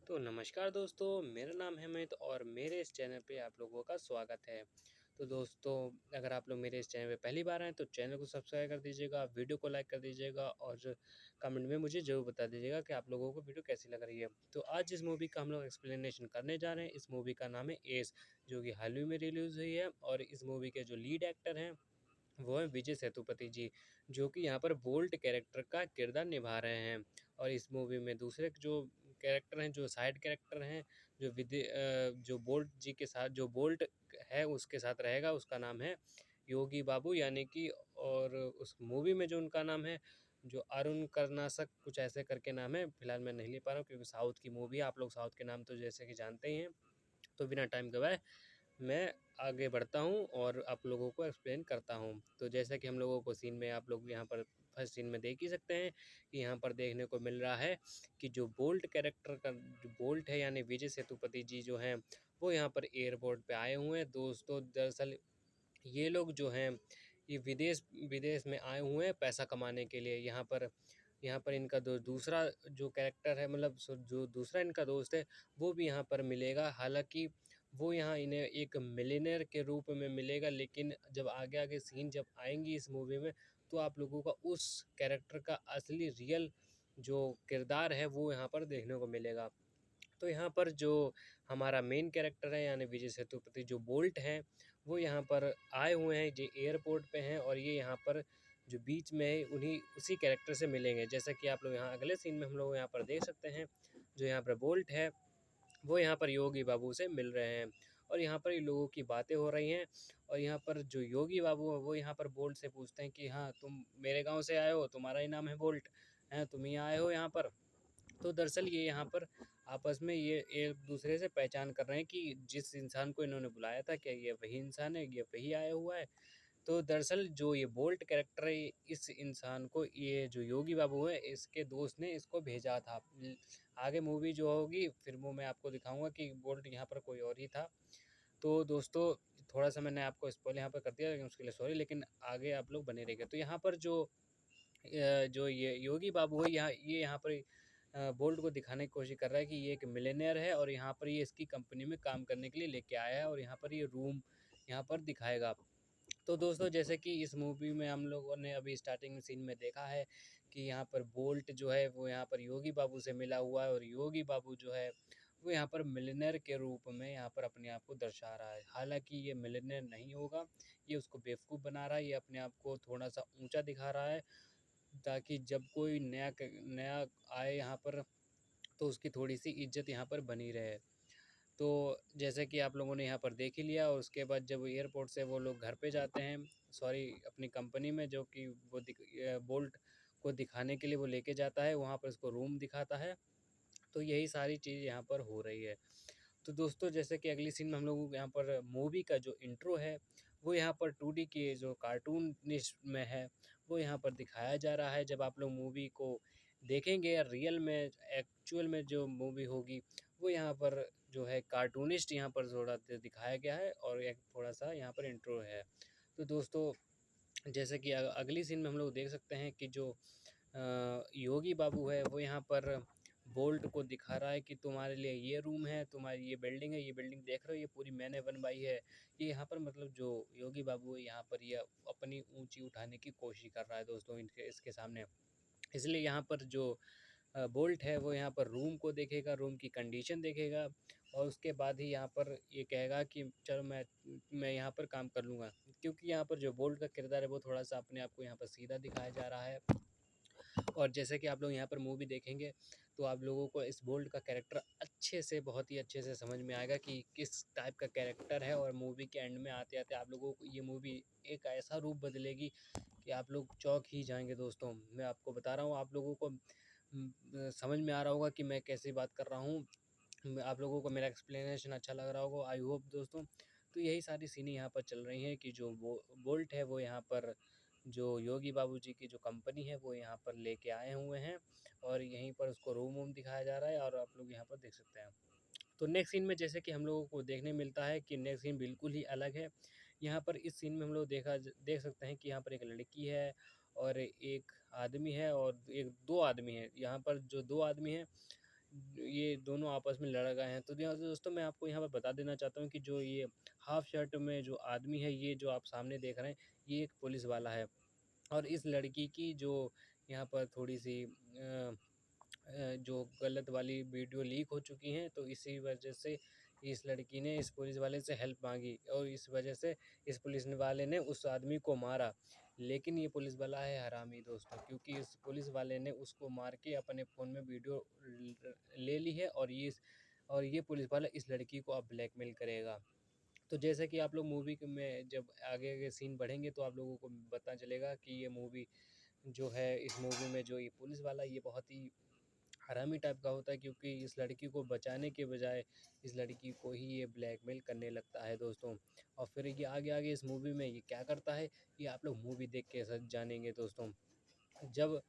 तो नमस्कार दोस्तों, मेरा नाम है अमित और मेरे इस चैनल पे आप लोगों का स्वागत है। तो दोस्तों, अगर आप लोग मेरे इस चैनल पे पहली बार आए तो चैनल को सब्सक्राइब कर दीजिएगा, वीडियो को लाइक कर दीजिएगा और कमेंट में मुझे ज़रूर बता दीजिएगा कि आप लोगों को वीडियो कैसी लग रही है। तो आज जिस मूवी का हम लोग एक्सप्लेनेशन करने जा रहे हैं, इस मूवी का नाम है एस, जो कि हाल ही में रिलीज़ हुई है और इस मूवी के जो लीड एक्टर हैं वो है विजय सेतुपति जी, जो कि यहाँ पर बोल्ट कैरेक्टर का किरदार निभा रहे हैं। और इस मूवी में दूसरे जो कैरेक्टर हैं, जो साइड कैरेक्टर हैं, जो बोल्ट जी के साथ जो बोल्ट है उसके साथ रहेगा, उसका नाम है योगी बाबू, यानी कि और उस मूवी में जो उनका नाम है, जो अरुण करनासक कुछ ऐसे करके नाम है। फिलहाल मैं नहीं ले पा रहा हूँ क्योंकि साउथ की मूवी है, आप लोग साउथ के नाम तो जैसे कि जानते ही हैं। तो बिना टाइम गवाए मैं आगे बढ़ता हूँ और आप लोगों को एक्सप्लेन करता हूँ। तो जैसा कि हम लोगों को सीन में आप लोग यहाँ पर फर्स्ट सीन में देख ही सकते हैं कि यहाँ पर देखने को मिल रहा है कि जो बोल्ट कैरेक्टर का जो बोल्ट है यानी विजय सेतुपति जी जो हैं, वो यहाँ पर एयरपोर्ट पे आए हुए हैं। दोस्तों, दरअसल ये लोग जो हैं, ये विदेश विदेश में आए हुए हैं पैसा कमाने के लिए। यहाँ पर इनका दूसरा जो कैरेक्टर है, मतलब जो दूसरा इनका दोस्त है, वो भी यहाँ पर मिलेगा। हालांकि वो यहाँ इन्हें एक मिलियनेयर के रूप में मिलेगा, लेकिन जब आगे आगे सीन जब आएंगी इस मूवी में तो आप लोगों का उस कैरेक्टर का असली रियल जो किरदार है वो यहाँ पर देखने को मिलेगा। तो यहाँ पर जो हमारा मेन कैरेक्टर है यानी विजय सेतुपति जो बोल्ट हैं, वो यहाँ पर आए हुए हैं, ये एयरपोर्ट पे हैं और ये यहाँ पर जो बीच में है उन्हीं उसी कैरेक्टर से मिलेंगे। जैसा कि आप लोग यहाँ अगले सीन में हम लोग यहाँ पर देख सकते हैं, जो यहाँ पर बोल्ट है वो यहाँ पर योगी बाबू से मिल रहे हैं और यहाँ पर ये लोगों की बातें हो रही हैं। और यहाँ पर जो योगी बाबू है वो यहाँ पर बोल्ट से पूछते हैं कि हाँ, तुम मेरे गांव से आए हो, तुम्हारा ही नाम है बोल्ट, हैं तुम ही आए हो यहाँ पर। तो दरअसल ये यहाँ पर आपस में ये एक दूसरे से पहचान कर रहे हैं कि जिस इंसान को इन्होंने बुलाया था, क्या ये वही इंसान है, ये वही आया हुआ है। तो दरअसल जो ये बोल्ट कैरेक्टर है, इस इंसान को ये जो योगी बाबू है इसके दोस्त ने इसको भेजा था। आगे मूवी जो होगी फिर वो मैं आपको दिखाऊंगा कि बोल्ट यहाँ पर कोई और ही था। तो दोस्तों, थोड़ा सा मैंने आपको स्पॉइल यहाँ पर कर दिया, लेकिन उसके लिए सॉरी, लेकिन आगे आप लोग बने रहिएगा। तो यहाँ पर जो ये योगी बाबू है, ये यहाँ पर बोल्ट को दिखाने की कोशिश कर रहा है कि ये एक मिलियनेयर है और यहाँ पर ये इसकी कंपनी में काम करने के लिए लेके आया है और यहाँ पर ये रूम यहाँ पर दिखाएगा। तो दोस्तों, जैसे कि इस मूवी में हम लोगों ने अभी स्टार्टिंग सीन में देखा है कि यहाँ पर बोल्ट जो है वो यहाँ पर योगी बाबू से मिला हुआ है और योगी बाबू जो है वो यहाँ पर मिलियनेयर के रूप में यहाँ पर अपने आप को दर्शा रहा है। हालांकि ये मिलियनेयर नहीं होगा, ये उसको बेवकूफ़ बना रहा है, ये अपने आप को थोड़ा सा ऊंचा दिखा रहा है ताकि जब कोई नया आए यहाँ पर तो उसकी थोड़ी सी इज्जत यहाँ पर बनी रहे। तो जैसे कि आप लोगों ने यहाँ पर देख ही लिया और उसके बाद जब एयरपोर्ट से वो लोग घर पे जाते हैं, सॉरी अपनी कंपनी में, जो कि बोल्ट को दिखाने के लिए वो लेके जाता है, वहाँ पर उसको रूम दिखाता है। तो यही सारी चीज़ यहाँ पर हो रही है। तो दोस्तों, जैसे कि अगली सीन में हम लोग यहाँ पर मूवी का जो इंट्रो है वो यहाँ पर 2D के जो कार्टूनिस्ट में है वो यहाँ पर दिखाया जा रहा है। जब आप लोग मूवी को देखेंगे या रियल में एक्चुअल में जो मूवी होगी वो यहाँ पर जो है कार्टूनिस्ट यहाँ पर थोड़ा दिखाया गया है और एक थोड़ा सा यहाँ पर इंट्रो है। तो दोस्तों, जैसे कि अगली सीन में हम लोग देख सकते हैं कि जो योगी बाबू है वो यहाँ पर बोल्ट को दिखा रहा है कि तुम्हारे लिए ये रूम है, तुम्हारी ये बिल्डिंग है, ये बिल्डिंग देख रहे हो, ये पूरी मैंने बनवाई है। ये यहाँ पर मतलब जो योगी बाबू है यहाँ पर ये अपनी ऊंची उठाने की कोशिश कर रहा है दोस्तों इनके इसके सामने। इसलिए यहाँ पर जो बोल्ट है वो यहाँ पर रूम को देखेगा, रूम की कंडीशन देखेगा और उसके बाद ही यहाँ पर ये कहेगा कि चलो मैं यहाँ पर काम कर लूँगा। क्योंकि यहाँ पर जो बोल्ट का किरदार है वो थोड़ा सा अपने आप को यहाँ पर सीधा दिखाया जा रहा है। और जैसे कि आप लोग यहाँ पर मूवी देखेंगे तो आप लोगों को इस बोल्ट का कैरेक्टर अच्छे से, बहुत ही अच्छे से समझ में आएगा कि किस टाइप का कैरेक्टर है। और मूवी के एंड में आते आते आप लोगों को ये मूवी एक ऐसा रूप बदलेगी कि आप लोग चौंक ही जाएंगे। दोस्तों, मैं आपको बता रहा हूँ, आप लोगों को समझ में आ रहा होगा कि मैं कैसी बात कर रहा हूँ, आप लोगों को मेरा एक्सप्लेनेशन अच्छा लग रहा होगा, आई होप दोस्तों। तो यही सारी सीनें यहाँ पर चल रही हैं कि जो बोल्ट है वो यहाँ पर जो योगी बाबू जी की जो कंपनी है वो यहाँ पर लेके आए हुए हैं और यहीं पर उसको रूम वूम दिखाया जा रहा है और आप लोग यहाँ पर देख सकते हैं। तो नेक्स्ट सीन में जैसे कि हम लोगों को देखने मिलता है कि नेक्स्ट सीन बिल्कुल ही अलग है। यहाँ पर इस सीन में हम लोग देख सकते हैं कि यहाँ पर एक लड़की है और एक आदमी है और एक दो आदमी है। यहाँ पर जो दो आदमी हैं ये दोनों आपस में लड़ गए हैं। तो यहाँ दोस्तों मैं आपको यहाँ पर बता देना चाहता हूँ कि जो ये हाफ शर्ट में जो आदमी है, ये जो आप सामने देख रहे हैं, ये एक पुलिस वाला है। और इस लड़की की जो यहाँ पर थोड़ी-सी जो गलत वाली वीडियो लीक हो चुकी हैं, तो इसी वजह से इस लड़की ने इस पुलिस वाले से हेल्प माँगी और इस वजह से इस पुलिस वाले ने उस आदमी को मारा। लेकिन ये पुलिस वाला है हरामी दोस्तों, क्योंकि इस पुलिस वाले ने उसको मार के अपने फ़ोन में वीडियो ले ली है और ये पुलिस वाला इस लड़की को अब ब्लैकमेल करेगा। तो जैसे कि आप लोग मूवी के में जब आगे-आगे सीन बढ़ेंगे तो आप लोगों को पता चलेगा कि ये मूवी जो है, इस मूवी में जो ये पुलिस वाला ये बहुत ही हरामी टाइप का होता है, क्योंकि इस लड़की को बचाने के बजाय इस लड़की को ही ये ब्लैकमेल करने लगता है दोस्तों। और फिर ये आगे-आगे इस मूवी में ये क्या करता है, ये आप लोग मूवी देख के जानेंगे दोस्तों। जब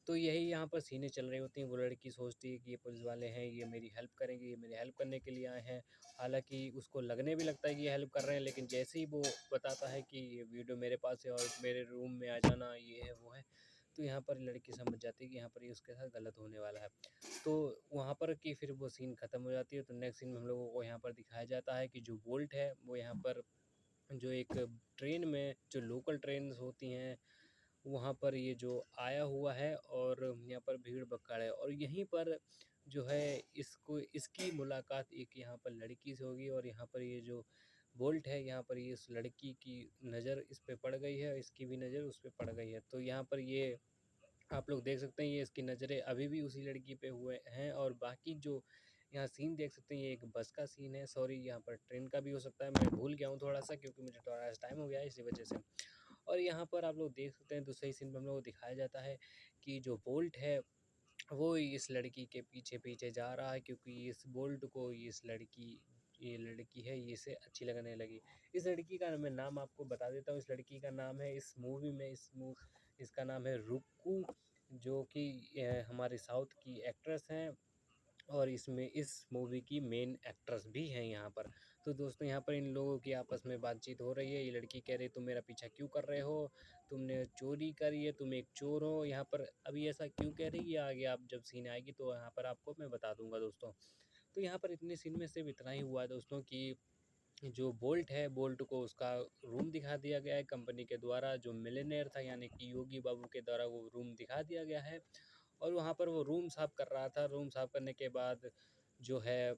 तो यही यहाँ पर सीनें चल रही होती हैं, वो लड़की सोचती है कि ये पुलिस वाले हैं, ये मेरी हेल्प करेंगे, ये मेरी हेल्प करने के लिए आए हैं। हालाँकि उसको लगने भी लगता है कि ये हेल्प कर रहे हैं, लेकिन जैसे ही वो बताता है कि ये वीडियो मेरे पास है और मेरे रूम में आ जाना, ये है, वो है, तो यहाँ पर लड़की समझ जाती है कि यहाँ पर ये उसके साथ गलत होने वाला है। तो वहाँ पर कि फिर वो सीन ख़त्म हो जाती है, तो नेक्स्ट सीन में हम लोगों को यहाँ पर दिखाया जाता है कि जो बोल्ट है, वो यहाँ पर जो एक ट्रेन में जो लोकल ट्रेन्स होती हैं, वहाँ पर ये जो आया हुआ है और यहाँ पर भीड़-भक्कड़ है और यहीं पर जो है इसको इसकी मुलाकात एक यहाँ पर लड़की से होगी और यहाँ पर ये जो बोल्ट है, यहाँ पर ये इस लड़की की नज़र इस पे पड़ गई है, इसकी भी नज़र उस पे पड़ गई है। तो यहाँ पर ये आप लोग देख सकते हैं, ये इसकी नज़रें अभी भी उसी लड़की पे हुए हैं और बाकी जो यहाँ सीन देख सकते हैं, ये एक बस का सीन है, सॉरी यहाँ पर ट्रेन का भी हो सकता है, मैं भूल गया हूँ थोड़ा-सा क्योंकि मुझे थोड़ा-सा टाइम हो गया है इसी वजह से। और यहाँ पर आप लोग देख सकते हैं दूसरे सीन में हम लोग को दिखाया जाता है कि जो बोल्ट है, वो इस लड़की के पीछे-पीछे जा रहा है, क्योंकि इस बोल्ट को ये लड़की है, ये इसे अच्छी लगने लगी। इस लड़की का मैं नाम आपको बता देता हूँ, इस लड़की का नाम है इस मूवी में इसका नाम है रुक्कू, जो कि हमारे साउथ की एक्ट्रेस हैं और इसमें इस मूवी की मेन एक्ट्रेस भी हैं यहाँ पर। तो दोस्तों यहाँ पर इन लोगों की आपस में बातचीत हो रही है। ये लड़की कह रही है तुम मेरा पीछा क्यों कर रहे हो? तुमने चोरी करी है, तुम एक चोर हो। यहाँ पर अभी ऐसा क्यों कह रही है, आगे आप जब सीन आएगी तो यहाँ पर आपको मैं बता दूँगा दोस्तों। तो यहाँ पर इतने सीन में सिर्फ़ इतना ही हुआ है दोस्तों कि जो बोल्ट है, बोल्ट को उसका रूम दिखा दिया गया है कंपनी के द्वारा, जो मिलियनेयर था यानी कि योगी बाबू के द्वारा वो रूम दिखा दिया गया है। और वहाँ पर वो रूम साफ़ कर रहा था, रूम साफ़ करने के बाद जो है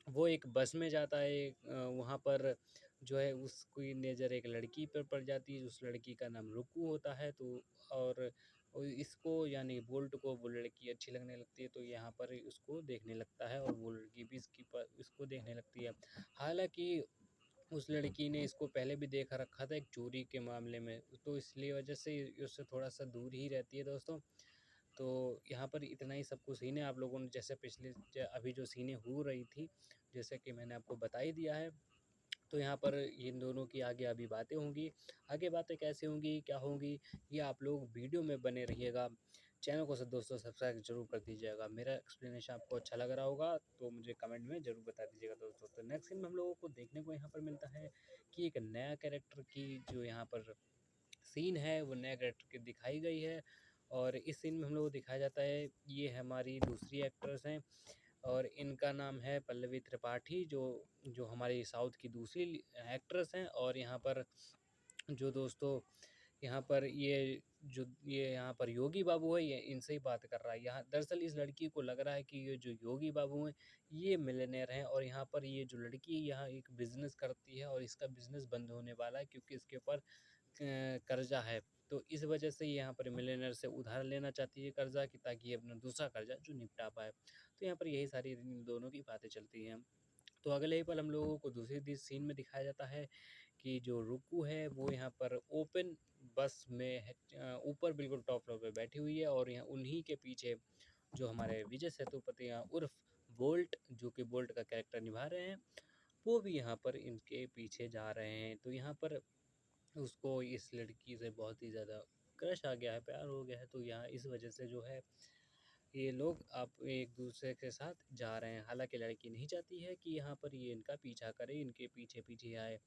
वो एक बस में जाता है, वहाँ पर जो है उसकी नज़र एक लड़की पर पड़ जाती है, उस लड़की का नाम रुकू होता है। तो और इसको यानी बोल्ट को वो लड़की अच्छी लगने लगती है, तो यहाँ पर उसको देखने लगता है और वो लड़की भी इसको देखने लगती है। हालाँकि उस लड़की ने इसको पहले भी देखा रखा था एक चोरी के मामले में, तो इसलिए वजह से ये उससे थोड़ा-सा दूर ही रहती है दोस्तों। तो यहाँ पर इतना ही सब कुछ सीन है, आप लोगों ने जैसे पिछले अभी जो सीनें हो रही थी, जैसे कि मैंने आपको बता ही दिया है, तो यहाँ पर इन दोनों की आगे अभी बातें होंगी। आगे बातें कैसे होंगी, क्या होंगी, ये आप लोग वीडियो में बने रहिएगा। चैनल को दोस्तों सब्सक्राइब ज़रूर कर दीजिएगा। मेरा एक्सप्लेनेशन आपको अच्छा लग रहा होगा तो मुझे कमेंट में ज़रूर बता दीजिएगा दोस्तों। तो नेक्स्ट सीन में हम लोगों को देखने को यहाँ पर मिलता है कि एक नया कैरेक्टर की जो यहाँ पर सीन है, वो नया कैरेक्टर की दिखाई गई है और इस सीन में हम लोग को दिखाया जाता है, ये हमारी दूसरी एक्ट्रेस हैं और इनका नाम है पल्लवी त्रिपाठी, जो जो हमारी साउथ की दूसरी एक्ट्रेस हैं। और यहाँ पर जो दोस्तों यहाँ पर ये यहाँ पर योगी बाबू है, ये इनसे ही बात कर रहा है। यहाँ दरअसल इस लड़की को लग रहा है कि ये जो योगी बाबू हैं, ये मिलियनेयर हैं और यहाँ पर ये जो लड़की है, यहाँ एक बिज़नेस करती है और इसका बिज़नेस बंद होने वाला है क्योंकि इसके ऊपर कर्ज़ा है। तो इस वजह से ये यहाँ पर मिलियनेयर से उधार लेना चाहती है कर्ज़ा, कि ताकि ये अपना दूसरा कर्ज़ा जो निपटा पाए। तो यहाँ पर यही सारी इन दोनों की बातें चलती हैं। तो अगले ही पल हम लोगों को दूसरी सीन में दिखाया जाता है कि जो रुक्कू है वो यहाँ पर ओपन बस में है, ऊपर बिल्कुल टॉप फ्लोर पे बैठी हुई है और यहाँ उन्हीं के पीछे जो हमारे विजय सेतुपति हैं उर्फ बोल्ट, जो कि बोल्ट का कैरेक्टर निभा रहे हैं, वो भी यहाँ पर इनके पीछे जा रहे हैं। तो यहाँ पर उसको इस लड़की से बहुत ही ज़्यादा क्रश आ गया है, प्यार हो गया है, तो यहाँ इस वजह से जो है ये लोग अब एक दूसरे के साथ जा रहे हैं। हालाँकि लड़की नहीं चाहती है कि यहाँ पर ये इनका पीछा करे, इनके पीछे-पीछे आए।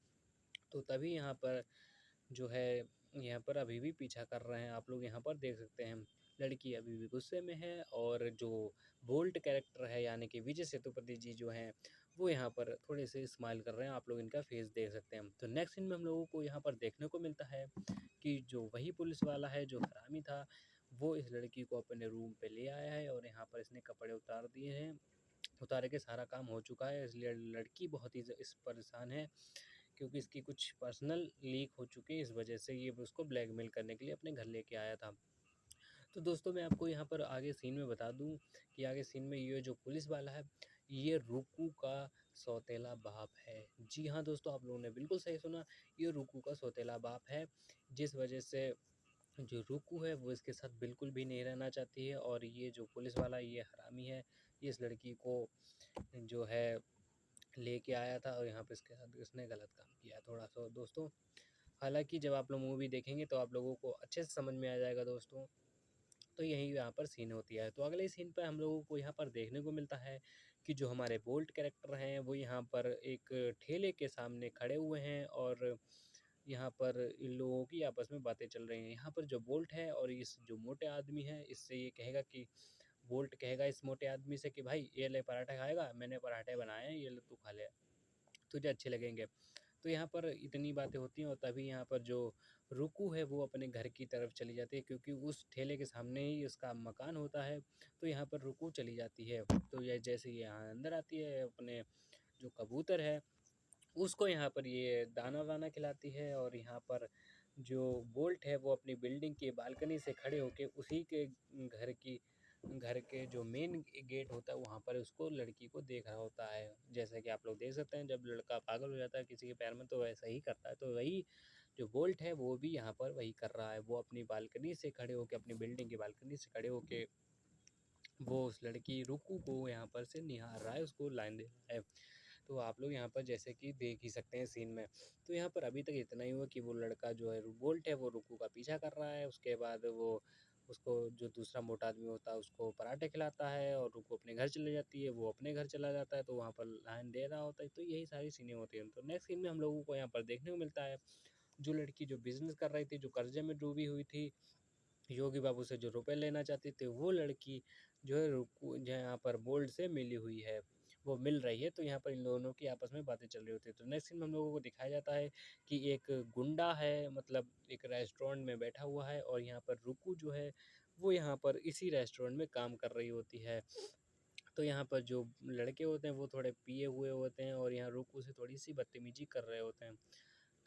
तो तभी यहाँ पर जो है यहाँ पर अभी भी पीछा कर रहे हैं, आप लोग यहाँ पर देख सकते हैं। लड़की अभी भी गुस्से में है और जो बोल्ट कैरेक्टर है यानी कि विजय सेतुपति जी जो हैं वो यहाँ पर थोड़े से स्माइल कर रहे हैं, आप लोग इनका फेस देख सकते हैं। तो नेक्स्ट सीन में हम लोगों को यहाँ पर देखने को मिलता है कि जो वही पुलिस वाला है जो हरामी था वो इस लड़की को अपने रूम पे ले आया है और यहाँ पर इसने कपड़े उतार दिए हैं, उतारे के सारा काम हो चुका है, इसलिए लड़की बहुत ही इस परेशान है क्योंकि इसकी कुछ पर्सनल लीक हो चुकी है, इस वजह से ये उसको ब्लैकमेल करने के लिए अपने घर लेके आया था। तो दोस्तों मैं आपको यहाँ पर आगे सीन में बता दूँ कि आगे सीन में ये जो पुलिस वाला है ये रुकू का सौतेला बाप है। जी हाँ दोस्तों, आप लोगों ने बिल्कुल सही सुना, ये रुकू का सौतेला बाप है, जिस वजह से जो रुकू है वो इसके साथ बिल्कुल भी नहीं रहना चाहती है और ये जो पुलिस वाला ये हरामी है, ये इस लड़की को जो है लेके आया था और यहाँ पे इसके साथ इसने गलत काम किया थोड़ा सा दोस्तों। हालांकि जब आप लोग मूवी देखेंगे तो आप लोगों को अच्छे से समझ में आ जाएगा दोस्तों। तो यही यहाँ पर सीन होती है। तो अगले सीन पर हम लोगों को यहाँ पर देखने को मिलता है कि जो हमारे बोल्ट कैरेक्टर हैं वो यहाँ पर एक ठेले के सामने खड़े हुए हैं और यहाँ पर इन लोगों की आपस में बातें चल रही हैं। यहाँ पर जो बोल्ट है और इस जो मोटे आदमी है इससे ये कहेगा कि बोल्ट कहेगा इस मोटे आदमी से कि भाई ये ले पराठा खाएगा, मैंने पराठे बनाए हैं, ये ले तू खा ले, तुझे अच्छे लगेंगे। तो यहाँ पर इतनी बातें होती हैं और तभी यहाँ पर जो रुकू है वो अपने घर की तरफ चली जाती है क्योंकि उस ठेले के सामने ही उसका मकान होता है। तो यहाँ पर रुकू चली जाती है। तो ये जैसे ये यहाँ अंदर आती है अपने जो कबूतर है उसको यहाँ पर ये दाना वाना खिलाती है और यहाँ पर जो बोल्ट है वो अपनी बिल्डिंग की बालकनी से खड़े होके उसी के घर के जो मेन गेट होता है वहाँ पर उसको लड़की को देख रहा होता है। जैसा कि आप लोग देख सकते हैं जब लड़का पागल हो जाता है किसी के पैर में तो वैसा ही करता है। तो वही जो बोल्ट है वो भी यहाँ पर वही कर रहा है, वो अपनी बालकनी से खड़े होके अपनी बिल्डिंग की बालकनी से खड़े होके वो उस लड़की रुकू को यहाँ पर से निहार रहा है, उसको लाइन दे रहा है। तो आप लोग यहाँ पर जैसे कि देख ही सकते हैं सीन में। तो यहाँ पर अभी तक इतना ही हुआ कि वो लड़का जो है बोल्ट है वो रुकू का पीछा कर रहा है, उसके बाद वो उसको जो दूसरा मोटा आदमी होता है उसको पराठे खिलाता है और रुकू अपने घर चले जाती है, वो अपने घर चला जाता है तो वहाँ पर लाइन दे रहा होता है। तो यही सारी सीनें होती हैं। तो नेक्स्ट सीन में हम लोगों को यहाँ पर देखने को मिलता है जो लड़की जो बिजनेस कर रही थी, जो कर्जे में डूबी हुई थी, योगी बाबू से जो रुपए लेना चाहती थी, वो लड़की जो है रुकू जो यहाँ पर बोल्ट से मिली हुई है, वो मिल रही है। तो यहाँ पर इन दोनों की आपस में बातें चल रही होती है। तो नेक्स्ट सीन में हम लोगों को दिखाया जाता है कि एक गुंडा है, मतलब एक रेस्टोरेंट में बैठा हुआ है और यहाँ पर रुकू जो है वो यहाँ पर इसी रेस्टोरेंट में काम कर रही होती है। तो यहाँ पर जो लड़के होते हैं वो थोड़े पिए हुए होते हैं और यहाँ रुकू से थोड़ी सी बदतमीजी कर रहे होते हैं।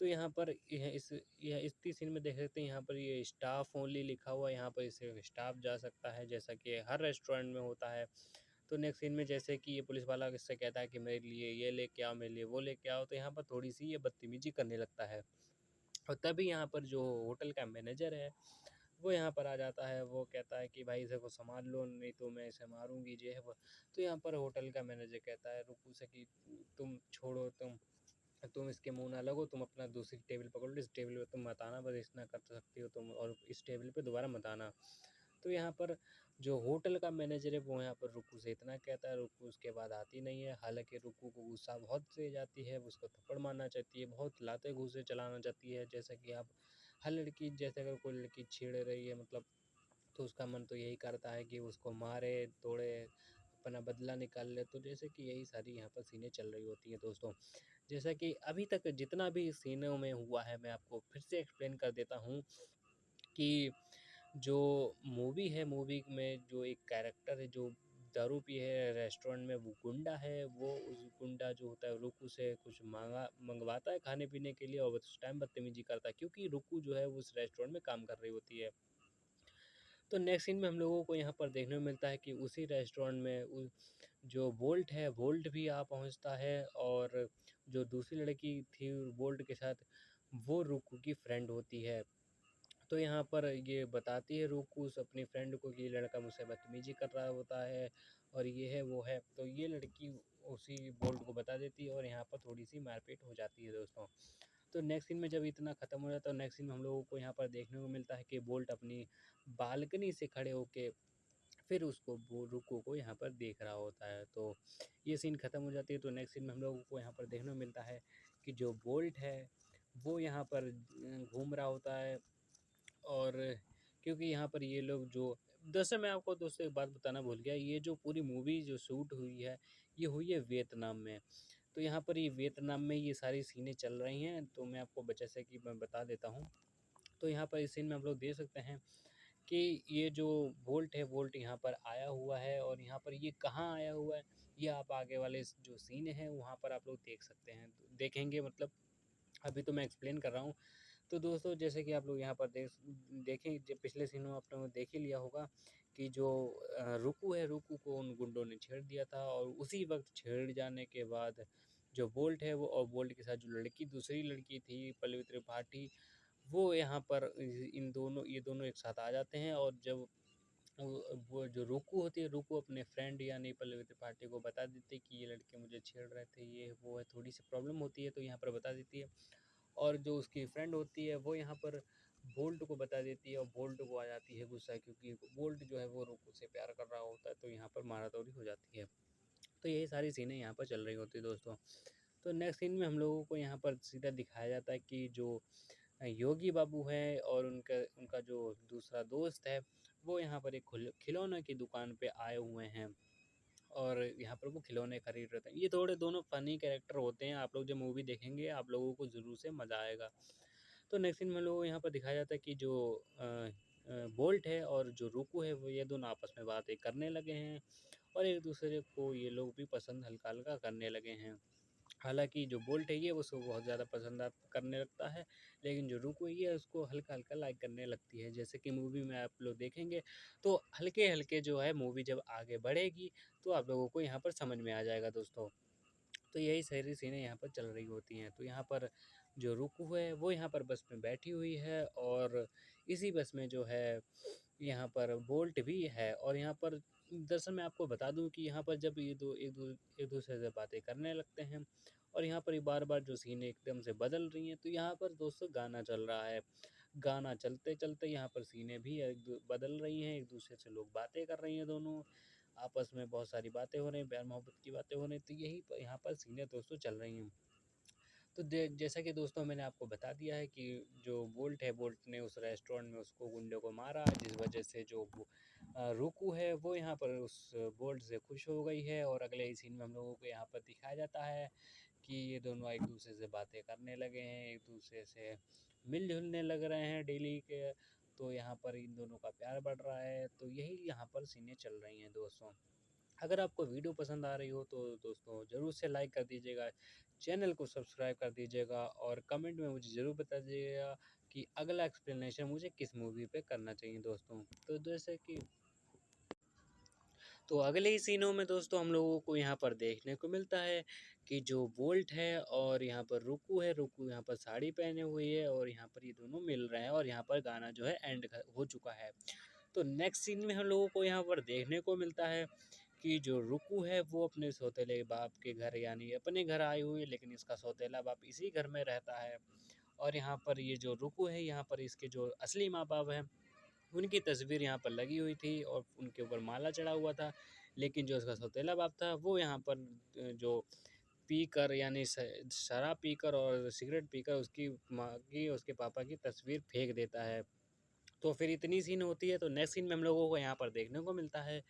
तो यहाँ पर यह इस सीन में देख सकते हैं यहाँ पर ये स्टाफ ओनली लिखा हुआ है, यहाँ पर इसे स्टाफ जा सकता है जैसा कि हर रेस्टोरेंट में होता है। तो नेक्स्ट सीन में जैसे कि ये पुलिस वाला इससे कहता है कि मेरे लिए ये लेके आओ, मेरे लिए वो लेके आओ, तो यहाँ पर थोड़ी सी ये बदतमीजी करने लगता है। और तभी यहाँ पर जो होटल का मैनेजर है वो यहाँ पर आ जाता है, वो कहता है कि भाई इसे को संभाल लो नहीं तो मैं इसे मारूंगी ये है वो। तो यहाँ पर होटल का मैनेजर कहता है रुकू से कि तुम छोड़ो, तुम इसके मुंह ना लगो, तुम अपना दूसरी टेबल पकड़ लो, इस टेबल पे तुम मत आना, बस इतना कर सकती हो तुम और इस टेबल पे दोबारा मत आना। तो यहाँ पर जो होटल का मैनेजर है वो यहाँ पर रुकू से इतना कहता है, रुकू उसके बाद आती नहीं है। हालांकि रुकू को गुस्सा बहुत तेज आती है, वो उसको थप्पड़ मारना चाहती है, बहुत लाते घूंसे चलाना चाहती है। जैसा कि आप हर लड़की जैसे अगर कोई लड़की छेड़ रही है मतलब तो उसका मन तो यही करता है कि उसको मारे तोड़े अपना बदला निकाल ले। तो जैसे कि यही सारी यहाँ पर सीनें चल रही होती हैं दोस्तों। जैसा कि अभी तक जितना भी सीनों में हुआ है मैं आपको फिर से एक्सप्लेन कर देता हूँ कि जो मूवी है, मूवी में जो एक कैरेक्टर है जो दारू पिए है रेस्टोरेंट में, वो गुंडा है, वो उस गुंडा जो होता है रुकू से कुछ मंगवाता है खाने पीने के लिए और उस टाइम बदतमीजी करता है क्योंकि रुकू जो है वो उस रेस्टोरेंट में काम कर रही होती है। तो नेक्स्ट सीन में हम लोगों को यहाँ पर देखने को मिलता है कि उसी रेस्टोरेंट में जो बोल्ट है बोल्ट भी आ पहुँचता है और जो दूसरी लड़की थी बोल्ट के साथ वो रुकू की फ्रेंड होती है। तो यहाँ पर ये बताती है रूकू उस अपनी फ्रेंड को कि ये लड़का मुझसे बदतमीजी कर रहा होता है और ये है वो है। तो ये लड़की उसी बोल्ट को बता देती है और यहाँ पर थोड़ी सी मारपीट हो जाती है दोस्तों। तो नेक्स्ट सीन में जब इतना ख़त्म हो जाता है तो नेक्स्ट सीन में हम लोगों को यहाँ पर देखने को मिलता है कि बोल्ट अपनी बालकनी से खड़े होके फिर उसको वो रुको को यहाँ पर देख रहा होता है। तो ये सीन ख़त्म हो जाती है। तो नेक्स्ट सीन में हम लोगों को यहाँ पर देखने को मिलता है कि जो बोल्ट है वो यहाँ पर घूम रहा होता है और क्योंकि यहाँ पर ये लोग जो दरअसल मैं आपको दोस्तों एक बात बताना भूल गया, ये जो पूरी मूवी जो शूट हुई है, ये हुई है वियतनाम में। तो यहाँ पर ये वियतनाम में ये सारी सीनें चल रही हैं, तो मैं आपको जैसे कि मैं बता देता हूँ। तो यहाँ पर इस सीन में हम लोग देख सकते हैं कि ये जो बोल्ट है, बोल्ट यहाँ पर आया हुआ है और यहाँ पर ये कहाँ आया हुआ है, ये आप आगे वाले जो सीन हैं वहाँ पर आप लोग देख सकते हैं, देखेंगे मतलब। अभी तो मैं एक्सप्लेन कर रहा हूँ। तो दोस्तों जैसे कि आप लोग यहाँ पर देखें, जब पिछले सीन में आपने देख ही लिया होगा कि जो रुकू है, रुकू को उन गुंडों ने छेड़ दिया था और उसी वक्त छेड़ जाने के बाद जो बोल्ट है वो, और बोल्ट के साथ जो लड़की, दूसरी लड़की थी पल्लवी त्रिपाठी, वो यहाँ पर इन दोनों, ये दोनों एक साथ आ जाते हैं। और जब वो जो रुकू होती है, रुकू अपने फ्रेंड यानी पल्लवी त्रिपाठी को बता देती है कि ये लड़के मुझे छेड़ रहे थे, ये वो है, थोड़ी सी प्रॉब्लम होती है, तो यहाँ पर बता देती है। और जो उसकी फ्रेंड होती है वो यहाँ पर बोल्ट को बता देती है और बोल्ट को आ जाती है गुस्सा, क्योंकि बोल्ट जो है वो रुकू से प्यार कर रहा होता है, तो यहाँ पर मारामारी हो जाती है। तो यही सारी सीनें यहाँ पर चल रही होती है दोस्तों। तो नेक्स्ट सीन में हम लोगों को यहाँ पर सीधा दिखाया जाता है कि जो योगी बाबू है और उनका उनका जो दूसरा दोस्त है, वो यहाँ पर एक खिलौने की दुकान पे आए हुए हैं और यहाँ पर वो खिलौने खरीद रहे थे। ये थोड़े दोनों फ़नी कैरेक्टर होते हैं, आप लोग जब मूवी देखेंगे आप लोगों को ज़रूर से मज़ा आएगा। तो नेक्स्ट सीन में लोगों को यहाँ पर दिखाया जाता है कि जो बोल्ट है और जो रुकू है, वो ये दोनों आपस में बातें करने लगे हैं और एक दूसरे को ये लोग भी पसंद हल्का-हल्का करने लगे हैं। हालाँकि जो बोल्ट है ये उसको बहुत ज़्यादा पसंद करने लगता है, लेकिन जो रुको है ये उसको हल्का-हल्का लाइक करने लगती है। जैसे कि मूवी में आप लोग देखेंगे, तो हल्के-हल्के जो है मूवी जब आगे बढ़ेगी, तो आप लोगों को यहाँ पर समझ में आ जाएगा दोस्तों। तो यही सारी सीनें यहाँ पर चल रही होती हैं। तो यहाँ पर जो रुकू है वो यहाँ पर बस में बैठी हुई है और इसी बस में जो है यहाँ पर बोल्ट भी है। और यहाँ पर दरअसल मैं आपको बता दूँ कि यहाँ पर जब ये दो एक दूसरे से बातें करने लगते हैं और यहाँ पर ये बार-बार जो सीनें एकदम से बदल रही हैं, तो यहाँ पर दोस्तों गाना चल रहा है। गाना चलते-चलते यहाँ पर सीनें भी बदल रही हैं, एक दूसरे से लोग बातें कर रही हैं दोनों, आपस में बहुत सारी बातें हो रही हैं, प्यार-मोहब्बत की बातें हो रही हैं, तो यही यहाँ पर सीनें दोस्तों चल रही हैं। तो जैसा कि दोस्तों मैंने आपको बता दिया है कि जो बोल्ट है, बोल्ट ने उस रेस्टोरेंट में उसको गुंडे को मारा, जिस वजह से जो वो रुकू है वो यहाँ पर उस बोल्ट से खुश हो गई है। और अगले ही सीन में हम लोगों को यहाँ पर दिखाया जाता है कि ये दोनों एक दूसरे से बातें करने लगे हैं, एक दूसरे से मिल-जुलने लग रहे हैं डेली के। तो यहाँ पर इन दोनों का प्यार बढ़ रहा है, तो यही यहाँ पर सीनें चल रही हैं दोस्तों। अगर आपको वीडियो पसंद आ रही हो तो दोस्तों ज़रूर से लाइक कर दीजिएगा, चैनल को सब्सक्राइब कर दीजिएगा और कमेंट में मुझे ज़रूर बता दीजिएगा कि अगला एक्सप्लेनेशन मुझे किस मूवी पे करना चाहिए दोस्तों। तो जैसे कि तो अगले ही सीनों में दोस्तों हम लोगों को यहाँ पर देखने को मिलता है कि जो बोल्ट है और यहाँ पर रुकू है, रुकू यहाँ पर साड़ी पहने हुई है और यहाँ पर ये दोनों मिल रहे हैं और यहाँ पर गाना जो है एंड हो चुका है। तो नेक्स्ट सीन में हम लोगों को यहाँ पर देखने को मिलता है कि जो रुकू है वो अपने सौतेले बाप के घर यानी अपने घर आई हुई है, लेकिन इसका सौतेला बाप इसी घर में रहता है। और यहाँ पर ये जो रुकू है, यहाँ पर इसके जो असली माँ बाप हैं, उनकी तस्वीर यहाँ पर लगी हुई थी और उनके ऊपर माला चढ़ा हुआ था। लेकिन जो उसका सौतेला बाप था वो यहाँ पर जो पीकर यानी शराब पीकर और सिगरेट पीकर उसकी माँ की, उसके पापा की तस्वीर फेंक देता है। तो फिर इतनी सीन होती है, तो नेक्स्ट सीन में हम लोगों को यहाँ पर देखने को मिलता है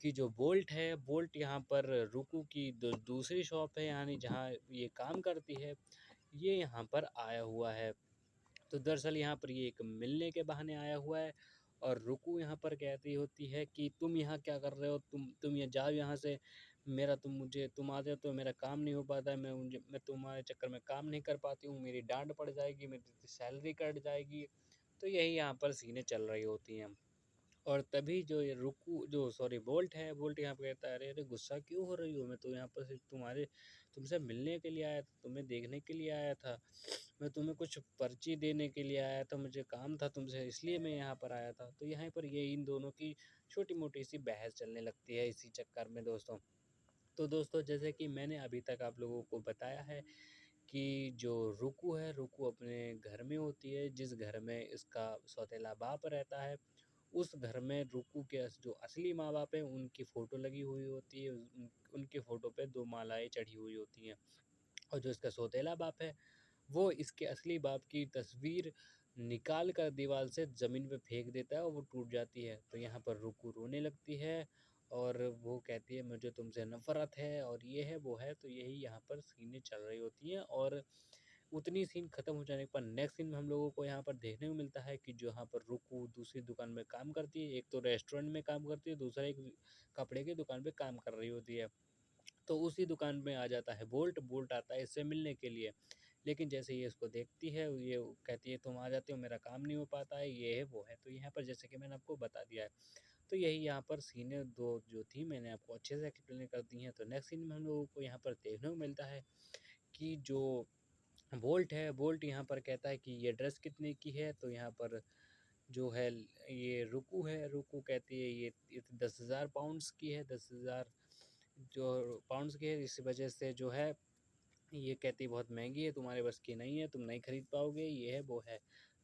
कि जो बोल्ट है, बोल्ट यहाँ पर रुकू की दूसरी शॉप है यानी जहाँ ये काम करती है, ये यहाँ पर आया हुआ है। तो दरअसल यहाँ पर ये एक मिलने के बहाने आया हुआ है और रुकू यहाँ पर कहती होती है कि तुम यहाँ क्या कर रहे हो, तुम ये जाओ यहाँ से, मेरा तुम आते हो तो मेरा काम नहीं हो पाता है, मैं तुम्हारे चक्कर में काम नहीं कर पाती हूँ, मेरी डांट पड़ जाएगी, मेरी सैलरी कट जाएगी। तो यही यहाँ पर सीनें चल रही होती हैं। और तभी जो ये रुकू जो सॉरी बोल्ट है, बोल्ट यहाँ पे कहता है, अरे अरे गुस्सा क्यों हो रही हो, मैं तो यहाँ पर सिर्फ तुमसे मिलने के लिए आया था, तुम्हें देखने के लिए आया था, मैं तुम्हें कुछ पर्ची देने के लिए आया था, मुझे काम था तुमसे, इसलिए मैं यहाँ पर आया था। तो यहाँ पर ये इन दोनों की छोटी मोटी सी बहस चलने लगती है इसी चक्कर में दोस्तों। तो दोस्तों जैसे कि मैंने अभी तक आप लोगों को बताया है कि जो रुकू है, रुकू अपने घर में होती है, जिस घर में इसका सौतेला बाप रहता है, उस घर में रुकू के जो असली माँ बाप हैं उनकी फ़ोटो लगी हुई होती है, उनकी फ़ोटो पे 2 मालाएँ चढ़ी हुई होती हैं। और जो इसका सौतेला बाप है, वो इसके असली बाप की तस्वीर निकाल कर दीवार से ज़मीन पे फेंक देता है और वो टूट जाती है। तो यहाँ पर रुकू रोने लगती है और वो कहती है मुझे तुमसे नफ़रत है और ये है वो है। तो यही यहाँ पर सीनें चल रही होती हैं और उतनी सीन ख़त्म हो जाने पर नेक्स्ट सीन में हम लोगों को यहाँ पर देखने को मिलता है कि जो यहाँ पर रुकू दूसरी दुकान में काम करती है। एक तो रेस्टोरेंट में काम करती है, दूसरा एक कपड़े की दुकान पे काम कर रही होती है। तो उसी दुकान में आ जाता है बोल्ट। बोल्ट आता है इससे मिलने के लिए, लेकिन जैसे ये इसको देखती है, ये कहती है तुम आ जाते हो, मेरा काम नहीं हो पाता है, ये है वो है। तो यहाँ पर जैसे कि मैंने आपको बता दिया है, तो यही यहाँ पर सीनें दो जो थी मैंने आपको अच्छे से एक्सप्लेन कर दी हैं। तो नेक्स्ट सीन में हम लोगों को यहाँ पर देखने को मिलता है कि जो बोल्ट है, बोल्ट यहाँ पर कहता है कि ये ड्रेस कितने की है। तो यहाँ पर जो है ये रुकू है, रुकू कहती है ये 10,000 पाउंड्स की है, 10,000 जो पाउंड्स की है। इस वजह से जो है ये कहती बहुत महंगी है, तुम्हारे बस की नहीं है, तुम नहीं खरीद पाओगे, ये है वो है।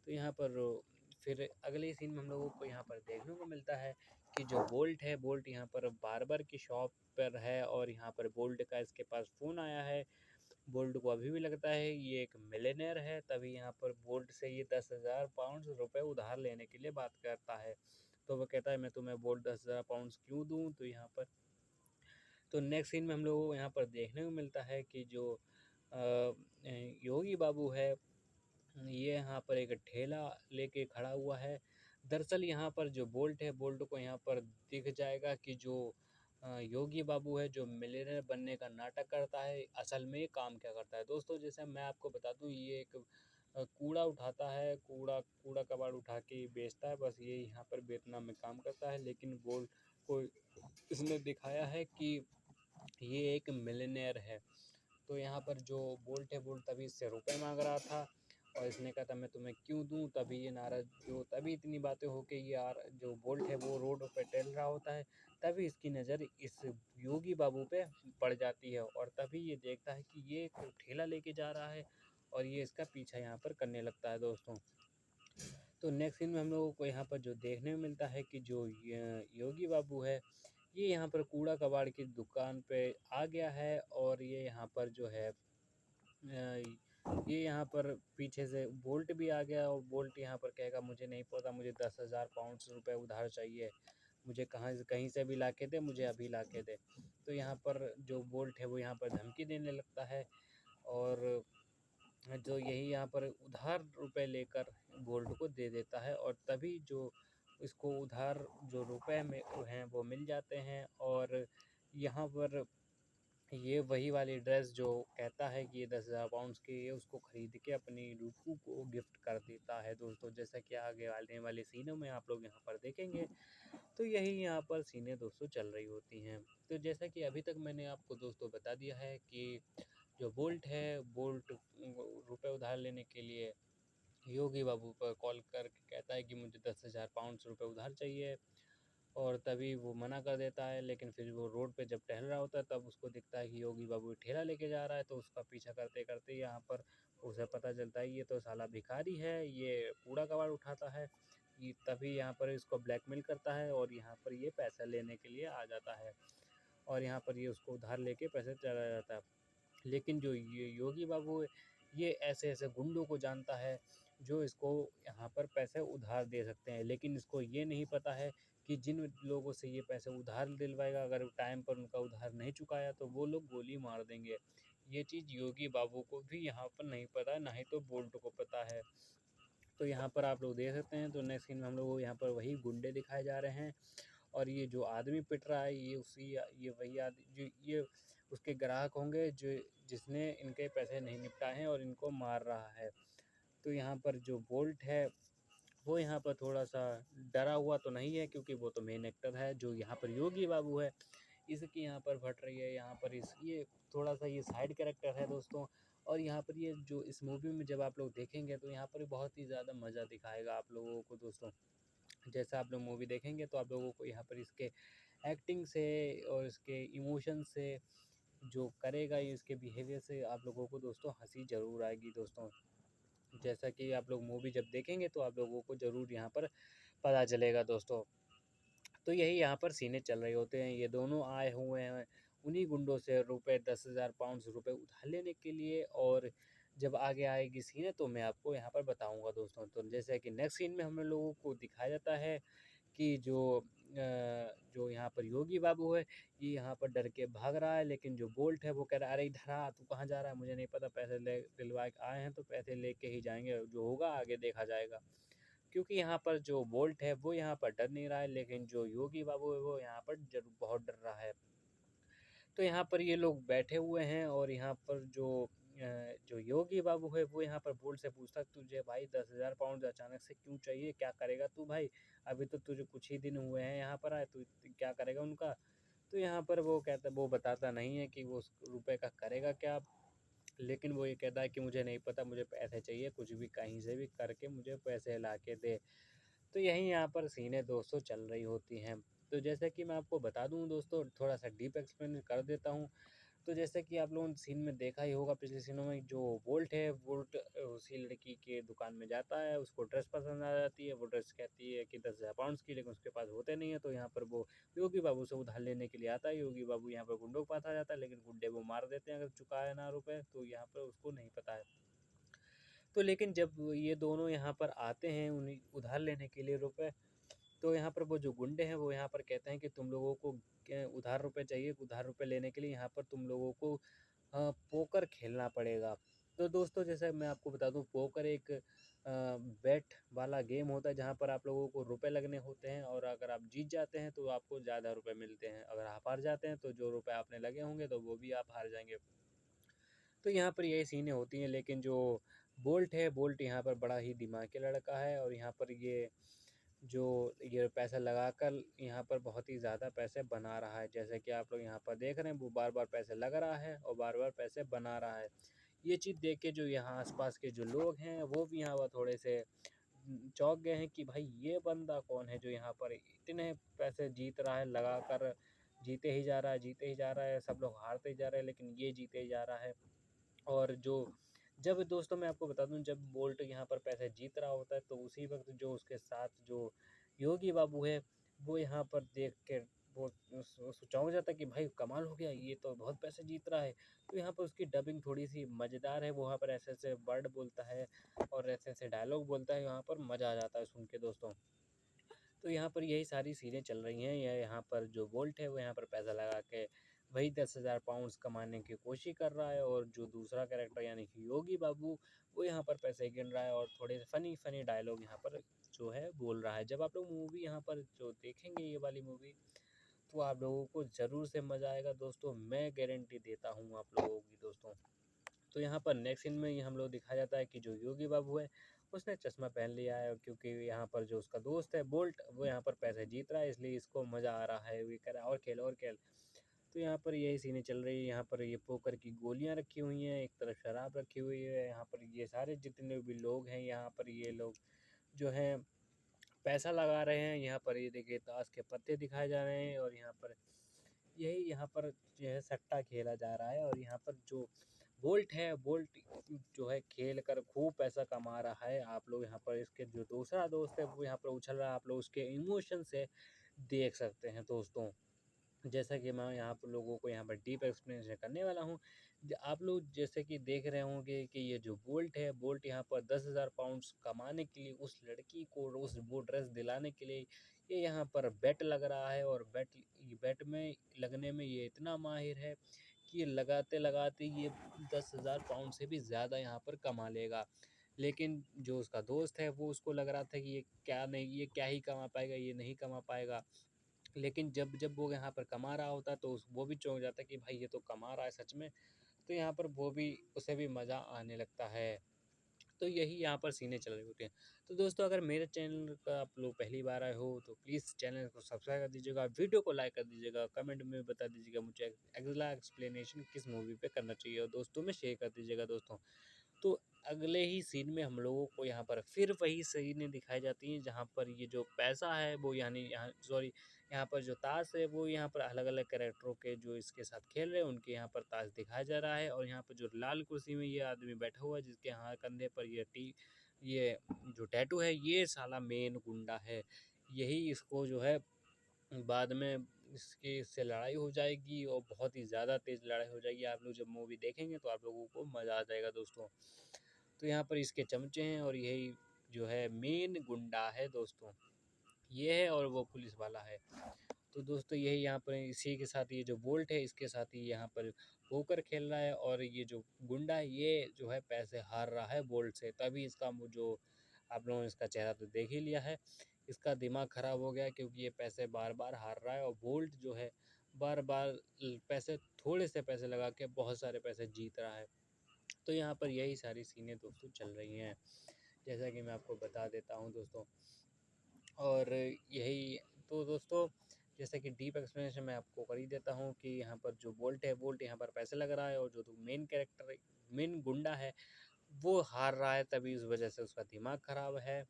तो यहाँ पर फिर अगले सीन में हम लोगों को यहाँ पर देखने को मिलता है कि जो बोल्ट है, बोल्ट यहाँ पर बार्बर की शॉप पर है और यहाँ पर बोल्ट का इसके पास फ़ोन आया है। बोल्ट को अभी भी लगता है ये एक मिलियनेयर है, तभी यहाँ पर बोल्ट से ये 10,000 पाउंड रुपए उधार लेने के लिए बात करता है। तो वो कहता है मैं तुम्हें बोल्ट 10,000 पाउंड क्यों दूँ। तो यहाँ पर तो नेक्स्ट सीन में हम लोगों को यहाँ पर देखने को मिलता है कि जो योगी बाबू है, ये यहाँ पर एक ठेला लेके खड़ा हुआ है। दरअसल यहाँ पर जो बोल्ट है, बोल्ट को यहाँ पर दिख जाएगा कि जो योगी बाबू है, जो मिलियनेयर बनने का नाटक करता है, असल में ये काम क्या करता है। दोस्तों जैसे मैं आपको बता दूँ, ये एक कूड़ा उठाता है, कूड़ा कूड़ा कबाड़ उठा के बेचता है, बस ये यहाँ पर वियतनाम में काम करता है। लेकिन बोल्ट को इसने दिखाया है कि ये एक मिलियनेयर है। तो यहाँ पर जो बोल्ट है, बोल्ट तभी इससे रुपए मांग रहा था और इसने कहा था मैं तुम्हें क्यों दूं। तभी ये नाराज जो तभी इतनी बातें हो के ये जो बोल्ट है वो रोड पे टहल रहा होता है। तभी इसकी नज़र इस योगी बाबू पे पड़ जाती है और तभी ये देखता है कि ये एक ठेला लेके जा रहा है और ये इसका पीछा यहाँ पर करने लगता है दोस्तों। तो नेक्स्ट सीन में हम लोगों को यहाँ पर जो देखने को मिलता है कि जो योगी बाबू है, ये यहाँ पर कूड़ा कबाड़ की दुकान पे आ गया है और ये यहाँ पर जो है ये यहाँ पर पीछे से बोल्ट भी आ गया और बोल्ट यहाँ पर कहेगा मुझे नहीं पता, मुझे 10,000 पाउंड रुपए उधार चाहिए, मुझे कहाँ से कहीं से भी ला के दे, मुझे अभी ला के दे। तो यहाँ पर जो बोल्ट है वो यहाँ पर धमकी देने लगता है और जो यही यहाँ पर उधार रुपए लेकर बोल्ट को दे देता है और तभी जो इसको उधार जो रुपए में हैं वो मिल जाते हैं और यहाँ पर ये वही वाली ड्रेस जो कहता है कि ये 10,000 पाउंड्स की है, उसको खरीद के अपनी रूपू को गिफ्ट कर देता है दोस्तों। जैसा कि आगे आने वाले सीनों में आप लोग यहाँ पर देखेंगे। तो यही यहाँ पर सीनें दोस्तों चल रही होती हैं। तो जैसा कि अभी तक मैंने आपको दोस्तों बता दिया है कि जो बोल्ट है, बोल्ट रुपए उधार लेने के लिए योगी बाबू पर कॉल करके कहता है कि मुझे 10,000 पाउंड रुपए उधार चाहिए और तभी वो मना कर देता है। लेकिन फिर वो रोड पे जब टहल रहा होता है तब उसको दिखता है कि योगी बाबू ठेला लेके जा रहा है। तो उसका पीछा करते करते यहाँ पर उसे पता चलता है ये तो साला भिखारी है, ये कूड़ा कबाड़ उठाता है। ये तभी यहाँ पर इसको ब्लैकमेल करता है और यहाँ पर ये पैसा लेने के लिए आ जाता है और यहाँ पर ये उसको उधार लेके पैसे चला जाता है। लेकिन जो ये योगी बाबू है, ये ऐसे-ऐसे गुंडों को जानता है जो इसको यहाँ पर पैसे उधार दे सकते हैं। लेकिन इसको ये नहीं पता है कि जिन लोगों से ये पैसे उधार दिलवाएगा, अगर टाइम पर उनका उधार नहीं चुकाया तो वो लोग गोली मार देंगे। ये चीज़ योगी बाबू को भी यहाँ पर नहीं पता है, ना ही तो बोल्ट को पता है। तो यहाँ पर आप लोग देख सकते हैं, तो नेक्स्ट सीन में हम लोग को यहाँ पर वही गुंडे दिखाए जा रहे हैं और ये जो आदमी पिट रहा है ये वही आदमी जो ये उसके ग्राहक होंगे जो जिसने इनके पैसे नहीं निपटाए हैं और इनको मार रहा है। तो यहाँ पर जो बोल्ट है वो यहाँ पर थोड़ा-सा डरा हुआ तो नहीं है क्योंकि वो तो मेन एक्टर है। जो यहाँ पर योगी बाबू है, इसकी यहाँ पर फट रही है, यहाँ पर इस ये थोड़ा-सा ये साइड कैरेक्टर है दोस्तों। और यहाँ पर ये जो इस मूवी में जब आप लोग देखेंगे तो यहाँ पर बहुत ही ज़्यादा मज़ा दिखाएगा आप लोगों को दोस्तों। जैसा आप लोग मूवी देखेंगे तो आप लोगों को यहाँ पर इसके एक्टिंग से और इसके इमोशन से जो करेगा ये इसके बिहेवियर से आप लोगों को दोस्तों हँसी ज़रूर आएगी दोस्तों। जैसा कि आप लोग मूवी जब देखेंगे तो आप लोगों को ज़रूर यहाँ पर पता चलेगा दोस्तों। तो यही यहाँ पर सीने चल रहे होते हैं। ये दोनों आए हुए हैं उन्हीं गुंडों से रुपए 10,000 पाउंड रुपए उधार लेने के लिए और जब आगे आएगी सीन तो मैं आपको यहाँ पर बताऊँगा दोस्तों। तो जैसे कि नेक्स्ट सीन में हम लोगों को दिखाया जाता है कि जो यहाँ पर योगी बाबू है, ये यहाँ पर डर के भाग रहा है, लेकिन जो बोल्ट है वो कह रहा है, "अरे इधर आ, तू कहाँ जा रहा है? मुझे नहीं पता, पैसे ले दिलवा के आए हैं तो पैसे लेके ही जाएँगे, जो होगा आगे देखा जाएगा।" क्योंकि यहाँ पर जो बोल्ट है वो यहाँ पर डर नहीं रहा है, लेकिन जो योगी बाबू है वो यहाँ पर ज़रूर बहुत डर रहा है। तो यहाँ पर ये लोग बैठे हुए हैं और यहाँ पर जो योगी बाबू है वो यहाँ पर बोल्ट से पूछता है, तुझे भाई 10,000 पाउंड अचानक से क्यों चाहिए? क्या करेगा तू भाई? अभी तो तुझे कुछ ही दिन हुए हैं यहाँ पर आए, तू क्या करेगा उनका? तो यहाँ पर वो बताता नहीं है कि वो उस रुपए का करेगा क्या, लेकिन वो ये कहता है कि मुझे नहीं पता, मुझे पैसे चाहिए, कुछ भी कहीं से भी करके मुझे पैसे ला के दे। तो यही यहाँ पर सीनें दोस्तों चल रही होती हैं। तो जैसे कि मैं आपको बता दूँ दोस्तों, थोड़ा-सा डीप एक्सप्लेन कर देता हूँ। तो जैसे कि आप लोगों ने सीन में देखा ही होगा, पिछले सीनों में जो वोल्ट है, वोल्ट उसी लड़की के दुकान में जाता है, उसको ड्रेस पसंद आ जाती है, वो ड्रेस कहती है कि 10,000 पाउंड्स की, लेकिन उसके पास होते नहीं है, तो यहाँ पर वो योगी बाबू से उधार लेने के लिए आता है। योगी बाबू यहाँ पर गुंडों के पास आ जाता है, लेकिन गुंडे वो मार देते हैं अगर चुकाए ना रुपए, तो यहाँ पर उसको नहीं पता है। तो लेकिन जब ये दोनों यहाँ पर आते हैं उन्हीं उधार लेने के लिए रुपए, तो यहाँ पर वो जो गुंडे हैं वो यहाँ पर कहते हैं कि तुम लोगों को उधार रुपए चाहिए, उधार रुपए लेने के लिए यहाँ पर तुम लोगों को पोकर खेलना पड़ेगा। तो दोस्तों जैसे मैं आपको बता दूँ, पोकर एक बेट वाला गेम होता है जहाँ पर आप लोगों को रुपए लगने होते हैं, और अगर आप जीत जाते हैं तो आपको ज़्यादा रुपए मिलते हैं। अगर आप हार जाते हैं तो जो रुपए आपने लगे होंगे तो वो भी आप हार जाएँगे। तो यहाँ पर यही सीनें होती हैं, लेकिन जो बोल्ट है, बोल्ट यहाँ पर बड़ा ही दिमागी लड़का है, और यहाँ पर जो ये पैसा लगाकर यहाँ पर बहुत ही ज़्यादा पैसे बना रहा है। जैसे कि आप लोग यहाँ पर देख रहे हैं, वो बार-बार पैसे लगा रहा है और बार-बार पैसे बना रहा है। ये चीज़ देख के जो यहाँ आस-पास के जो लोग हैं, वो भी यहाँ पर थोड़े से चौंक गए हैं कि भाई ये बंदा कौन है जो यहाँ पर इतने पैसे जीत रहा है, लगाकर जीते ही जा रहा है, जीते ही जा रहा है, सब लोग हारते ही जा रहे हैं, लेकिन ये जीते ही जा रहा है। और जब दोस्तों मैं आपको बता दूँ, जब बोल्ट यहाँ पर पैसे जीत रहा होता है, तो उसी वक़्त जो उसके साथ जो योगी बाबू है, वो यहाँ पर देख के वो चौंक जाता है कि भाई कमाल हो गया, ये तो बहुत पैसे जीत रहा है। तो यहाँ पर उसकी डबिंग थोड़ी-सी मज़ेदार है, वो वहाँ पर ऐसे-ऐसे वर्ड बोलता है और ऐसे-ऐसे डायलॉग बोलता है, यहाँ पर मज़ा आ जाता है सुन के दोस्तों। तो यहाँ पर यही सारी चीज़ें चल रही हैं। या यहाँ पर जो बोल्ट है वो यहाँ पर पैसा लगा के वही 10,000 पाउंड्स कमाने की कोशिश कर रहा है, और जो दूसरा कैरेक्टर यानी कि योगी बाबू, वो यहाँ पर पैसे गिन रहा है और थोड़े फ़नी फ़नी डायलॉग यहाँ पर जो है बोल रहा है। जब आप लोग मूवी यहाँ पर जो देखेंगे ये वाली मूवी, तो आप लोगों को ज़रूर से मज़ा आएगा दोस्तों, मैं गारंटी देता हूँ आप लोगों की दोस्तों। तो यहाँ पर नेक्स्ट सीन में ये हम लोग दिखाया जाता है कि जो योगी बाबू है, उसने चश्मा पहन लिया है, क्योंकि यहाँ पर जो उसका दोस्त है बोल्ट, वो यहाँ पर पैसे जीत रहा है, इसलिए इसको मज़ा आ रहा है। वो ये कह रहा है और खेल और खेल। तो यहाँ पर यही सीनें चल रही है। यहाँ पर ये पोकर की गोलियाँ रखी हुई हैं, एक तरफ शराब रखी हुई है। यहाँ पर ये सारे जितने भी लोग हैं, यहाँ पर ये लोग जो हैं पैसा लगा रहे हैं। यहाँ पर ये देखिए ताश के पत्ते दिखाए जा रहे हैं, और यहाँ पर जो है सट्टा खेला जा रहा है, और यहाँ पर जो बोल्ट है, बोल्ट जो है खेल कर खूब पैसा कमा रहा है। आप लोग यहाँ पर इसके जो दूसरा दोस्त है वो यहाँ पर उछल रहा है, आप लोग उसके इमोशन से देख सकते हैं दोस्तों। जैसा कि मैं यहाँ पर लोगों को यहाँ पर डीप एक्सप्लेनेशन करने वाला हूँ। आप लोग जैसे कि देख रहे होंगे कि ये जो बोल्ट है, बोल्ट यहाँ पर 10,000 पाउंड्स कमाने के लिए उस लड़की को उस वो ड्रेस दिलाने के लिए ये यहाँ पर बेट लग रहा है, और बेट में लगने में ये इतना माहिर है कि ये लगाते-लगाते ये 10,000 पाउंड से भी ज़्यादा यहाँ पर कमा लेगा। लेकिन जो उसका दोस्त है वो उसको लग रहा था कि ये क्या ही कमा पाएगा, ये नहीं कमा पाएगा। लेकिन जब वो यहाँ पर कमा रहा होता है तो वो भी चौंक जाता है कि भाई ये तो कमा रहा है सच में। तो यहाँ पर वो भी उसे भी मज़ा आने लगता है। तो यही यहाँ पर सीनें चल रही होती हैं। तो दोस्तों अगर मेरे चैनल का आप लोग पहली बार आए हो तो प्लीज़ चैनल को सब्सक्राइब कर दीजिएगा, वीडियो को लाइक कर दीजिएगा, कमेंट में बता दीजिएगा मुझे अगला एक्सप्लेनेशन किस मूवी पे करना चाहिए, और दोस्तों में शेयर कर दीजिएगा दोस्तों। तो अगले ही सीन में हम लोगों को यहाँ पर फिर वही सीनें दिखाई जाती हैं जहाँ पर ये जो पैसा है वो यानी यहाँ सॉरी यहाँ पर जो ताश है वो यहाँ पर अलग-अलग कैरेक्टरों के जो इसके साथ खेल रहे हैं उनके यहाँ पर ताश दिखाया जा रहा है, और यहाँ पर जो लाल कुर्सी में ये आदमी बैठा हुआ है जिसके हाँ कंधे पर ये जो टैटू है, ये साला मेन गुंडा है। यही इसको जो है बाद में इससे लड़ाई हो जाएगी, और बहुत ही ज़्यादा तेज़ लड़ाई हो जाएगी। आप लोग जब मूवी देखेंगे तो आप लोगों को मज़ा आ जाएगा दोस्तों। तो यहाँ पर इसके चमचे हैं और यही जो है मेन गुंडा है दोस्तों, ये है और वो पुलिस वाला है। तो दोस्तों यही यहाँ पर इसी के साथ ये जो बोल्ट है इसके साथ ही यहाँ पर पोकर खेल रहा है, और ये जो गुंडा है ये जो है पैसे हार रहा है बोल्ट से, तभी इसका जो आप लोगों ने इसका चेहरा तो देख ही लिया है, इसका दिमाग ख़राब हो गया क्योंकि ये पैसे बार बार हार रहा है, और बोल्ट जो है बार बार पैसे थोड़े से पैसे लगा के बहुत सारे पैसे जीत रहा है। तो यहाँ पर यही सारी सीनें दोस्तों चल रही हैं, जैसा कि मैं आपको बता देता हूँ दोस्तों। और यही तो दोस्तों, जैसे कि डीप एक्सप्लेनेशन मैं आपको कर ही देता हूँ कि यहाँ पर जो बोल्ट है, बोल्ट यहाँ पर पैसे लग रहा है, और जो मेन कैरेक्टर मेन गुंडा है वो हार रहा है, तभी उस वजह से उसका दिमाग ख़राब है।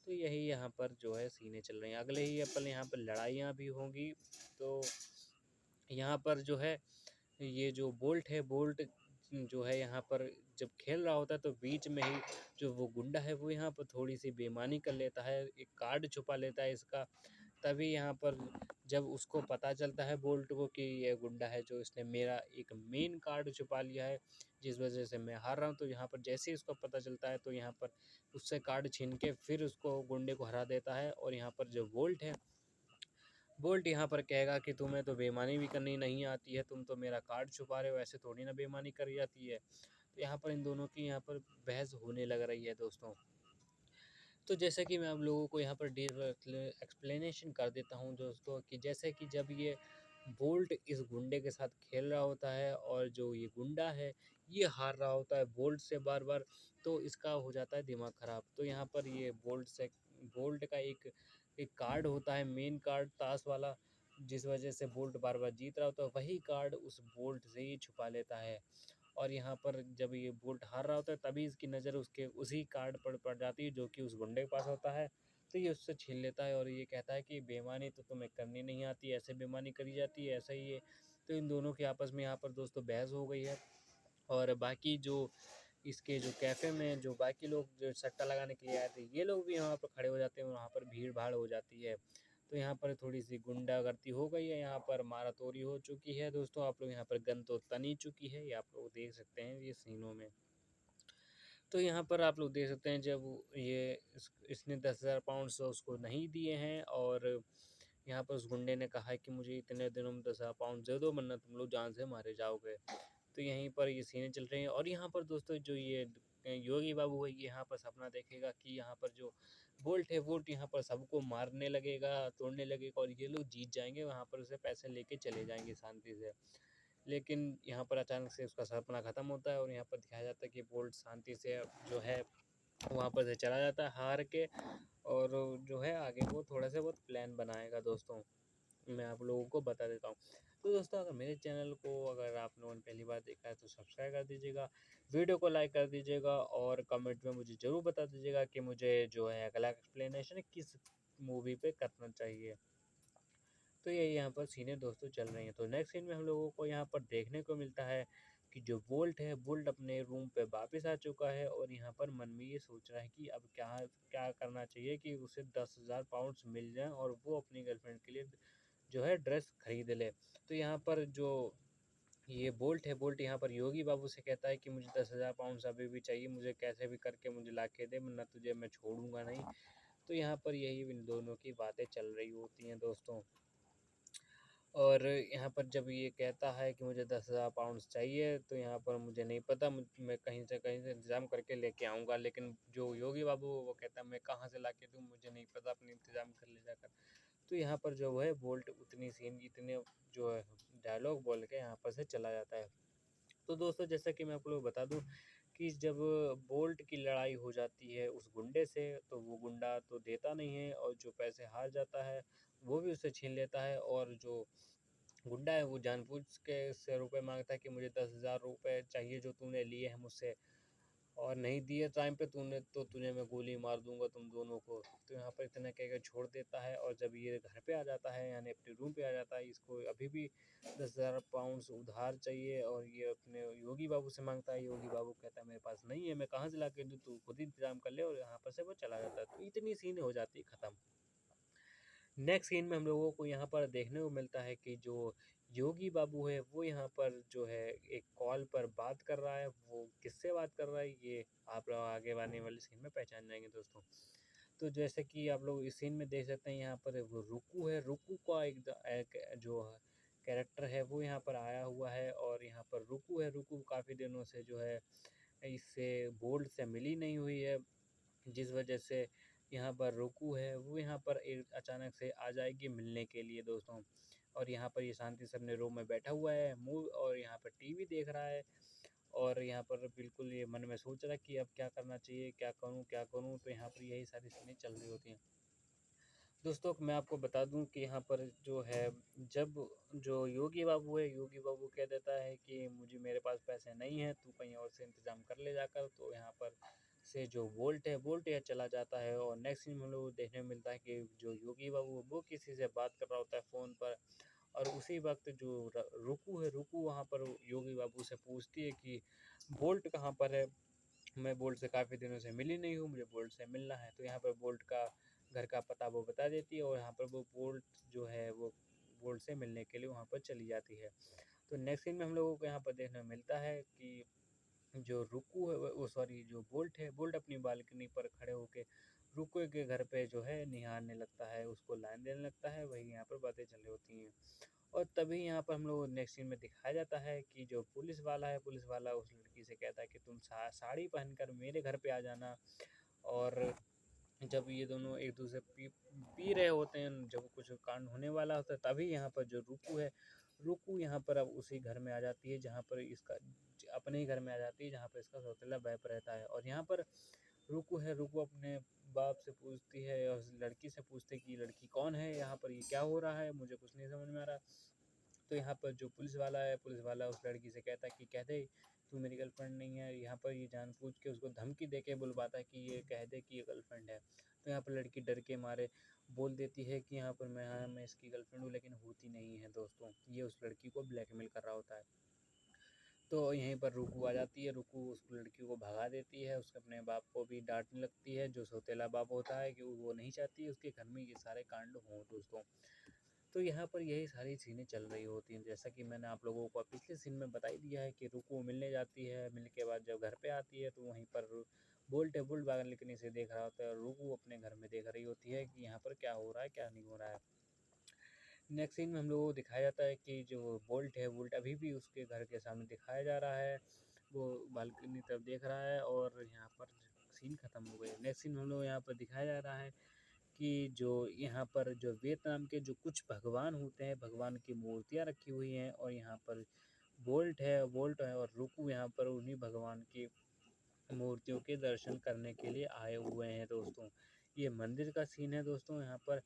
तो यही यहाँ पर जो है सीने चल रही हैं। अगले ही अपन यहाँ पर लड़ाइयाँ भी होंगी। तो यहाँ पर जो है ये जो बोल्ट है, बोल्ट जो है यहाँ पर जब खेल रहा होता है तो बीच में ही जो वो गुंडा है वो यहाँ पर थोड़ी सी बेईमानी कर लेता है, एक कार्ड छुपा लेता है इसका। तभी यहाँ पर जब उसको पता चलता है बोल्ट को कि ये गुंडा है जो इसने मेरा एक मेन कार्ड छुपा लिया है, जिस वजह से मैं हार रहा हूँ, तो यहाँ पर जैसे ही उसको पता चलता है तो यहाँ पर उससे कार्ड छीन के फिर उसको गुंडे को हरा देता है। और यहाँ पर जो बोल्ट है, बोल्ट यहाँ पर कहेगा कि तुम्हें तो बेईमानी भी करनी नहीं आती है, तुम तो मेरा कार्ड छुपा रहे हो, ऐसे थोड़ी ना बेईमानी करी जाती है। तो यहाँ पर इन दोनों की यहाँ पर बहस होने लग रही है दोस्तों। तो जैसे कि मैं आप लोगों को यहाँ पर डीप एक्सप्लेनेशन कर देता हूँ दोस्तों, कि जैसे कि जब ये बोल्ट इस गुंडे के साथ खेल रहा होता है और जो ये गुंडा है ये हार रहा होता है बोल्ट से बार बार, तो इसका हो जाता है दिमाग ख़राब। तो यहाँ पर ये बोल्ट का एक कार्ड होता है, मेन कार्ड ताश वाला, जिस वजह से बोल्ट बार बार जीत रहा होता है, वही कार्ड उस बोल्ट से ही छुपा लेता है। और यहाँ पर जब ये बोल्ट हार रहा होता है तभी इसकी नज़र उसके उसी कार्ड पर पड़ जाती है जो कि उस गुंडे के पास होता है। तो ये उससे छीन लेता है और ये कहता है कि बेईमानी तो तुम्हें करनी नहीं आती, ऐसे बेईमानी करी जाती है, ऐसा ही है। तो इन दोनों की आपस में यहाँ पर दोस्तों बहस हो गई है। और बाकी जो इसके जो कैफ़े में जो बाकी लोग जो सट्टा लगाने के लिए आए थे, ये लोग भी वहाँ पर खड़े हो जाते हैं, वहाँ पर भीड़ भाड़ हो जाती है। तो यहाँ पर थोड़ी सी गुंडागर्दी हो गई है, यहाँ पर मारा तोड़ी हो चुकी है दोस्तों। आप लोग यहाँ पर गन तो तन ही चुकी है, ये आप लोग देख सकते हैं ये सीनों में। तो यहाँ पर आप लोग देख सकते हैं जब इसने 10,000 पाउंड्स उसको नहीं दिए हैं, और यहाँ पर उस गुंडे ने कहा है कि मुझे इतने दिनों में 10,000 पाउंड दे दो, वरना तुम लोग जान से मारे जाओगे। तो यहीं पर ये सीनें चल रही हैं। और यहाँ पर दोस्तों जो ये योगी बाबू है, ये यहाँ पर सपना देखेगा कि यहाँ पर जो बोल्ट है, बोल्ट यहाँ पर सबको मारने लगेगा, तोड़ने लगेगा, और ये लोग जीत जाएंगे, वहाँ पर उसे पैसे लेके चले जाएंगे शांति से। लेकिन यहाँ पर अचानक से उसका सपना ख़त्म होता है, और यहाँ पर दिखाया जाता है कि बोल्ट शांति से जो है वहाँ पर से चला जाता है हार के, और जो है आगे वो थोड़ा सा बहुत प्लान बनाएगा दोस्तों। मैं आप लोगों को बता देता हूँ। तो दोस्तों अगर मेरे चैनल को अगर आप लोगों ने पहली बार देखा है तो सब्सक्राइब कर दीजिएगा, वीडियो को लाइक कर दीजिएगा, और कमेंट में मुझे ज़रूर बता दीजिएगा कि मुझे जो है अगला एक्सप्लेनेशन किस मूवी पे करना चाहिए। तो ये यहाँ पर सीनें दोस्तों चल रही हैं। तो नेक्स्ट सीन में हम लोगों को यहाँ पर देखने को मिलता है कि जो बोल्ट है, बोल्ट अपने रूम पे वापस आ चुका है, और यहाँ पर मन में ये सोच रहा है कि अब क्या क्या करना चाहिए कि उसे 10,000 पाउंड्स मिल जाएँ और वो अपनी गर्लफ्रेंड के लिए जो है ड्रेस खरीद ले। तो यहाँ पर जो ये बोल्ट है, बोल्ट यहाँ पर योगी बाबू से कहता है कि मुझे 10,000 पाउंड्स अभी भी चाहिए, मुझे कैसे भी करके मुझे ला के दे, वरना तुझे मैं छोड़ूंगा नहीं। तो यहाँ पर यही इन दोनों की बातें चल रही होती हैं दोस्तों। और यहाँ पर जब ये कहता है कि मुझे 10,000 पाउंड्स चाहिए, तो यहाँ पर मुझे नहीं पता, मैं कहीं से इंतज़ाम करके लेके आऊँगा। लेकिन जो योगी बाबू वो कहता है मैं कहाँ से ला के दूँ, मुझे नहीं पता, अपने इंतज़ाम कर ले जाकर। तो यहाँ पर जो है बोल्ट इतने जो है डायलॉग बोल के यहाँ पर से चला जाता है। तो दोस्तों जैसा कि मैं आप लोग को बता दूं कि जब बोल्ट की लड़ाई हो जाती है उस गुंडे से, तो वो गुंडा तो देता नहीं है, और जो पैसे हार जाता है वो भी उससे छीन लेता है। और जो गुंडा है वो जानबूझ के उससे रुपए मांगता है कि मुझे 10,000 रुपये चाहिए जो तूने लिए हैं मुझसे, और नहीं दिए टाइम पे तूने, तो तुझे मैं गोली मार दूंगा तुम दोनों को। तो यहाँ पर इतना कह के छोड़ देता है। और जब ये घर पे आ जाता है, यानी अपने रूम पे आ जाता है, इसको अभी भी 10,000 पाउंड्स उधार चाहिए, और ये अपने योगी बाबू से मांगता है। योगी बाबू कहता है मेरे पास नहीं है, मैं कहाँ से ला के दूँ, तू खुद ही इंतजाम कर ले, और यहाँ पर से वो चला जाता है। तो इतनी सीन हो जाती है ख़त्म। नेक्स्ट सीन में हम लोगों को यहाँ पर देखने को मिलता है कि जो योगी बाबू है वो यहाँ पर जो है एक कॉल पर बात कर रहा है। वो किससे बात कर रहा है ये आप लोग आगे आने वाले सीन में पहचान जाएंगे दोस्तों। तो जैसे कि आप लोग इस सीन में देख सकते हैं, यहाँ पर वो रुकू है, रुकू का एक जो कैरेक्टर है वो यहाँ पर आया हुआ है। और यहाँ पर रुकू है, रुकू काफ़ी दिनों से जो है इससे बोल्ट से मिली नहीं हुई है, जिस वजह से यहाँ पर रुकू है वो यहाँ पर एक अचानक से आ जाएगी मिलने के लिए दोस्तों। और यहाँ पर ये शांति से अपने रूम में बैठा हुआ है मूव और यहाँ पर टीवी देख रहा है। और यहाँ पर बिल्कुल ये मन में सोच रहा है कि अब क्या करना चाहिए, क्या करूँ क्या करूँ। तो यहाँ पर यही सारी चीज़ें चल रही होती हैं दोस्तों। मैं आपको बता दूं कि यहाँ पर जो है जब जो योगी बाबू है, योगी बाबू कह देता है कि मुझे मेरे पास पैसे नहीं हैं, तू कहीं और से इंतज़ाम कर ले जाकर। तो यहाँ पर से जो वोल्ट है वोल्ट यह चला जाता है। और नेक्स्ट सीन में हम लोग को देखने को मिलता है कि जो योगी बाबू है वो किसी से बात कर रहा होता है फ़ोन पर। और उसी वक्त जो रुकू है, रुकू वहाँ पर योगी बाबू से पूछती है कि बोल्ट कहाँ पर है, मैं बोल्ट से काफ़ी दिनों से मिली नहीं हूँ, मुझे बोल्ट से मिलना है। तो यहाँ पर बोल्ट का घर का पता वो बता देती है और यहाँ पर वो बोल्ट जो है वो बोल्ट से मिलने के लिए वहाँ पर चली जाती है। तो नेक्स्ट सीन में हम लोगों को यहाँ पर देखने को मिलता है कि जो रुकू है वो सॉरी जो बोल्ट है, बोल्ट अपनी बालकनी पर खड़े होके रुकू के घर पे जो है निहारने लगता है, उसको लाइन देने लगता है। वही यहाँ पर बातें चल रही होती हैं। और तभी यहाँ पर हम लोग नेक्स्ट सीन में दिखाया जाता है कि जो पुलिस वाला है, पुलिस वाला उस लड़की से कहता है कि तुम साड़ी पहनकर मेरे घर पे आ जाना। और जब ये दोनों एक दूसरे पी पी रहे होते हैं, जब कुछ कांड होने वाला होता है, तभी यहाँ पर जो रुकू है, रुकू यहाँ पर अब उसी घर में आ जाती है जहाँ पर इसका अपने ही घर में आ जाती है जहाँ पर इसका सौतेला बाप रहता है। और यहाँ पर रुकू है, रुकू अपने बाप से पूछती है और उस लड़की से पूछती है कि ये लड़की कौन है, यहाँ पर ये क्या हो रहा है, मुझे कुछ नहीं समझ में आ रहा। तो यहाँ पर जो पुलिस वाला है, पुलिस वाला उस लड़की से कहता है कि कह दे तू मेरी गर्लफ्रेंड नहीं है। यहाँ पर ये जानबूझ के उसको धमकी दे के बुलवाता है कि ये कह दे कि ये गर्लफ्रेंड है। तो यहाँ पर लड़की डर के मारे बोल देती है कि यहाँ पर हाँ मैं इसकी गर्लफ्रेंड हूँ, लेकिन होती नहीं है दोस्तों। ये उस लड़की को ब्लैकमेल कर रहा होता है। तो यहीं पर रुकू आ जाती है, रुकू उस लड़की को भगा देती है, उसके अपने बाप को भी डांटने लगती है, जो सौतेला बाप होता है कि वो नहीं चाहती उसके घर में ये सारे कांड हों दोस्तों। तो यहाँ पर यही सारी सीनें चल रही होती हैं। जैसा कि मैंने आप लोगों को पिछले सीन में बता ही दिया है कि रुकू मिलने जाती है, मिलने के बाद जब घर पे आती है तो वहीं पर बोल्ट बुल बालकनी से देख रहा होता है और रुकू अपने घर में देख रही होती है कि यहाँ पर क्या हो रहा है क्या नहीं हो रहा है। नेक्स्ट सीन में हम लोगों को दिखाया जाता है कि जो बोल्ट है, बोल्ट अभी भी उसके घर के सामने दिखाया जा रहा है, वो बालकनी तरफ देख रहा है। और यहाँ पर सीन ख़त्म हो गए। नेक्स्ट सीन में हम लोग यहाँ पर दिखाया जा रहा है कि जो यहाँ पर जो वियतनाम के जो कुछ भगवान होते हैं, भगवान की मूर्तियाँ रखी हुई हैं। और यहाँ पर बोल्ट है और रुकू यहाँ पर उन्हीं भगवान की मूर्तियों के दर्शन करने के लिए आए हुए हैं दोस्तों। ये मंदिर का सीन है दोस्तों। यहाँ पर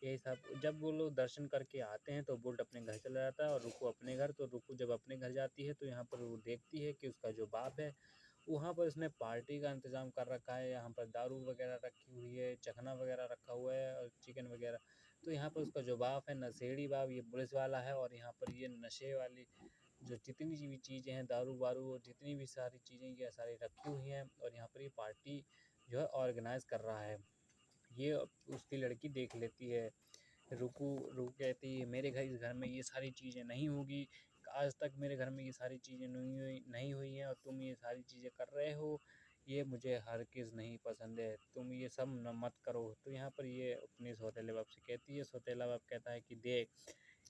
यही सब जब वो लोग दर्शन करके आते हैं तो बोल्ट अपने घर चला जाता है और रुकू अपने घर। तो रुकू जब अपने घर जाती है तो यहाँ पर वो देखती है कि उसका जो बाप है वहाँ पर उसने पार्टी का इंतज़ाम कर रखा है। यहाँ पर दारू वगैरह रखी हुई है, चखना वगैरह रखा हुआ है और चिकन वगैरह। तो यहाँ पर उसका जो बाप है नशेड़ी बाप, ये पुलिस वाला है। और यहाँ पर ये नशे वाली जो जितनी भी चीज़ें हैं, दारू वारू और जितनी भी सारी चीज़ें ये सारी रखी हुई हैं और यहाँ पर ये पार्टी जो है ऑर्गेनाइज़ कर रहा है। ये उसकी लड़की देख लेती है। रुकू रुकू कहती है मेरे घर इस घर में ये सारी चीज़ें नहीं होगी, आज तक मेरे घर में ये सारी चीज़ें नहीं हुई हैं और तुम ये सारी चीज़ें कर रहे हो, ये मुझे हरगिज़ नहीं पसंद है, तुम ये सब न मत करो। तो यहाँ पर ये अपने सौतेले बाप से कहती है। सौतेला बाप कहता है कि देख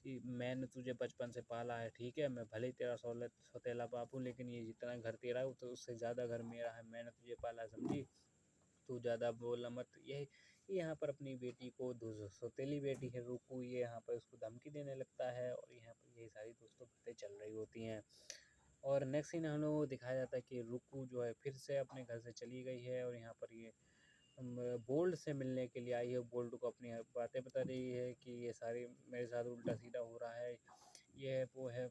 मैंने तुझे बचपन से पाला है, ठीक है, मैं भले ही तेरा सौतेला बाप हूँ, लेकिन ये जितना घर तेरा है तो उससे ज़्यादा घर मेरा है, मैंने तुझे पाला है, समझी, तू ज़्यादा बोला मत। ये यहाँ पर अपनी बेटी को सौतेली बेटी है रुकू, ये यहाँ पर उसको धमकी देने लगता है। और यहाँ पर यही सारी दोस्तों बातें चल रही होती हैं। और नेक्स्ट सीन हम लोगों को दिखाया जाता है कि रुकू जो है फिर से अपने घर से चली गई है और यहाँ पर ये बोल्ट से मिलने के लिए आई है। बोल्ट को अपनी बातें बता रही है कि ये सारी मेरे साथ उल्टा सीधा हो रहा है, ये है वो है,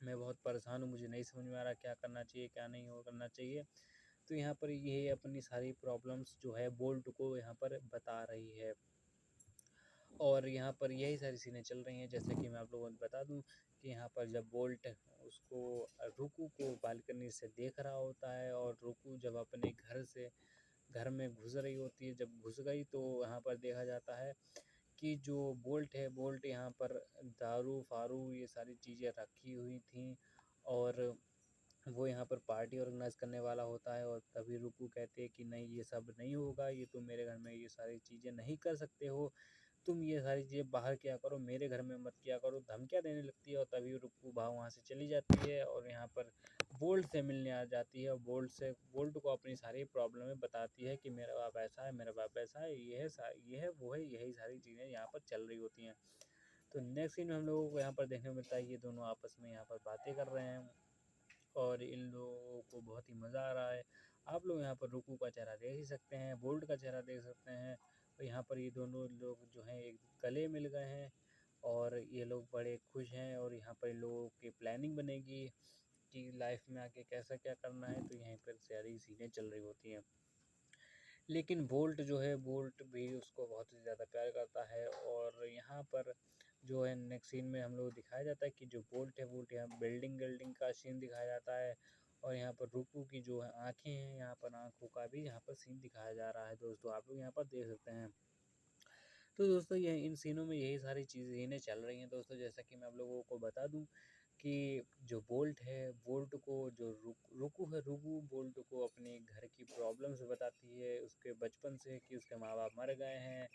मैं बहुत परेशान हूँ, मुझे नहीं समझ में आ रहा क्या करना चाहिए क्या नहीं हो करना चाहिए। तो यहाँ पर ये अपनी सारी प्रॉब्लम्स जो है बोल्ट को यहाँ पर बता रही है। और यहाँ पर यही सारी सीनें चल रही हैं। जैसे कि मैं आप लोगों को बता दूं कि यहाँ पर जब बोल्ट उसको रुकू को बालकनी से देख रहा होता है और रुकू जब अपने घर में घुस रही होती है, जब घुस गई तो यहाँ पर देखा जाता है कि जो बोल्ट है, बोल्ट यहाँ पर दारू-फारू ये सारी चीज़ें रखी हुई थीं और वो यहाँ पर पार्टी ऑर्गेनाइज़ करने वाला होता है और तभी रुकू कहते हैं कि नहीं ये सब नहीं होगा, ये तुम मेरे घर में ये सारी चीज़ें नहीं कर सकते हो, तुम ये सारी चीज़ें बाहर किया करो, मेरे घर में मत किया करो, धमकियाँ देने लगती है और तभी रुक्कू भाव वहाँ से चली जाती है और यहाँ पर बोल्ट से मिलने आ जाती है और बोल्ट को अपनी सारी प्रॉब्लमें बताती है कि मेरा बाप ऐसा है, मेरा बाप ऐसा है, ये है, वो है, यही सारी चीज़ें यहाँ पर चल रही होती हैं। तो नेक्स्ट सीन में हम लोगों को यहाँ पर देखने को मिलता है ये दोनों आपस में यहाँ पर बातें कर रहे हैं और इन लोगों को बहुत ही मज़ा आ रहा है। आप लोग यहाँ पर रुकू का चेहरा देख ही सकते हैं, बोल्ट का चेहरा देख सकते हैं और यहाँ पर ये दोनों लोग जो हैं एक गले मिल गए हैं और ये लोग बड़े खुश हैं और यहाँ पर इन लोगों की प्लानिंग बनेगी कि लाइफ में आगे कैसा क्या करना है, तो यहीं पर सारी सीनें चल रही होती हैं। लेकिन बोल्ट जो है, बोल्ट भी उसको बहुत ही ज़्यादा प्यार करता है और यहाँ पर जो है नेक्स्ट सीन में हम लोग दिखाया जाता है कि जो बोल्ट है, बोल्ट यहाँ बिल्डिंग का सीन दिखाया जाता है और यहाँ पर रुकू की जो है आँखें हैं, यहाँ पर आँखों का भी यहाँ पर सीन दिखाया जा रहा है दोस्तों, आप लोग यहाँ पर देख सकते हैं। तो दोस्तों ये इन सीनों में यही सारी चीज़ें चल रही हैं दोस्तों, जैसा कि मैं आप लोगों को बता दूँ कि जो बोल्ट है, बोल्ट को जो रुकू बोल्ट को अपने घर की प्रॉब्लम्स बताती है, उसके बचपन से कि उसके माँ-बाप मर गए हैं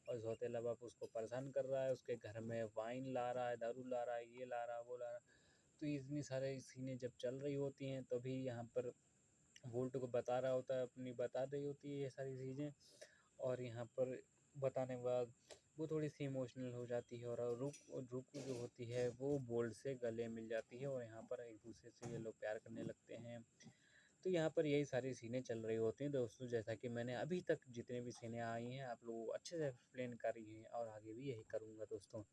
और सौतेला बाप उसको परेशान कर रहा है, उसके घर में वाइन ला रहा है, दारू ला रहा है, ये ला रहा है, वो ला रहा है। तो इतनी सारी सीनें जब चल रही होती हैं, तभी यहाँ पर बोल्ट को बता रहा होता है, अपनी बता रही होती है ये सारी चीज़ें और यहाँ पर बताने के बाद वो थोड़ी-सी इमोशनल हो जाती है और रुकू जो होती है वो बोल्ट से गले मिल जाती है और यहाँ पर एक-दूसरे से ये लोग प्यार करने लगते हैं। तो यहाँ पर यही सारी सीनें चल रही होती हैं दोस्तों, जैसा कि मैंने अभी तक जितने भी सीनें आई हैं आप लोगों को अच्छे से एक्सप्लेन करी हैं और आगे भी यही करूँगा दोस्तों।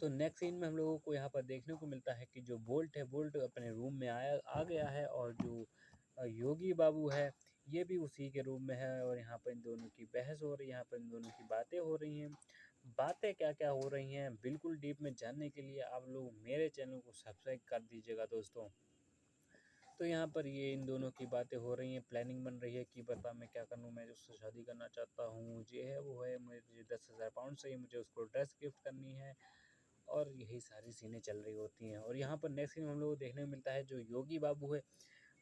तो नेक्स्ट सीन में हम लोगों को यहाँ पर देखने को मिलता है कि जो बोल्ट है, बोल्ट अपने रूम में आ गया है और जो योगी बाबू है, ये भी उसी के रूम में है और यहाँ पर इन दोनों की बहस हो रही है, यहाँ पर इन दोनों की बातें हो रही हैं। बातें क्या-क्या हो रही हैं, बिल्कुल डीप में जानने के लिए आप लोग मेरे चैनल को सब्सक्राइब कर दीजिएगा दोस्तों। तो यहाँ पर ये इन दोनों की बातें हो रही हैं, प्लानिंग बन रही है कि बता मैं क्या करूँ, मैं उससे शादी करना चाहता हूँ, ये है, वो है, मुझे 10,000 पाउंड चाहिए, मुझे उसको ड्रेस गिफ्ट करनी है और यही सारी सीनें चल रही होती हैं। और यहाँ पर नेक्स्ट सीन हम लोग को देखने को मिलता है जो योगी बाबू है,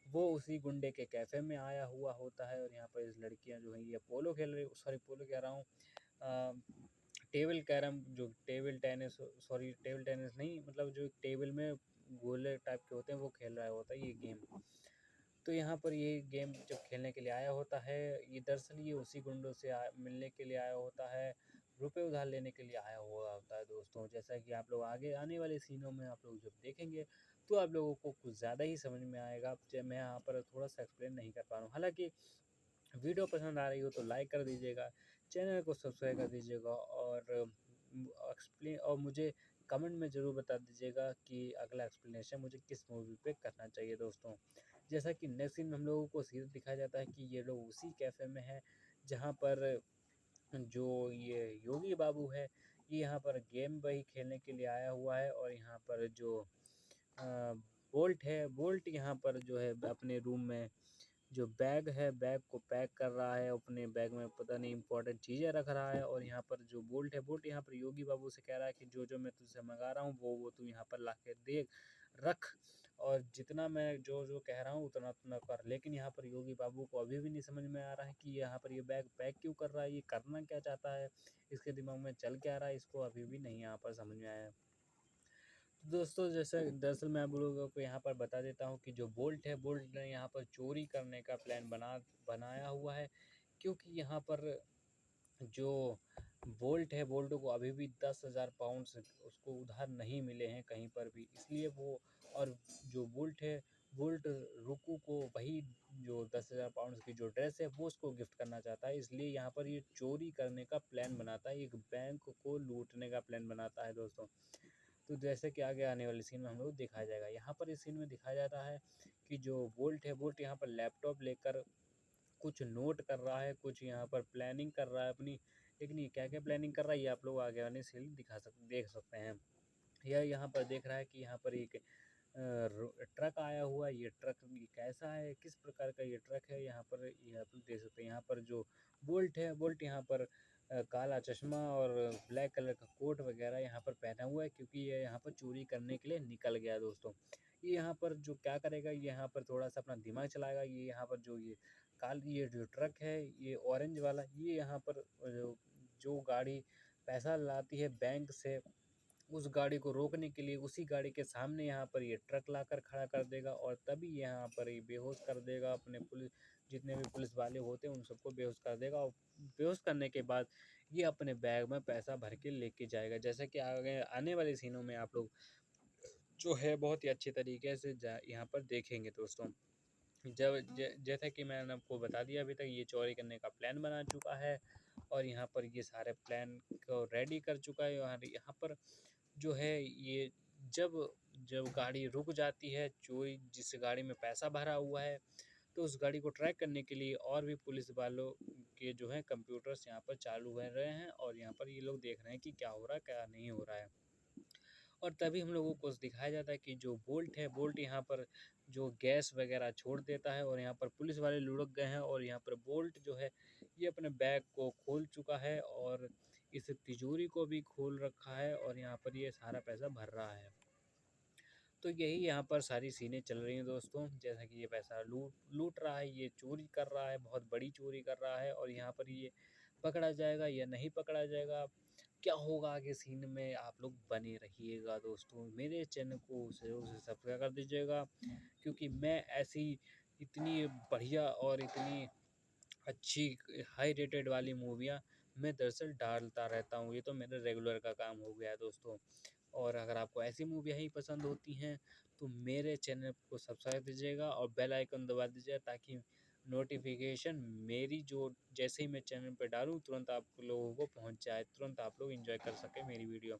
वो उसी गुंडे के कैफ़े में आया हुआ होता है और यहाँ पर इस लड़कियाँ जो हैं ये पोलो खेल रही, सॉरी पोलो कह रहा हूँ, अ, टेबल कैरम जो table tennis, sorry table tennis नहीं, मतलब जो टेबल में गोले टाइप के होते हैं वो खेल रहा होता है ये गेम। तो यहाँ पर ये गेम जब खेलने के लिए आया होता है, ये दरअसल ये उसी गुंडों से मिलने के लिए आया होता है, रुपए उधार लेने के लिए आया हुआ होता है दोस्तों। जैसा कि आप लोग आगे आने वाले सीनों में आप लोग जब देखेंगे, तो आप लोगों को कुछ ज़्यादा ही समझ में आएगा। ज मैं यहाँ पर थोड़ा-सा एक्सप्लेन नहीं कर पा रहा हूँ। हालाँकि वीडियो पसंद आ रही हो तो लाइक कर दीजिएगा, चैनल को सब्सक्राइब कर दीजिएगा और एक्सप्लेन और मुझे कमेंट में ज़रूर बता दीजिएगा कि अगला एक्सप्लेनेशन मुझे किस मूवी पे करना चाहिए दोस्तों। जैसा कि नेक्स्ट सीन में हम लोगों को सीन दिखाया जाता है कि ये लोग उसी कैफ़े में हैं, जहाँ पर जो ये योगी बाबू है, ये यहाँ पर गेम वही खेलने के लिए आया हुआ है और यहाँ पर जो बोल्ट है, बोल्ट यहाँ पर जो है अपने रूम में जो बैग है, बैग को पैक कर रहा है, अपने बैग में पता नहीं इम्पोर्टेंट चीज़ें रख रहा है और यहाँ पर जो बोल्ट है, बोल्ट यहाँ पर योगी बाबू से कह रहा है कि जो-जो मैं तुझसे मँगा रहा हूँ, वो तू यहाँ पर लाके दे, रख और जितना मैं जो-जो कह रहा हूँ, उतना-उतना कर। लेकिन यहाँ पर योगी बाबू को अभी भी नहीं समझ में आ रहा है कि यहाँ पर ये बैग पैक क्यों कर रहा है, ये करना क्या चाहता है, इसके दिमाग में चल क्या रहा है, इसको अभी भी नहीं यहाँ पर समझ में आया है। दोस्तों जैसे दरअसल मैं आप लोगों को यहाँ पर बता देता हूँ कि जो बोल्ट है, बोल्ट ने यहाँ पर चोरी करने का प्लान बनाया हुआ है, क्योंकि यहाँ पर जो बोल्ट है, बोल्ट को अभी भी 10,000 पाउंड्स उसको उधार नहीं मिले हैं कहीं पर भी, इसलिए वो और जो बोल्ट है, बोल्ट रुकू को वही जो 10,000 पाउंड्स की जो ड्रेस है वो उसको गिफ्ट करना चाहता है, इसलिए यहाँ पर ये चोरी करने का प्लान बनाता है, एक बैंक को लूटने का प्लान बनाता है दोस्तों। तो जैसे कि आगे आने वाले सीन में हम लोग दिखाया जाएगा। यहाँ पर इस सीन में दिखाया जा रहा है कि जो बोल्ट है, बोल्ट यहाँ पर लैपटॉप लेकर कुछ नोट कर रहा है, कुछ यहाँ पर प्लानिंग कर रहा है अपनी, लेकिन ये क्या-क्या प्लानिंग कर रहा है ये आप लोग आगे वाले सीन देख सकते हैं। यह यहाँ पर देख रहा है कि यहाँ पर एक ट्रक आया हुआ है, ये ट्रक ये कैसा है, किस प्रकार का ये ट्रक है, यहाँ पर ये आप लोग देख सकते हैं। यहाँ पर जो बोल्ट है, बोल्ट यहाँ पर काला चश्मा और ब्लैक कलर का कोट वगैरह यहाँ पर पहना हुआ है, क्योंकि ये यहाँ पर चोरी करने के लिए निकल गया दोस्तों। ये यहाँ पर जो क्या करेगा, ये यहाँ पर थोड़ा-सा अपना दिमाग चलाएगा। ये यहाँ पर जो ये जो ट्रक है, ये ऑरेंज वाला, ये यहाँ पर जो गाड़ी पैसा लाती है बैंक से, उस गाड़ी को रोकने के लिए उसी गाड़ी के सामने यहाँ पर ये ट्रक लाकर खड़ा कर देगा, और तभी यहाँ पर ये बेहोश कर देगा। अपने पुलिस जितने भी पुलिस वाले होते हैं उन सबको बेहोश कर देगा, और बेहोश करने के बाद ये अपने बैग में पैसा भर के लेके जाएगा। जैसा कि आगे आने वाले सीनों में आप लोग जो है बहुत ही अच्छे तरीके से यहाँ पर देखेंगे दोस्तों। जैसा कि मैंने आपको बता दिया, अभी तक ये चोरी करने का प्लान बना चुका है, और यहाँ पर ये सारे प्लान को रेडी कर चुका है। और यहाँ पर जो है ये जब जब गाड़ी रुक जाती है, चोरी जिस गाड़ी में पैसा भरा हुआ है, तो उस गाड़ी को ट्रैक करने के लिए और भी पुलिस वालों के जो है कंप्यूटर्स यहाँ पर चालू हो रहे हैं, और यहाँ पर ये लोग देख रहे हैं कि क्या हो रहा है क्या नहीं हो रहा है। और तभी हम लोगों को दिखाया जाता है कि जो बोल्ट है, बोल्ट यहाँ पर जो गैस वगैरह छोड़ देता है, और यहाँ पर पुलिस वाले लुढ़क गए हैं, और यहाँ पर बोल्ट जो है ये अपने बैग को खोल चुका है, और इस तिजोरी को भी खोल रखा है, और यहाँ पर ये सारा पैसा भर रहा है। तो यही यहाँ पर सारी सीनें चल रही हैं दोस्तों। जैसा कि ये पैसा लूट लूट रहा है, ये चोरी कर रहा है, बहुत बड़ी चोरी कर रहा है, और यहाँ पर ये पकड़ा जाएगा या नहीं पकड़ा जाएगा, क्या होगा आगे सीन में, आप लोग बने रहिएगा दोस्तों। मेरे चैनल को ज़रूर से सब्सक्राइब कर दीजिएगा, क्योंकि मैं ऐसी इतनी बढ़िया और इतनी अच्छी हाई रेटेड वाली मूवियाँ मैं दरअसल डालता रहता हूँ। ये तो मेरा रेगुलर का काम हो गया है दोस्तों। और अगर आपको ऐसी मूवियाँ ही पसंद होती हैं, तो मेरे चैनल को सब्सक्राइब दीजिएगा और बेल आइकन दबा दीजिएगा, ताकि नोटिफिकेशन मेरी जो जैसे ही मैं चैनल पे डालूँ तुरंत आप लोगों को पहुँच जाए, तुरंत आप लोग एंजॉय कर सकें मेरी वीडियो।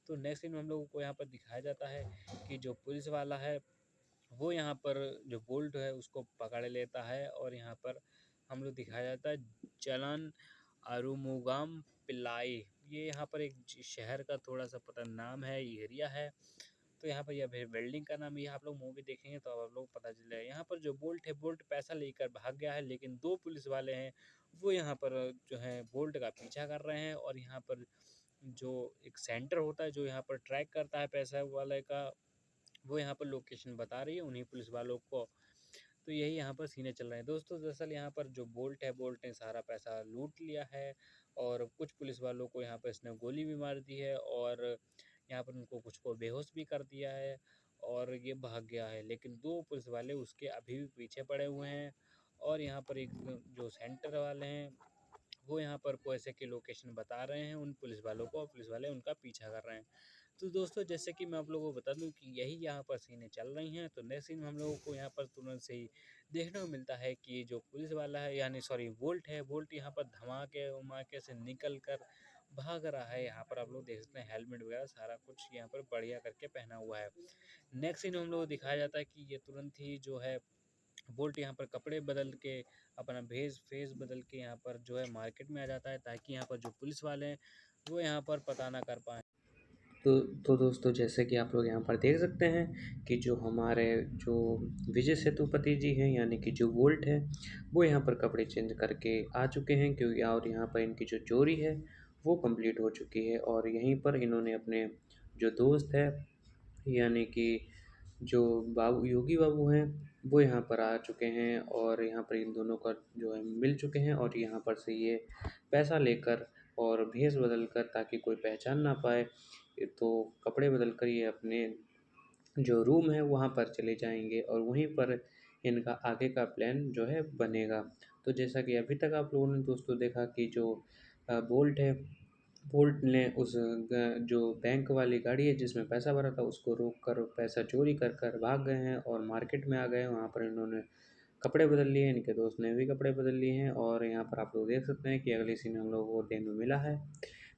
तो नेक्स्ट सीन में हम लोगों को यहाँ पर दिखाया जाता है कि जो पुलिस वाला है वो यहाँ पर जो बोल्ट है उसको पकड़ लेता है, और यहाँ पर हम लोग दिखाया जाता है जलन अरुमुगाम पिल्लाई। ये यहाँ पर एक शहर का थोड़ा सा पता नाम है, एरिया है। तो यहाँ पर यह बिल्डिंग का नाम, ये आप लोग मूवी देखेंगे तो आप लोग पता चल जाएगा। यहाँ पर जो बोल्ट है, बोल्ट पैसा लेकर भाग गया है, लेकिन दो पुलिस वाले हैं वो यहाँ पर जो है बोल्ट का पीछा कर रहे हैं, और यहाँ पर जो एक सेंटर होता है जो यहाँ पर ट्रैक करता है पैसा वाले का, वो यहाँ पर लोकेशन बता रही है उन्हीं पुलिस वालों को। तो यही यहाँ पर सीने चल रहे हैं दोस्तों। दरअसल यहाँ पर जो बोल्ट है, बोल्ट ने सारा पैसा लूट लिया है, और कुछ पुलिस वालों को यहाँ पर इसने गोली भी मार दी है, और यहाँ पर उनको कुछ को बेहोश भी कर दिया है, और ये भाग गया है। लेकिन दो पुलिस वाले उसके अभी भी पीछे पड़े हुए हैं, और यहाँ पर एक जो सेंटर वाले हैं वो यहाँ पर पैसे की लोकेशन बता रहे हैं उन पुलिस वालों को, और पुलिस वाले उनका पीछा कर रहे हैं। तो दोस्तों, जैसे कि मैं आप लोगों को बता दूं कि यही यहाँ पर सीनें चल रही हैं, तो नेक्स्ट सीन में हम लोगों को यहाँ पर तुरंत से ही देखने को मिलता है कि जो पुलिस वाला है, यानी सॉरी वोल्ट है, वोल्ट यहाँ पर धमाके उमाके से निकल कर भाग रहा है। यहाँ पर आप लोग देख सकते हैं हेलमेट वगैरह सारा कुछ यहाँ पर बढ़िया करके पहना हुआ है। नेक्स्ट सीन में हम लोग को दिखाया जाता है कि ये तुरंत ही जो है बोल्ट यहाँ पर कपड़े बदल के अपना फेस बदल के यहाँ पर जो है मार्केट में आ जाता है, ताकि यहाँ पर जो पुलिस वाले हैं वो यहाँ पर पता ना कर पाएँ। तो दोस्तों, जैसे कि आप लोग यहाँ पर देख सकते हैं कि जो हमारे जो विजय सेतुपति जी हैं, यानी कि जो वोल्ट है, वो यहाँ पर कपड़े चेंज करके आ चुके हैं, क्योंकि और यहाँ पर इनकी जो चोरी है वो कंप्लीट हो चुकी है। और यहीं पर इन्होंने अपने जो दोस्त है, यानी कि जो बाबू योगी बाबू हैं, वो यहाँ पर आ चुके हैं, और यहाँ पर इन दोनों का जो है मिल चुके हैं, और यहाँ पर से ये पैसा लेकर और भेष बदल कर, ताकि कोई पहचान ना पाए, तो कपड़े बदल कर ये अपने जो रूम है वहाँ पर चले जाएंगे, और वहीं पर इनका आगे का प्लान जो है बनेगा। तो जैसा कि अभी तक आप लोगों ने दोस्तों देखा कि जो बोल्ट है, बोल्ट ने उस जो बैंक वाली गाड़ी है जिसमें पैसा भरा था उसको रोक कर पैसा चोरी कर कर भाग गए हैं, और मार्केट में आ गए। वहाँ पर इन्होंने कपड़े बदल लिए, इनके दोस्त ने भी कपड़े बदल लिए हैं, और यहाँ पर आप लोग देख सकते हैं कि अगली सीन हम लोगों को देखने को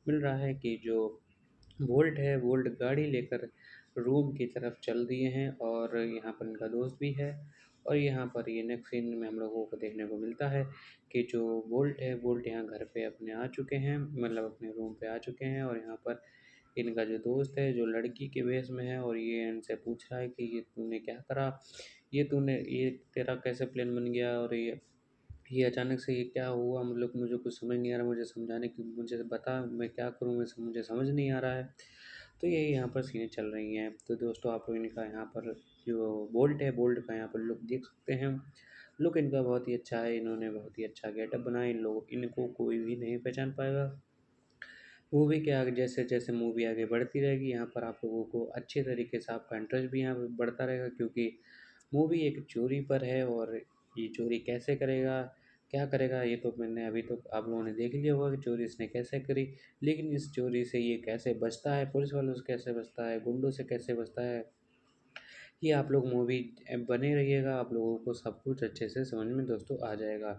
मिल रहा है कि जो वोल्ट है, वोल्ट गाड़ी लेकर रूम की तरफ चल दिए हैं, और यहाँ पर इनका दोस्त भी है। और यहाँ पर ये नेक्स्ट सीन में हम लोगों को देखने को मिलता है कि जो वोल्ट है, वोल्ट यहाँ घर पे अपने आ चुके हैं, मतलब अपने रूम पे आ चुके हैं, और यहाँ पर इनका जो दोस्त है जो लड़की के वेश में है, और ये इनसे पूछ रहा है कि ये तूने क्या करा, ये तेरा कैसे प्लान बन गया, और ये ये अचानक से ये क्या हुआ, मतलब मुझे कुछ समझ नहीं आ रहा, मुझे समझाने की, मुझे बता मैं क्या करूँ, मुझे समझ नहीं आ रहा है। तो यही यहाँ पर सीनें चल रही हैं। तो दोस्तों आप लोग इनका यहाँ पर जो बोल्ट है, बोल्ट का यहाँ पर लुक देख सकते हैं। लुक इनका बहुत ही अच्छा है, इन्होंने बहुत ही अच्छा गेटअप बनाया, इनको कोई भी नहीं पहचान पाएगा। मूवी के आगे जैसे-जैसे मूवी आगे बढ़ती रहेगी, यहाँ पर आप लोगों को अच्छे तरीके से आपका इंटरेस्ट भी यहाँ पे बढ़ता रहेगा, क्योंकि मूवी एक चोरी पर है और ये चोरी कैसे करेगा, क्या करेगा, ये तो मैंने अभी तो आप लोगों ने देख लिया होगा कि चोरी इसने कैसे करी। लेकिन इस चोरी से ये कैसे बचता है, पुलिस वालों से कैसे बचता है, गुंडों से कैसे बचता है, ये आप लोग मूवी बने रहिएगा, आप लोगों को सब कुछ अच्छे से समझ में दोस्तों आ जाएगा।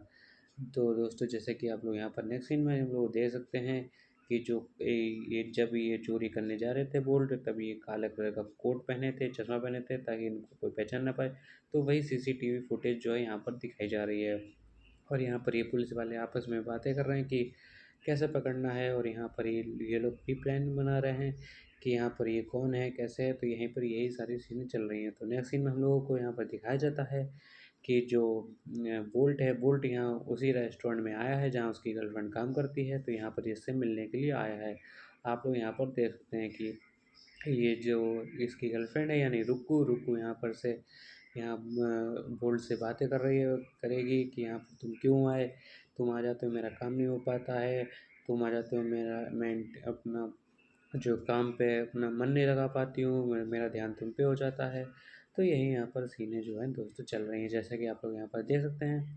तो दोस्तों जैसे कि आप लोग यहाँ पर नेक्स्ट सीन में हम लोग देख सकते हैं कि जो ये जब ये चोरी करने जा रहे थे बोल्ट, तब ये काला कलर का कोट पहने थे, चश्मा पहने थे, ताकि इनको कोई पहचान ना पाए। तो वही सीसीटीवी फुटेज जो है यहाँ पर दिखाई जा रही है। और यहाँ पर ये पुलिस वाले आपस में बातें कर रहे हैं कि कैसे पकड़ना है, और यहाँ पर ये लोग भी प्लान बना रहे हैं कि यहाँ पर ये कौन है, कैसे है। तो यहीं पर यही सारी सीनें चल रही हैं। तो नेक्स्ट सीन में हम लोगों को यहाँ पर दिखाया जाता है कि जो बोल्ट है, बोल्ट यहाँ उसी रेस्टोरेंट में आया है जहाँ उसकी गर्लफ्रेंड काम करती है, तो यहाँ पर इससे मिलने के लिए आया है। आप लोग यहाँ पर देख सकते हैं कि ये जो इसकी गर्लफ्रेंड है यानी रुक्कू, रुक्कू यहाँ पर से यहाँ बोल्ट से बातें कर रही है, करेगी कि यहाँ पर तुम क्यों आए, तुम आ जाते हो मेरा काम नहीं हो पाता है, तुम आ जाते हो मैं अपना जो काम पे अपना मन नहीं लगा पाती हूँ, मेरा ध्यान तुम पे हो जाता है। तो यही यहाँ पर सीनें जो हैं दोस्तों चल रही हैं, जैसा कि आप लोग यहाँ पर देख सकते हैं।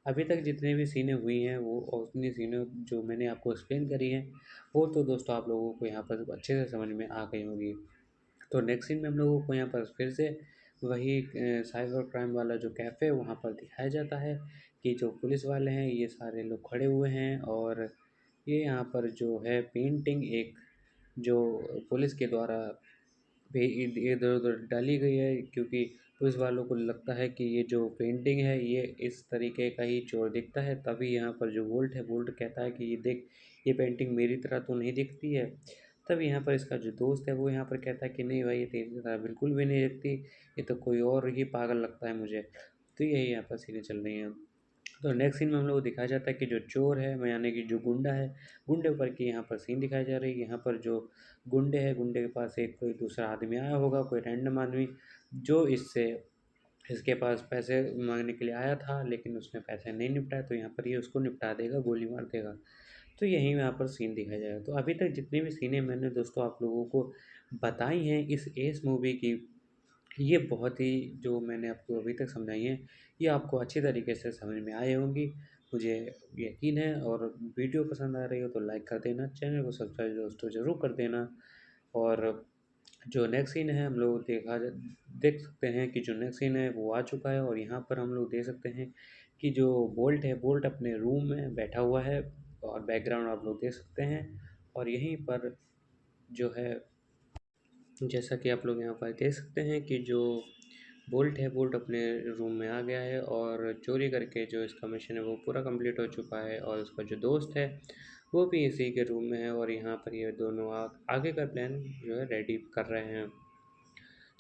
अभी तक जितनी भी सीनें हुई हैं वो और उतनी सीनें जो मैंने आपको एक्सप्लेन करी हैं, वो तो दोस्तों आप लोगों को यहाँ पर अच्छे से समझ में आ गई होगी। तो नेक्स्ट सीन में हम लोगों को यहाँ पर फिर से वही साइबर क्राइम वाला जो कैफ़े है वहाँ पर दिखाया जाता है कि जो पुलिस वाले हैं ये सारे लोग खड़े हुए हैं, और ये यहाँ पर जो है पेंटिंग एक जो पुलिस के द्वारा भी इधर-उधर डाली गई है, क्योंकि पुलिस वालों को लगता है कि ये जो पेंटिंग है ये इस तरीके का ही चोर दिखता है। तभी यहाँ पर जो वोल्ट है, वोल्ट कहता है कि ये देख, ये पेंटिंग मेरी तरह तो नहीं दिखती है। तब यहाँ पर इसका जो दोस्त है वो यहाँ पर कहता है कि नहीं भाई, ये तेरी तरह बिल्कुल भी नहीं दिखती, ये तो कोई और ही पागल लगता है मुझे। तो यही यहाँ पर सीनें चल रही हैं। तो नेक्स्ट सीन में हम लोग को दिखाया जाता है कि जो चोर है, मैं यानी कि जो गुंडा है, गुंडे ऊपर की यहाँ पर सीन दिखाई जा रही है। यहाँ पर जो गुंडे हैं, गुंडे के पास एक कोई दूसरा आदमी आया होगा, कोई रैंडम आदमी, जो इसके पास पैसे मांगने के लिए आया था, लेकिन उसने पैसे नहीं निपटाए, तो यहाँ पर ये उसको निपटा देगा, गोली मार देगा। तो यही यहाँ पर सीन दिखाया जाएगा। तो अभी तक जितनी भी सीनें मैंने दोस्तों आप लोगों को बताई हैं इस एस मूवी की, ये बहुत ही जो मैंने आपको अभी तक समझाई हैं, ये आपको अच्छी तरीके से समझ में आई होंगी, मुझे यकीन है। और वीडियो पसंद आ रही हो तो लाइक कर देना, चैनल को सब्सक्राइब दोस्तों ज़रूर कर देना। और जो नेक्स्ट सीन है हम लोग देख सकते हैं कि जो नेक्स्ट सीन है वो आ चुका है, और यहाँ पर हम लोग देख सकते हैं कि जो बोल्ट है, बोल्ट अपने रूम में बैठा हुआ है, और बैकग्राउंड आप लोग देख सकते हैं। और यहीं पर जो है, जैसा कि आप लोग यहाँ पर देख सकते हैं कि जो बोल्ट है, बोल्ट अपने रूम में आ गया है, और चोरी करके जो इसका मिशन है वो पूरा कंप्लीट हो चुका है, और उसका जो दोस्त है वो भी इसी के रूम में है, और यहाँ पर ये दोनों आगे का प्लान जो है रेडी कर रहे हैं।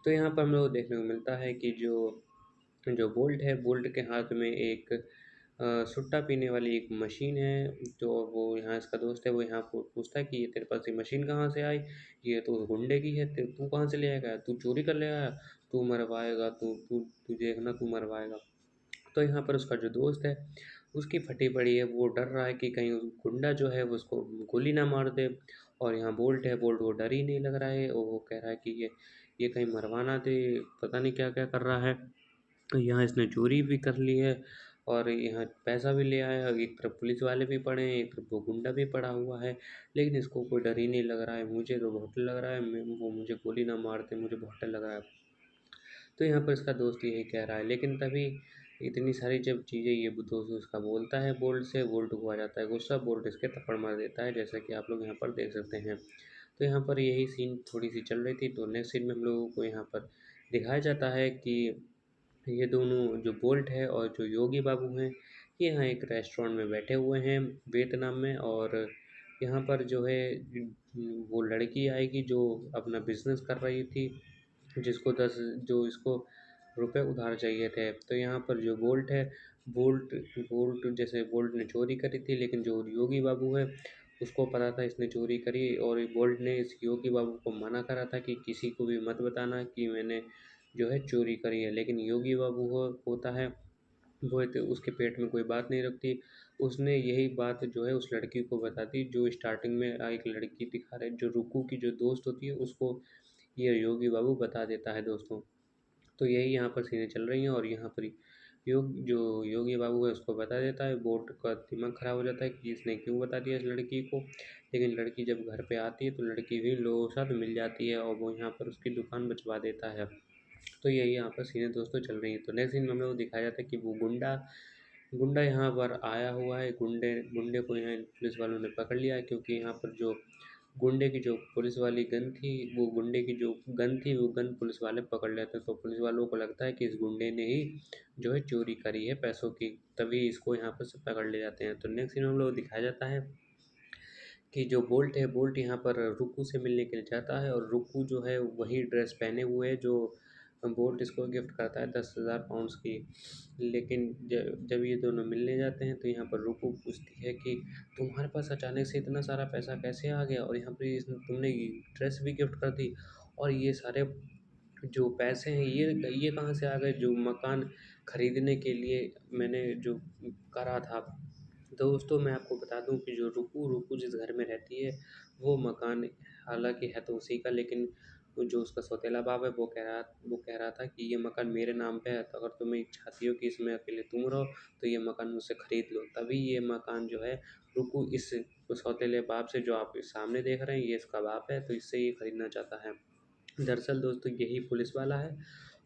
तो यहाँ पर हम लोग को देखने को मिलता है कि जो जो बोल्ट है, बोल्ट के हाथ में एक सुट्टा पीने वाली एक मशीन है। तो वो यहाँ इसका दोस्त है, वो यहाँ पूछता है कि ये तेरे पास ये मशीन कहाँ से आई? ये तो उस गुंडे की है, तू कहाँ से ले आएगा? तू चोरी कर ले आया? तू मरवाएगा, तू तू तू देखना, तू मरवाएगा। तो यहाँ पर उसका जो दोस्त है, उसकी फटी पड़ी है, वो डर रहा है कि कहीं गुंडा जो है वो उसको गोली ना मार दे। और यहाँ बोल्ट है, बोल्ट को डर ही नहीं लग रहा है, और वो कह रहा है कि ये कहीं मरवा ना दे, पता नहीं क्या-क्या कर रहा है। तो यहाँ इसने चोरी भी कर ली है, और यहाँ पैसा भी ले आया है। एक तरफ पुलिस वाले भी पड़े हैं, एक तरफ वो गुंडा भी पड़ा हुआ है, लेकिन इसको कोई डर ही नहीं लग रहा है। मुझे तो बहुत डर लग रहा है, वो मुझे गोली ना मार दे, मुझे बहुत डर लग रहा है। तो यहाँ पर इसका दोस्त यही कह रहा है, लेकिन तभी इतनी सारी जब चीज़ें ये दोस्त उसका बोलता है बोल्ट से, बोल्ट को आ जाता है गुस्सा, बोल्ट इसके थप्पड़ मार देता है, जैसा कि आप लोग यहाँ पर देख सकते हैं। तो यहाँ पर यही सीन थोड़ी सी चल रही थी। तो नेक्स्ट सीन में हम लोगों को यहाँ पर दिखाया जाता है कि ये दोनों जो बोल्ट है और जो योगी बाबू हैं, ये यहाँ एक रेस्टोरेंट में बैठे हुए हैं वियतनाम में। और यहाँ पर जो है वो लड़की आएगी जो अपना बिजनेस कर रही थी, जिसको 10 जो इसको रुपए उधार चाहिए थे। तो यहाँ पर जो बोल्ट है बोल्ट बोल्ट जैसे बोल्ट ने चोरी करी थी, लेकिन जो योगी बाबू है उसको पता था इसने चोरी करी, और बोल्ट ने इस योगी बाबू को मना करा था कि किसी को भी मत बताना कि मैंने जो है चोरी करी है। लेकिन योगी बाबू होता है वो तो उसके पेट में कोई बात नहीं रखती। उसने यही बात जो है उस लड़की को बता दी, जो स्टार्टिंग में एक लड़की दिखा रहे, जो रुकू की जो दोस्त होती है उसको ये योगी बाबू बता देता है दोस्तों। तो यही यहाँ पर सीनें चल रही हैं, और यहाँ पर जो योगी बाबू है उसको बता देता है। बोट का दिमाग ख़राब हो जाता है कि इसने क्यों बता दिया इस लड़की को। लेकिन लड़की जब घर पे आती है तो लड़की भी लोगों के साथ मिल जाती है, और वो यहाँ पर उसकी दुकान बचवा देता है। तो यही यहाँ पर सीनें दोस्तों चल रही हैं। तो नेक्स्ट सीन में हमें वो दिखाया जाता है कि वो गुंडा गुंडा यहाँ पर आया हुआ है। गुंडे गुंडे को यहाँ पुलिस वालों ने पकड़ लिया है, क्योंकि यहाँ पर जो गुंडे की जो पुलिस वाली गन थी, वो गुंडे की जो गन थी वो गन पुलिस वाले पकड़ लेते हैं। तो पुलिस वालों को लगता है कि इस गुंडे ने ही जो है चोरी करी है पैसों की, तभी इसको यहाँ पर से पकड़ ले जाते हैं। तो नेक्स्ट सीन हम लोग दिखाया जाता है कि जो बोल्ट है, बोल्ट यहाँ पर रुकू से मिलने के लिए जाता है, और रुकू जो है वही ड्रेस पहने हुए है जो बोल्ट इसको गिफ्ट करता है 10,000 पाउंड्स की। लेकिन जब ये दोनों मिलने जाते हैं तो यहाँ पर रुकू पूछती है कि तुम्हारे पास अचानक से इतना सारा पैसा कैसे आ गया, और यहाँ पर तुमने ये ड्रेस भी गिफ्ट कर दी, और ये सारे जो पैसे हैं ये कहाँ से आ गए, जो मकान खरीदने के लिए मैंने जो करा था। दोस्तों मैं आपको बता दूं कि जो रुकू रुकू जिस घर में रहती है वो मकान हालांकि है तो उसी का, लेकिन वो जो उसका सौतेला बाप है वो कह रहा था कि ये मकान मेरे नाम पे है, तो अगर तुम्हें चाहती हो कि इसमें अकेले तुम रहो तो ये मकान मुझसे ख़रीद लो। तभी ये मकान जो है रुकू इस सौतेले बाप से, जो आप सामने देख रहे हैं ये इसका बाप है, तो इससे ये ख़रीदना चाहता है। दरअसल दोस्तों यही पुलिस वाला है,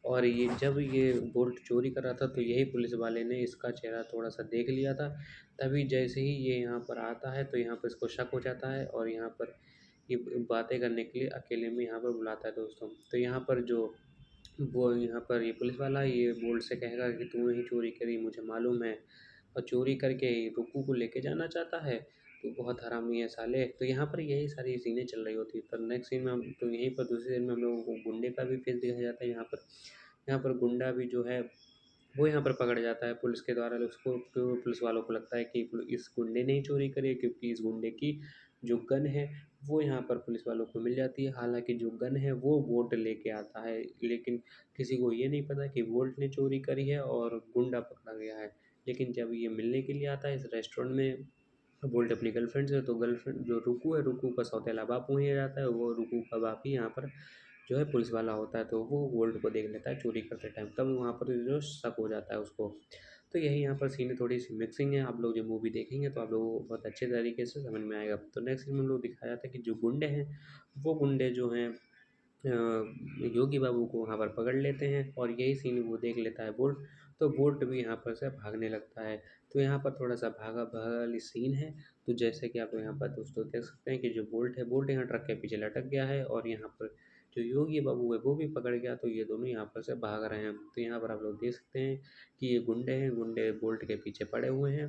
और ये जब ये बोल्ट चोरी कर रहा था तो यही पुलिस वाले ने इसका चेहरा थोड़ा सा देख लिया था। तभी जैसे ही ये यहाँ पर आता है तो यहाँ पर इसको शक हो जाता है, और यहाँ पर ये बातें करने के लिए अकेले में यहाँ पर बुलाता है दोस्तों। तो यहाँ पर जो वो यहाँ पर ये पुलिस वाला ये बोल्ट से कहेगा कि तूने ही चोरी करी, मुझे मालूम है, और चोरी करके रुकू को लेके जाना चाहता है, तो बहुत हरामी है साले। तो यहाँ पर यही सारी सीनें चल रही होती है। पर नेक्स्ट सीन में हम तो यहीं पर दूसरी सीन में हम लोगों को गुंडे का भी फेस दिखाया जाता है। यहाँ पर गुंडा भी जो है वो यहाँ पर पकड़ जाता है पुलिस के द्वारा। उसको तो पुलिस वालों को लगता है कि इस गुंडे ने ही चोरी करी है, क्योंकि इस गुंडे की जो गन है वो यहाँ पर पुलिस वालों को मिल जाती है। हालांकि जो गन है वो वोल्ट लेके आता है, लेकिन किसी को ये नहीं पता कि वोल्ट ने चोरी करी है और गुंडा पकड़ा गया है। लेकिन जब ये मिलने के लिए आता है इस रेस्टोरेंट में बोल्ट अपनी गर्लफ्रेंड से, तो गर्लफ्रेंड जो रुकू है, रुकू का सौतेला बाप वहीं आ जाता है। वो रुकू का बाप ही यहाँ पर जो है पुलिस वाला होता है, तो वो गोल्ड को देख लेता है चोरी करते टाइम, तब वहाँ पर जो शक हो जाता है उसको। तो यही यहाँ पर सीन थोड़ी सी मिक्सिंग है। आप लोग जब मूवी देखेंगे तो आप लोगों को बहुत अच्छे तरीके से समझ में आएगा। तो नेक्स्ट सीन में हम लोग दिखाया जाता है कि जो गुंडे हैं वो गुंडे जो हैं योगी बाबू को वहाँ पर पकड़ लेते हैं, और यही सीन वो देख लेता है बोल्ट। तो बोल्ट भी यहाँ पर से भागने लगता है। तो यहाँ पर थोड़ा सा भागा भागा वाली सीन है। तो जैसे कि आप लोग यहाँ पर दोस्तों देख सकते हैं कि जो बोल्ट है, बोल्ट यहाँ ट्रक के पीछे लटक गया है, और यहाँ पर जो योगी बाबू है वो भी पकड़ गया। तो ये दोनों यहाँ पर से भाग रहे हैं। तो यहाँ पर आप लोग देख सकते हैं कि ये गुंडे हैं, गुंडे बोल्ट के पीछे पड़े हुए हैं।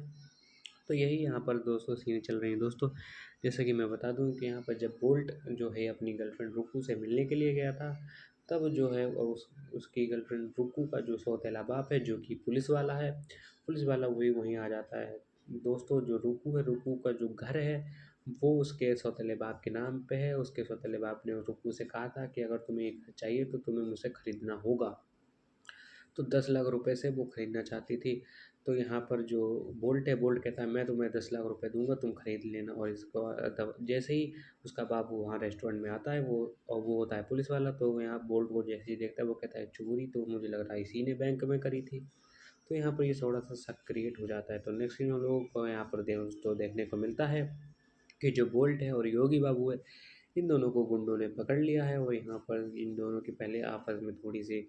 तो यही यहाँ पर दोस्तों सीन चल रही हैं दोस्तों। जैसे कि मैं बता दूँ कि यहाँ पर जब बोल्ट जो है अपनी गर्लफ्रेंड रुकू से मिलने के लिए गया था, तब जो है उसकी गर्लफ्रेंड रुकू का जो सौतेला बाप है, जो कि पुलिस वाला है, पुलिस वाला वही वहीं आ जाता है। दोस्तों जो रुकू है, रुकू का जो घर है वो उसके सौतेले बाप के नाम पे है। उसके सौतेले बाप ने रुकू से कहा था कि अगर तुम्हें ये घर चाहिए तो तुम्हें मुझसे खरीदना होगा। तो 10 लाख रुपए से वो खरीदना चाहती थी। तो यहाँ पर जो बोल्ट है, बोल्ट कहता है मैं तुम्हें 10 लाख रुपए दूंगा, तुम खरीद लेना। और इसको तब जैसे ही उसका बाबू वहाँ रेस्टोरेंट में आता है, वो होता है पुलिस वाला, तो यहाँ बोल्ट को जैसे ही देखता है वो कहता है चोरी तो मुझे लग रहा है इसी ने बैंक में करी थी। तो यहाँ पर ये थोड़ा सा शक क्रिएट हो जाता है। तो नेक्स्ट सीन हम लोगों को यहाँ पर दोस्तों देखने को मिलता है कि जो बोल्ट है और योगी बाबू है, इन दोनों को गुंडों ने पकड़ लिया है, और यहाँ पर इन दोनों की पहले आपस में थोड़ी सी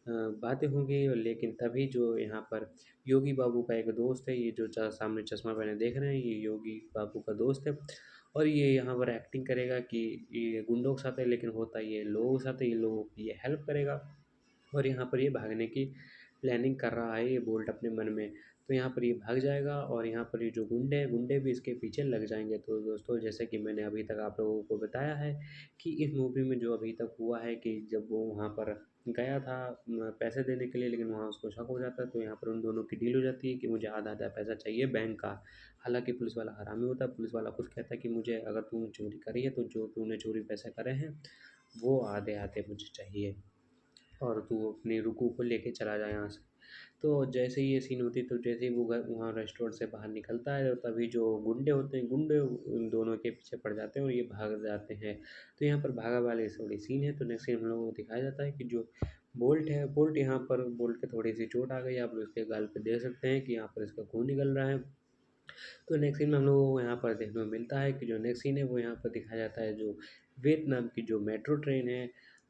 बातें होंगी। लेकिन तभी जो यहाँ पर योगी बाबू का एक दोस्त है, ये जो सामने चश्मा पहने देख रहे हैं, ये योगी बाबू का दोस्त है, और ये यहाँ पर एक्टिंग करेगा कि ये गुंडों के साथ है, लेकिन होता ये लोगों के साथ है, ये लोगों की ये हेल्प करेगा। और यहाँ पर ये भागने की प्लानिंग कर रहा है ये बोल्ट अपने मन में। तो यहाँ पर ये भाग जाएगा, और यहाँ पर ये जो गुंडे हैं, गुंडे भी इसके पीछे लग जाएंगे। तो दोस्तों जैसे कि मैंने अभी तक आप लोगों को बताया है कि इस मूवी में जो अभी तक हुआ है कि जब वो वहाँ पर गया था पैसे देने के लिए, लेकिन वहाँ उसको शक हो जाता है, तो यहाँ पर उन दोनों की डील हो जाती है कि मुझे आधा-आधा पैसा चाहिए बैंक का। हालाँकि पुलिस वाला हरामी होता है, पुलिस वाला खुद कहता है कि मुझे अगर तूने चोरी करी है तो जो तूने चोरी पैसे करे हैं, वो आधे-आधे मुझे चाहिए और तू अपनी रुकू को लेके चला जा यहाँ से। तो जैसे ही ये सीन होती है, तो जैसे ही वो वहाँ रेस्टोरेंट से बाहर निकलता है, तो तभी जो गुंडे होते हैं, गुंडे उन दोनों के पीछे पड़ जाते हैं और ये भाग जाते हैं। तो यहाँ पर भागा वाली थोड़ी सीन है। तो नेक्स्ट सीन हम लोगों को दिखाया जाता है कि जो बोल्ट है, बोल्ट यहाँ पर बोल्ट के थोड़ी सी चोट आ गई, आप लोग इसके गाल पे देख सकते हैं कि यहाँ पर इसका खून निकल रहा है। तो नेक्स्ट सीन में हम लोगों को यहाँ पर देखने को मिलता है कि जो नेक्स्ट सीन है वो यहाँ पर दिखाया जाता है, जो वियतनाम की जो मेट्रो ट्रेन है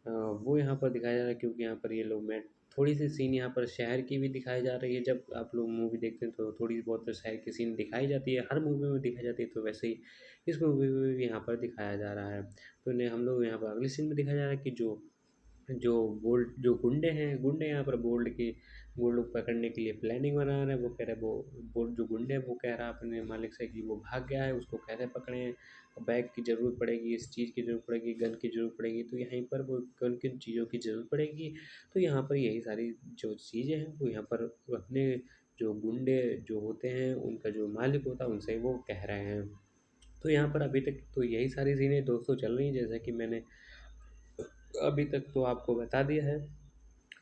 वो यहाँ पर दिखाया जा रहा है, क्योंकि यहाँ पर ये लोग थोड़ी सी सीन यहाँ पर शहर की भी दिखाई जा रही है। जब आप लोग मूवी देखते हैं तो थोड़ी बहुत तो शहर की सीन दिखाई जाती है, हर मूवी में दिखाई जाती है, तो वैसे ही इस मूवी में भी यहाँ पर दिखाया जा रहा है। तो इन्हें हम लोग यहाँ पर अगली सीन में दिखाया जा रहा है कि जो बोल्ट जो गुंडे हैं, गुंडे यहाँ पर बोल्ट को पकड़ने के लिए प्लानिंग बना रहे हैं। वो कह रहे हैं, वो बोल्ट जो गुंडे हैं वो कह रहा है अपने मालिक से कि वो भाग गया है, उसको कैसे पकड़ें, बैग की ज़रूरत पड़ेगी, इस चीज़ की ज़रूरत पड़ेगी, गन की ज़रूरत पड़ेगी। तो यहीं पर वो किन किन चीज़ों की ज़रूरत पड़ेगी, तो यहाँ पर यही सारी जो चीज़ें हैं वो यहाँ पर अपने जो गुंडे जो होते हैं उनका जो मालिक होता है उनसे वो कह रहे हैं। तो यहाँ पर अभी तक तो यही सारी चीज़ें दोस्तों चल रही हैं, जैसा कि मैंने अभी तक तो आपको बता दिया है।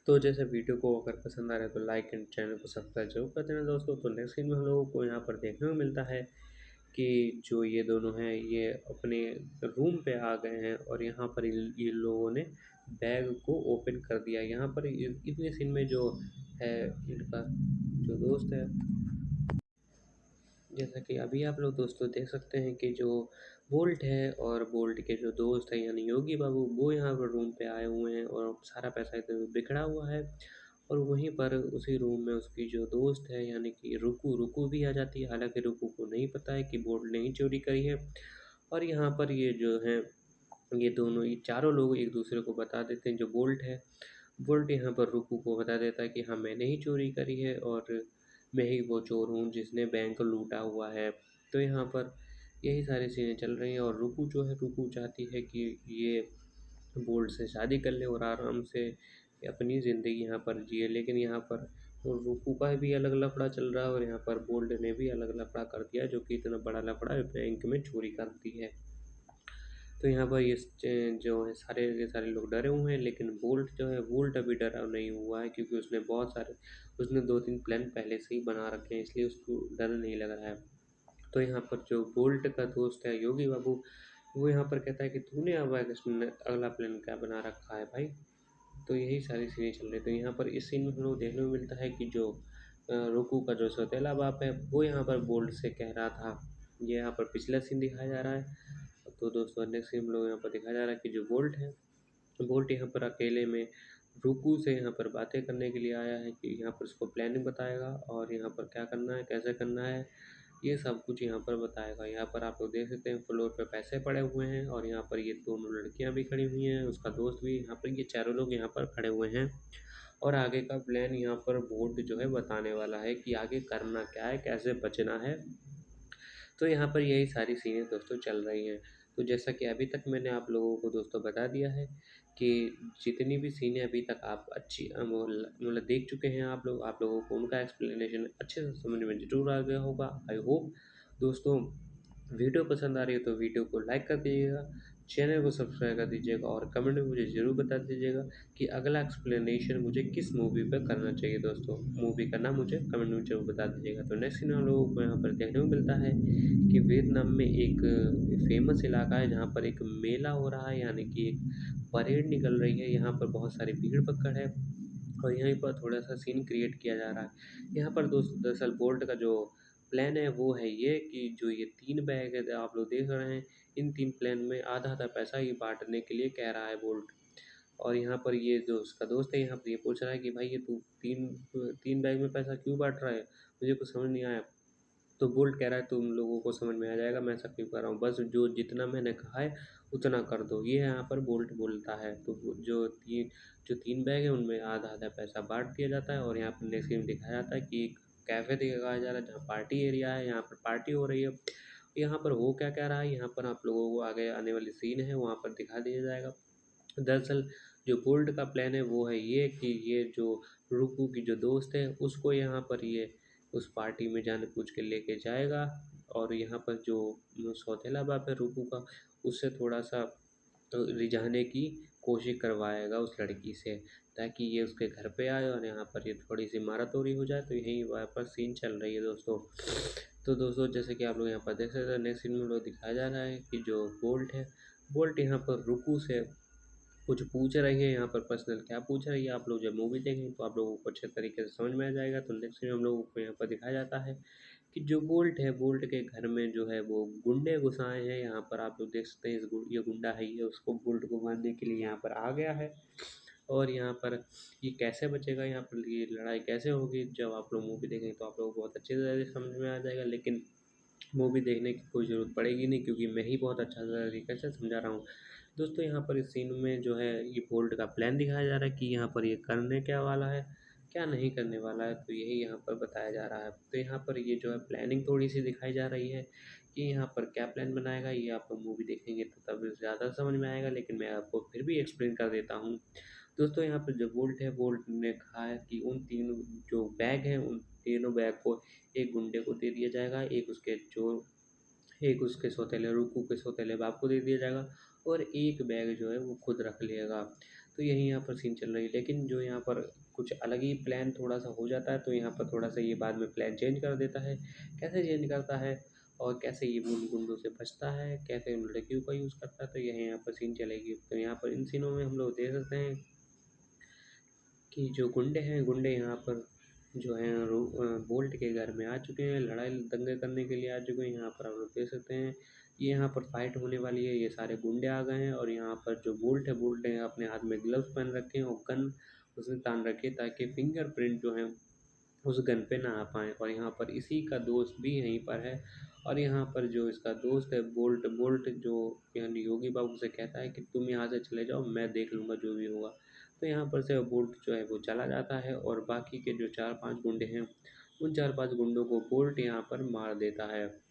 तो जैसे वीडियो को अगर पसंद आ रहा है तो लाइक एंड चैनल को सब्सक्राइब जरूर कर देना दोस्तों। तो नेक्स्ट सीन में हम लोगों को यहाँ पर देखने को मिलता है कि जो ये दोनों हैं ये अपने रूम पे आ गए हैं और यहाँ पर ये लोगों ने बैग को ओपन कर दिया। यहाँ पर इतने सीन में जो है इनका जो दोस्त है, जैसा कि अभी आप लोग दोस्तों देख सकते हैं कि जो बोल्ट है और बोल्ट के जो दोस्त हैं यानी योगी बाबू, वो यहाँ पर रूम पे आए हुए हैं और सारा पैसा इधर बिखरा हुआ है। और वहीं पर उसी रूम में उसकी जो दोस्त है यानी कि रुकू रुकू भी आ जाती है। हालांकि रुकू को नहीं पता है कि बोल्ट ने ही चोरी करी है। और यहाँ पर ये जो है ये दोनों ये चारों लोग एक दूसरे को बता देते हैं। जो बोल्ट है, बोल्ट यहाँ पर रुकू को बता देता है कि हाँ मैंने ही चोरी करी है और मैं ही वो चोर हूँ जिसने बैंक लूटा हुआ है। तो यहाँ पर यही सारी चीज़ें चल रही हैं और रुकू जो है, रुकू चाहती है कि ये बोल्ट से शादी कर ले और आराम से अपनी ज़िंदगी यहाँ पर जिए। लेकिन यहाँ पर वो रुकू का भी अलग लफड़ा चल रहा है और यहाँ पर बोल्ट ने भी अलग लफड़ा कर दिया, जो कि इतना बड़ा लफड़ा बैंक में चोरी करती है। तो यहाँ पर ये जो है सारे के सारे लोग डरे हुए हैं, लेकिन बोल्ट जो है, बोल्ट अभी डरा नहीं हुआ है, क्योंकि उसने 2-3 प्लान पहले से ही बना रखे हैं, इसलिए उसको डर नहीं लग रहा है। तो यहाँ पर जो बोल्ट का दोस्त है योगी बाबू, वो यहाँ पर कहता है कि तूने अब अगला प्लान क्या बना रखा है भाई। तो यही सारी चीज़ें चल रही है। तो यहाँ पर इस सीन में हम लोग देखने को मिलता है कि जो रुकू का जो सौतेला बाप है वो यहाँ पर बोल्ट से कह रहा था। ये यहाँ पर पिछला सीन दिखाया जा रहा है। तो दोस्तों नेक्स्ट सीन हम लोग यहाँ पर दिखाया जा रहा है कि जो बोल्ट है, बोल्ट यहाँ पर अकेले में रुकू से यहाँ पर बातें करने के लिए आया है कि यहाँ पर उसको प्लानिंग बताएगा और यहाँ पर क्या करना है, कैसे करना है, ये सब कुछ यहाँ पर बताएगा। यहाँ पर आप लोग देख सकते हैं फ्लोर पे पैसे पड़े हुए हैं और यहाँ पर ये दोनों लड़कियाँ भी खड़ी हुई हैं, उसका दोस्त भी यहाँ पर, ये चारों लोग यहाँ पर खड़े हुए हैं। और आगे का प्लान यहाँ पर बोल्ट जो है बताने वाला है कि आगे करना क्या है, कैसे बचना है। तो यहाँ पर यही सारी सीनें दोस्तों चल रही हैं। तो जैसा कि अभी तक मैंने आप लोगों को दोस्तों बता दिया है कि जितनी भी सीनें अभी तक आप अच्छी मतलब देख चुके हैं आप लोगों को उनका एक्सप्लेनेशन अच्छे से समझ में ज़रूर आ गया होगा। आई होप दोस्तों वीडियो पसंद आ रही है तो वीडियो को लाइक कर दीजिएगा, चैनल को सब्सक्राइब कर दीजिएगा और कमेंट में मुझे ज़रूर बता दीजिएगा कि अगला एक्सप्लेनेशन मुझे किस मूवी पे करना चाहिए। दोस्तों मूवी का नाम मुझे कमेंट में ज़रूर बता दीजिएगा। तो नेक्स्ट इन हम लोगों को यहाँ पर देखने को मिलता है कि वियतनाम में एक फेमस इलाका है जहाँ पर एक मेला हो रहा है, यानी कि एक परेड निकल रही है। यहाँ पर बहुत सारी भीड़ पकड़ है और यहीं पर थोड़ा सा सीन क्रिएट किया जा रहा है। यहाँ पर दोस्त दरअसल बोल्ट का जो प्लान है वो है ये कि जो ये 3 बैग है आप लोग देख रहे हैं, इन 3 प्लान में आधा-आधा पैसा ही बाँटने के लिए कह रहा है बोल्ट। और यहाँ पर ये जो उसका दोस्त है यहाँ पर ये पूछ रहा है कि भाई ये तू 3 बैग में पैसा क्यों बाँट रहा है? मुझे कुछ समझ नहीं आया। तो बोल्ट कह रहा है तुम लोगों को समझ में आ जाएगा, मैं ऐसा क्यों कर रहा हूँ, बस जो जितना मैंने कहा है उतना कर दो। ये यहाँ पर बोल्ट बोलता है। तो जो 3 बैग हैं उनमें आधा-आधा पैसा बाँट दिया जाता है और यहाँ पर नेक्स्ट सीन दिखाया जाता है कि एक कैफ़े दिखाया जा रहा है जहाँ पार्टी एरिया है, यहाँ पर पार्टी हो रही है। यहाँ पर हो क्या-क्या रहा है, यहाँ पर आप लोगों को आगे आने वाली सीन है वहाँ पर दिखा दिया जाएगा। दरअसल जो बोल्ट का प्लान है वो है ये कि ये जो रुकू की जो दोस्त है उसको यहाँ पर ये उस पार्टी में जानबूझ के लेके जाएगा, और यहाँ पर जो सौतेला बाप है रुकू का, उससे थोड़ा सा रिझाने की कोशिश करवाएगा उस लड़की से, ताकि ये उसके घर पे आए और यहाँ पर ये थोड़ी सी मारातोरी हो जाए। तो यही वहाँ पर सीन चल रही है दोस्तों। तो दोस्तों जैसे कि आप लोग यहाँ पर देख सकते हैं, नेक्स्ट सीन में लोग दिखाया जा रहा है कि जो बोल्ट है, बोल्ट यहाँ पर रुकू से कुछ पूछ रही है। यहाँ पर पर्सनल क्या पूछ रही है, आप लोग जब मूवी देखेंगे तो आप लोगों को अच्छे तरीके से समझ में आ जाएगा। तो नेक्स्ट में हम लोगों को यहाँ पर दिखाया जाता है कि जो बोल्ट है, बोल्ट के घर में जो है वो गुंडे घुस आए हैं। यहाँ पर आप लोग देख सकते हैं ये गुंडा है, ये उसको बोल्ट को मारने के लिए यहाँ पर आ गया है। और यहाँ पर ये कैसे बचेगा, यहाँ पर ये लड़ाई कैसे होगी, जब आप लोग मूवी देखेंगे तो आप लोगों को बहुत अच्छी तरह से समझ में आ जाएगा। लेकिन मूवी देखने की कोई ज़रूरत पड़ेगी नहीं, क्योंकि मैं ही बहुत अच्छा तरीके से समझा रहा हूँ। दोस्तों यहाँ पर इस सीन में जो है ये बोल्ट का प्लान दिखाया जा रहा है कि यहाँ पर ये करने क्या वाला है, क्या नहीं करने वाला है, तो यही यहाँ पर बताया जा रहा है। तो यहाँ पर ये जो है प्लानिंग थोड़ी सी दिखाई जा रही है कि यहाँ पर क्या प्लान बनाएगा, ये आप लोग मूवी देखेंगे तो तब ज़्यादा समझ में आएगा, लेकिन मैं आपको फिर भी एक्सप्लेन कर देता हूँ। दोस्तों यहाँ पर जो बोल्ट है, बोल्ट ने कहा है कि उन तीनों जो बैग हैं, उन तीनों बैग को एक गुंडे को दे दिया जाएगा, एक उसके सौतेले रुकू के सौतेले बाप को दे दिया जाएगा, और एक बैग जो है वो खुद रख लेगा। तो यही यहाँ पर सीन चल रही है। लेकिन जो यहाँ पर कुछ अलग ही प्लान थोड़ा सा हो जाता है, तो यहाँ पर थोड़ा सा ये बाद में प्लान चेंज कर देता है। कैसे चेंज करता है और कैसे ये उन गुंडों से बचता है, कैसे उन लड़कियों का यूज़ करता है, तो यही यहाँ पर सीन चलेगी। तो यहाँ पर इन सीनों में हम लोग देख सकते हैं कि जो गुंडे हैं, गुंडे यहाँ पर जो हैं बोल्ट के घर में आ चुके हैं, लड़ाई दंगे करने के लिए आ चुके हैं। यहाँ पर आप लोग देख सकते हैं ये यहाँ पर फाइट होने वाली है, ये सारे गुंडे आ गए हैं, और यहाँ पर जो बोल्ट है, बोल्ट ने अपने हाथ में ग्लव्स पहन रखे हैं और गन उसने तान रखी है, ताकि फिंगरप्रिंट जो है उस गन पे ना आ पाएँ। और यहाँ पर इसी का दोस्त भी यहीं पर है, और यहाँ पर जो इसका दोस्त है बोल्ट, बोल्ट जो यानी योगी बाबू से कहता है कि तुम यहाँ से चले जाओ, मैं देख लूँगा जो भी होगा। तो यहाँ पर से बोल्ट जो है वो चला जाता है, और बाकी के जो 4-5 गुंडे हैं, उन 4-5 गुंडों को बोल्ट यहाँ पर मार देता है।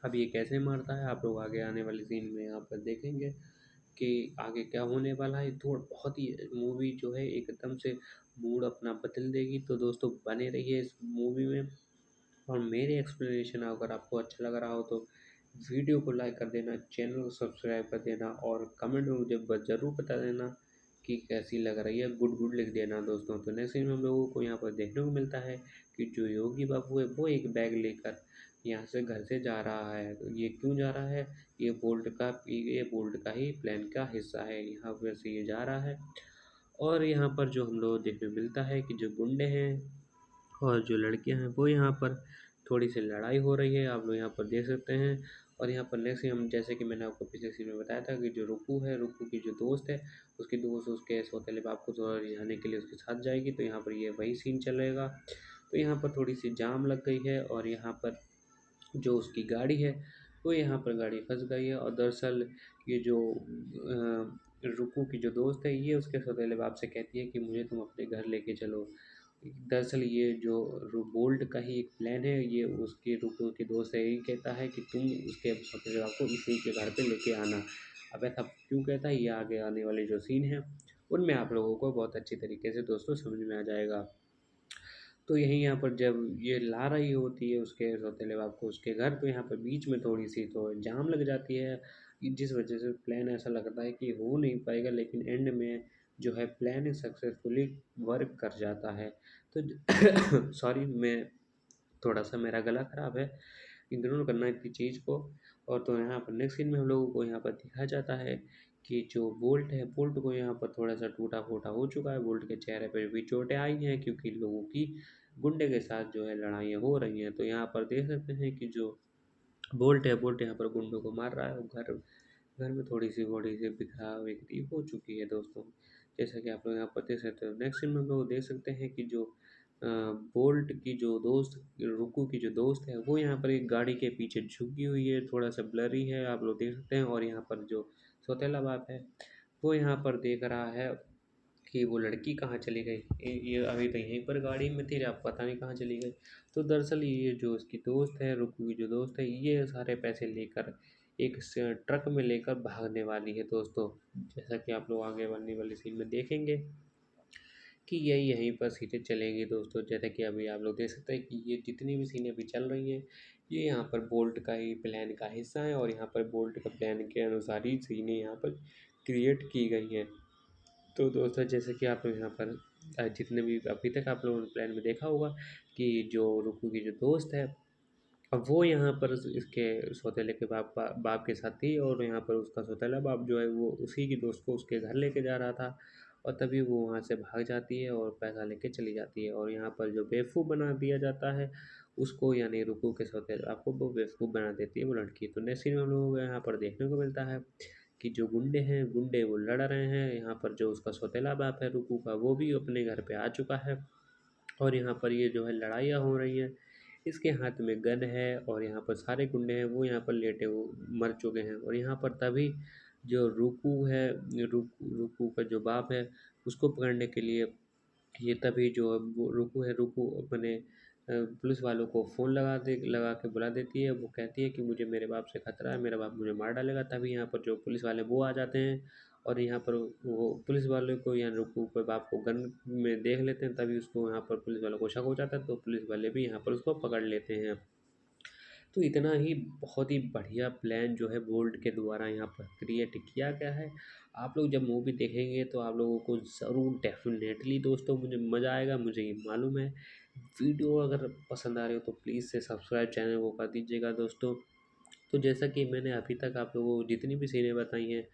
अब ये कैसे मारता है आप लोग आगे आने वाले सीन में यहाँ पर देखेंगे कि आगे क्या होने वाला है। तो बहुत ही मूवी जो है एकदम से मूड अपना बदल देगी। तो दोस्तों बने रहिए इस मूवी में, और मेरे एक्सप्लेनेशन अगर आपको अच्छा लग रहा हो तो वीडियो को लाइक कर देना, चैनल को सब्सक्राइब कर देना, और कमेंट में मुझे ज़रूर बता देना कि कैसी लग रही है, गुड गुड लिख देना दोस्तों। तो नेक्स्ट सीन में हम लोगों को यहाँ पर देखने को मिलता है कि जो योगी बाबू है वो एक बैग लेकर यहाँ से घर से जा रहा है। तो ये क्यों जा रहा है, ये बोल्ट का ही प्लान का हिस्सा है, यहाँ पर से ये जा रहा है। और यहाँ पर जो हम लोग देखने को मिलता है कि जो गुंडे हैं और जो लड़कियां हैं वो यहाँ पर थोड़ी सी लड़ाई हो रही है, आप लोग यहाँ पर देख सकते हैं। और यहाँ पर नेक्स्ट हम जैसे कि मैंने आपको पिछले सीन में बताया था कि जो रुकू है, रुकू की जो दोस्त है, उसकी दोस्त उसके सौतेले बाप को थोड़ा रिझाने के लिए उसके साथ जाएगी। तो यहाँ पर ये वही सीन चलेगा। तो यहाँ पर थोड़ी सी जाम लग गई है, और यहाँ पर जो उसकी गाड़ी है वो यहाँ पर गाड़ी फंस गई है। और दरअसल ये जो रुकू की जो दोस्त है, ये उसके सौतेले बाप से कहती है कि मुझे तुम अपने घर लेके चलो। दरअसल ये जो बोल्ट का ही एक प्लान है, ये उसके रुकू के दोस्त है, यही कहता है कि तुम उसके सौतेले बाप को इसी के घर पे लेके आना। अब ऐसा क्यों कहता है, ये आगे आने वाले जो सीन है उनमें आप लोगों को बहुत अच्छी तरीके से दोस्तों समझ में आ जाएगा। तो यहीं यहाँ पर जब ये ला रही होती है उसके सौतेले बाप को उसके घर, तो यहाँ पर बीच में थोड़ी सी तो जाम लग जाती है, जिस वजह से प्लान ऐसा लगता है कि हो नहीं पाएगा, लेकिन एंड में जो है प्लान सक्सेसफुली वर्क कर जाता है। तो सॉरी, मैं थोड़ा सा मेरा गला ख़राब है, इग्नोर करना इतनी चीज़ को। और तो यहाँ पर नेक्स्ट सीन में हम लोगों को यहाँ पर दिखाया जाता है कि जो बोल्ट है, बोल्ट को यहाँ पर थोड़ा सा टूटा फूटा हो चुका है, बोल्ट के चेहरे पर भी चोटें आई हैं, क्योंकि लोगों की गुंडे के साथ जो है लड़ाइयाँ हो रही हैं। तो यहाँ पर देख सकते हैं कि जो बोल्ट है, बोल्ट यहाँ पर गुंडों को मार रहा है, और घर घर में थोड़ी सी बॉडी से बिखरा बिखरी हो चुकी है दोस्तों, जैसा कि आप लोग यहाँ पर देख सकते हो। नेक्स्ट सीन में हम लोग देख सकते हैं कि जो बोल्ट की जो दोस्त, रुकू की जो दोस्त है, वो यहाँ पर एक गाड़ी के पीछे झुकी हुई है, थोड़ा सा ब्लरी है, आप लोग देख सकते हैं। और यहाँ पर जो सौतेला बाप है वो यहाँ पर देख रहा है कि वो लड़की कहाँ चली गई, ये अभी तो यहीं पर गाड़ी में थी, अब पता नहीं कहाँ चली गई। तो दरअसल ये जो इसकी दोस्त है, रुकू की जो दोस्त है, ये सारे पैसे लेकर एक ट्रक में लेकर भागने वाली है दोस्तों। जैसा कि आप लोग आगे बनने वाली सीन में देखेंगे कि यही यहीं पर सीटें चलेंगी दोस्तों। जैसा कि अभी आप लोग देख सकते हैं कि ये जितनी भी सीनें अभी चल रही हैं, ये यहाँ पर बोल्ट का ही प्लान का हिस्सा है और यहाँ पर बोल्ट का प्लान के अनुसार ही सीनें यहाँ पर क्रिएट की गई हैं। तो दोस्तों जैसे कि आप लोग यहाँ पर जितने भी अभी तक आप लोगों ने प्लान में देखा होगा कि जो रुकू की जो दोस्त है, अब वो यहाँ पर इसके सौतेले के बाप के साथ थी और यहाँ पर उसका सौतेला बाप जो है वो उसी की दोस्त को उसके घर लेके जा रहा था और तभी वो वहाँ से भाग जाती है और पैसा लेके चली जाती है और यहाँ पर जो बेवकूफ़ बना दिया जाता है उसको, यानी रुकू के सौतेले बाप को वो बेवकूफ़ बना देती है वो लड़की। तो नेक्स्ट सीन में हम लोगों को यहाँ पर देखने को मिलता है कि जो गुंडे वो लड़ रहे हैं। यहाँ पर जो उसका सौतेला बाप है रुकू का, वो भी अपने घर पे आ चुका है और यहाँ पर ये जो है लड़ाइयाँ हो रही हैं। इसके हाथ में गन है और यहाँ पर सारे गुंडे हैं वो यहाँ पर लेटे वो मर चुके हैं और यहाँ पर तभी जो रुकू है, रुकू का जो बाप है उसको पकड़ने के लिए ये तभी जो वो रुकू अपने पुलिस वालों को फ़ोन लगा के बुला देती है। वो कहती है कि मुझे मेरे बाप से खतरा है, मेरा बाप मुझे मार डालेगा। तभी यहाँ पर जो पुलिस वाले वो आ जाते हैं और यहाँ पर वो पुलिस वाले को या रुकू के बाप को गन में देख लेते हैं। तभी उसको यहाँ पर पुलिस वालों को शक हो जाता है तो पुलिस वाले भी यहाँ पर उसको पकड़ लेते हैं। तो इतना ही बहुत ही बढ़िया प्लान जो है बोल्ट के द्वारा यहाँ पर क्रिएट किया गया है। आप लोग जब मूवी देखेंगे तो आप लोगों को ज़रूर डेफिनेटली दोस्तों मुझे मज़ा आएगा, मुझे ये मालूम है। वीडियो अगर पसंद आ रही हो तो प्लीज़ से सब्सक्राइब चैनल को कर दीजिएगा दोस्तों। तो जैसा कि मैंने अभी तक आप लोगों को जितनी भी सीनें बताई हैं,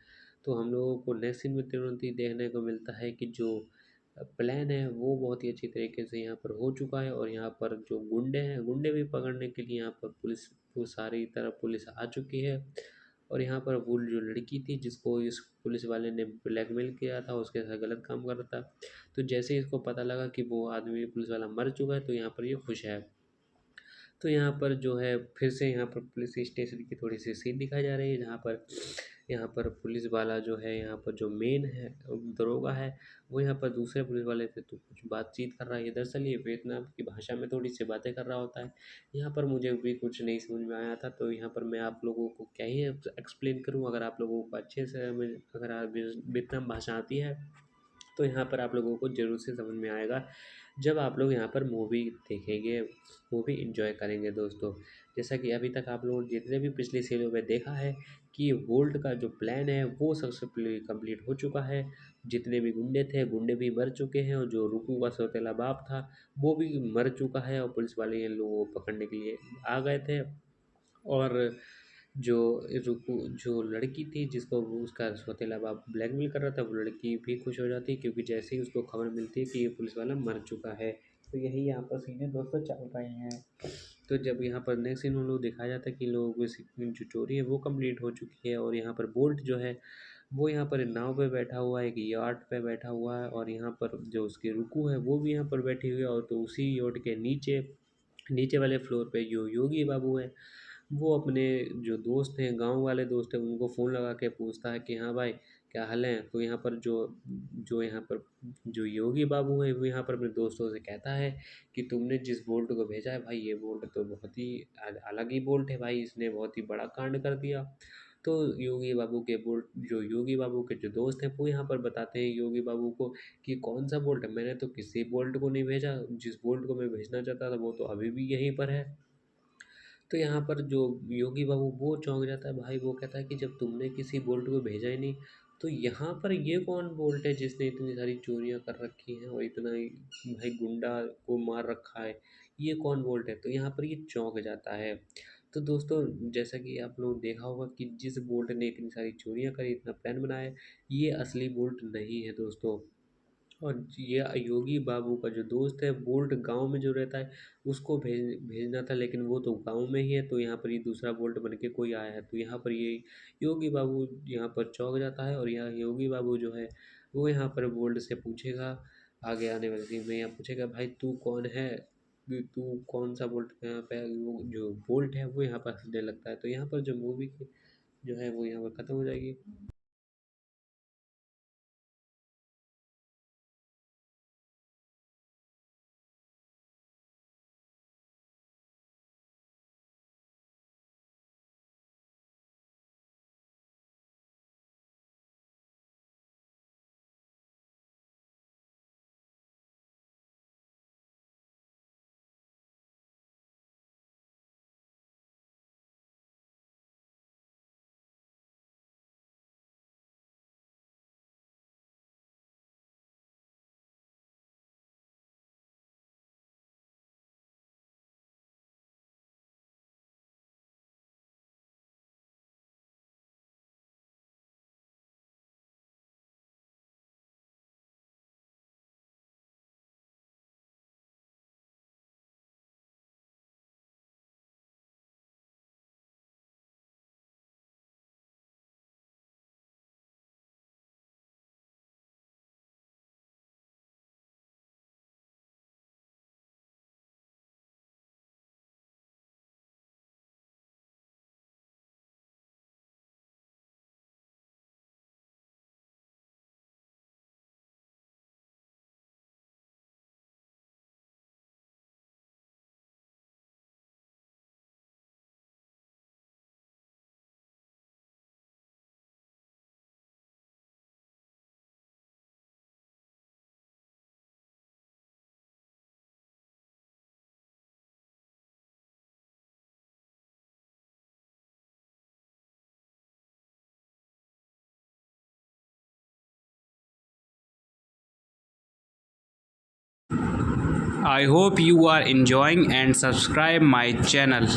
तो हम लोगों को नेक्स्ट सीन में तुरंत ही देखने को मिलता है कि जो प्लान है वो बहुत ही अच्छी तरीके से यहाँ पर हो चुका है और यहाँ पर जो गुंडे हैं, गुंडे भी पकड़ने के लिए यहाँ पर पुलिस वो सारी तरफ पुलिस आ चुकी है और यहाँ पर वो जो लड़की थी जिसको इस पुलिस वाले ने ब्लैकमेल किया था, उसके साथ गलत काम कर रहा था, तो जैसे ही इसको पता लगा कि वो आदमी पुलिस वाला मर चुका है तो यहाँ पर ये खुश है। तो यहाँ पर जो है फिर से यहाँ पर पुलिस स्टेशन की थोड़ी सी सीन दिखाई जा रही है जहाँ पर पुलिस वाला जो है, यहाँ पर जो मेन है दरोगा है, वो यहाँ पर दूसरे पुलिस वाले से तो कुछ बातचीत कर रहा है। दरअसल ये वियतनाम की भाषा में थोड़ी सी बातें कर रहा होता है। यहाँ पर मुझे भी कुछ नहीं समझ में आया था तो यहाँ पर मैं आप लोगों को क्या ही एक्सप्लेन करूँ। अगर आप लोगों को अच्छे से अगर वियतनाम भाषा आती है तो यहाँ पर आप लोगों को ज़रूर से समझ में आएगा जब आप लोग यहाँ पर मूवी देखेंगे, मूवी एंजॉय करेंगे दोस्तों। जैसा कि अभी तक आप लोगों ने जितने भी पिछली सीरीज़ में देखा है कि वोल्ट का जो प्लान है वो सक्सेसफुली कंप्लीट हो चुका है। जितने भी गुंडे थे, गुंडे भी मर चुके हैं और जो रुकू का सौतेला बाप था वो भी मर चुका है और पुलिस वाले इन लोगों को पकड़ने के लिए आ गए थे। और जो जो लड़की थी जिसको वो उसका सौतेला बाप ब्लैकमेल कर रहा था, वो लड़की भी खुश हो जाती है क्योंकि जैसे ही उसको खबर मिलती है कि ये पुलिस वाला मर चुका है। तो यही यहाँ पर सीनें दोस्तों चल रही हैं। तो जब यहाँ पर नेक्स्ट सीन में लोग दिखाया जाता है कि लोगों की जो चोरी है वो कंप्लीट हो चुकी है और यहाँ पर बोल्ट जो है वो यहाँ पर नाव पे बैठा हुआ है, एक यार्ड पे बैठा हुआ है और यहाँ पर जो उसकी रुकू है वो भी यहाँ पर बैठी हुई है और तो उसी यार्ड के नीचे नीचे वाले फ्लोर पे जो योगी बाबू है वो अपने जो दोस्त हैं, गाँव वाले दोस्त हैं, उनको फ़ोन लगा के पूछता है कि हाँ भाई क्या हाल है। तो यहाँ पर जो यहाँ पर जो योगी बाबू है वो यहाँ पर अपने दोस्तों से कहता है कि तुमने जिस बोल्ट को भेजा है भाई, ये बोल्ट तो बहुत ही अलग ही बोल्ट है भाई, इसने बहुत ही बड़ा कांड कर दिया। तो योगी बाबू के जो दोस्त हैं वो यहाँ पर बताते हैं योगी बाबू को कि कौन सा बोल्ट है, मैंने तो किसी बोल्ट को नहीं भेजा, जिस बोल्ट को मैं भेजना चाहता था वो तो अभी भी यहीं पर है। तो यहाँ पर जो योगी बाबू वो चौंक जाता है भाई, वो कहता है कि जब तुमने किसी बोल्ट को भेजा ही नहीं तो यहाँ पर ये कौन बोल्ट है जिसने इतनी सारी चोरियाँ कर रखी हैं और इतना ही भाई गुंडा को मार रखा है, ये कौन बोल्ट है। तो यहाँ पर ये चौंक जाता है। तो दोस्तों जैसा कि आप लोगों ने देखा होगा कि जिस बोल्ट ने इतनी सारी चोरियाँ करी, इतना प्लान बनाया, ये असली बोल्ट नहीं है दोस्तों। और ये योगी बाबू का जो दोस्त है बोल्ट गांव में जो रहता है उसको भेजना था, लेकिन वो तो गांव में ही है। तो यहाँ पर ये दूसरा बोल्ट बन के कोई आया है तो यहाँ पर ये योगी बाबू यहाँ पर चौंक जाता है और यहाँ योगी बाबू जो है वो यहाँ पर बोल्ट से पूछेगा, आगे आने वाले सीन में यहाँ पूछेगा भाई तू कौन है, तू कौन सा बोल्ट। यहाँ पे वो जो बोल्ट है वो यहाँ पर हंसने लगता है। तो यहाँ पर जो मूवी जो है वो यहाँ पर ख़त्म हो जाएगी। I hope you are enjoying and subscribe my channel.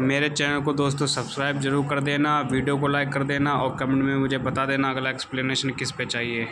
मेरे चैनल को दोस्तों सब्सक्राइब जरूर कर देना, वीडियो को लाइक कर देना और कमेंट में मुझे बता देना अगला एक्सप्लेनेशन किस पे चाहिए।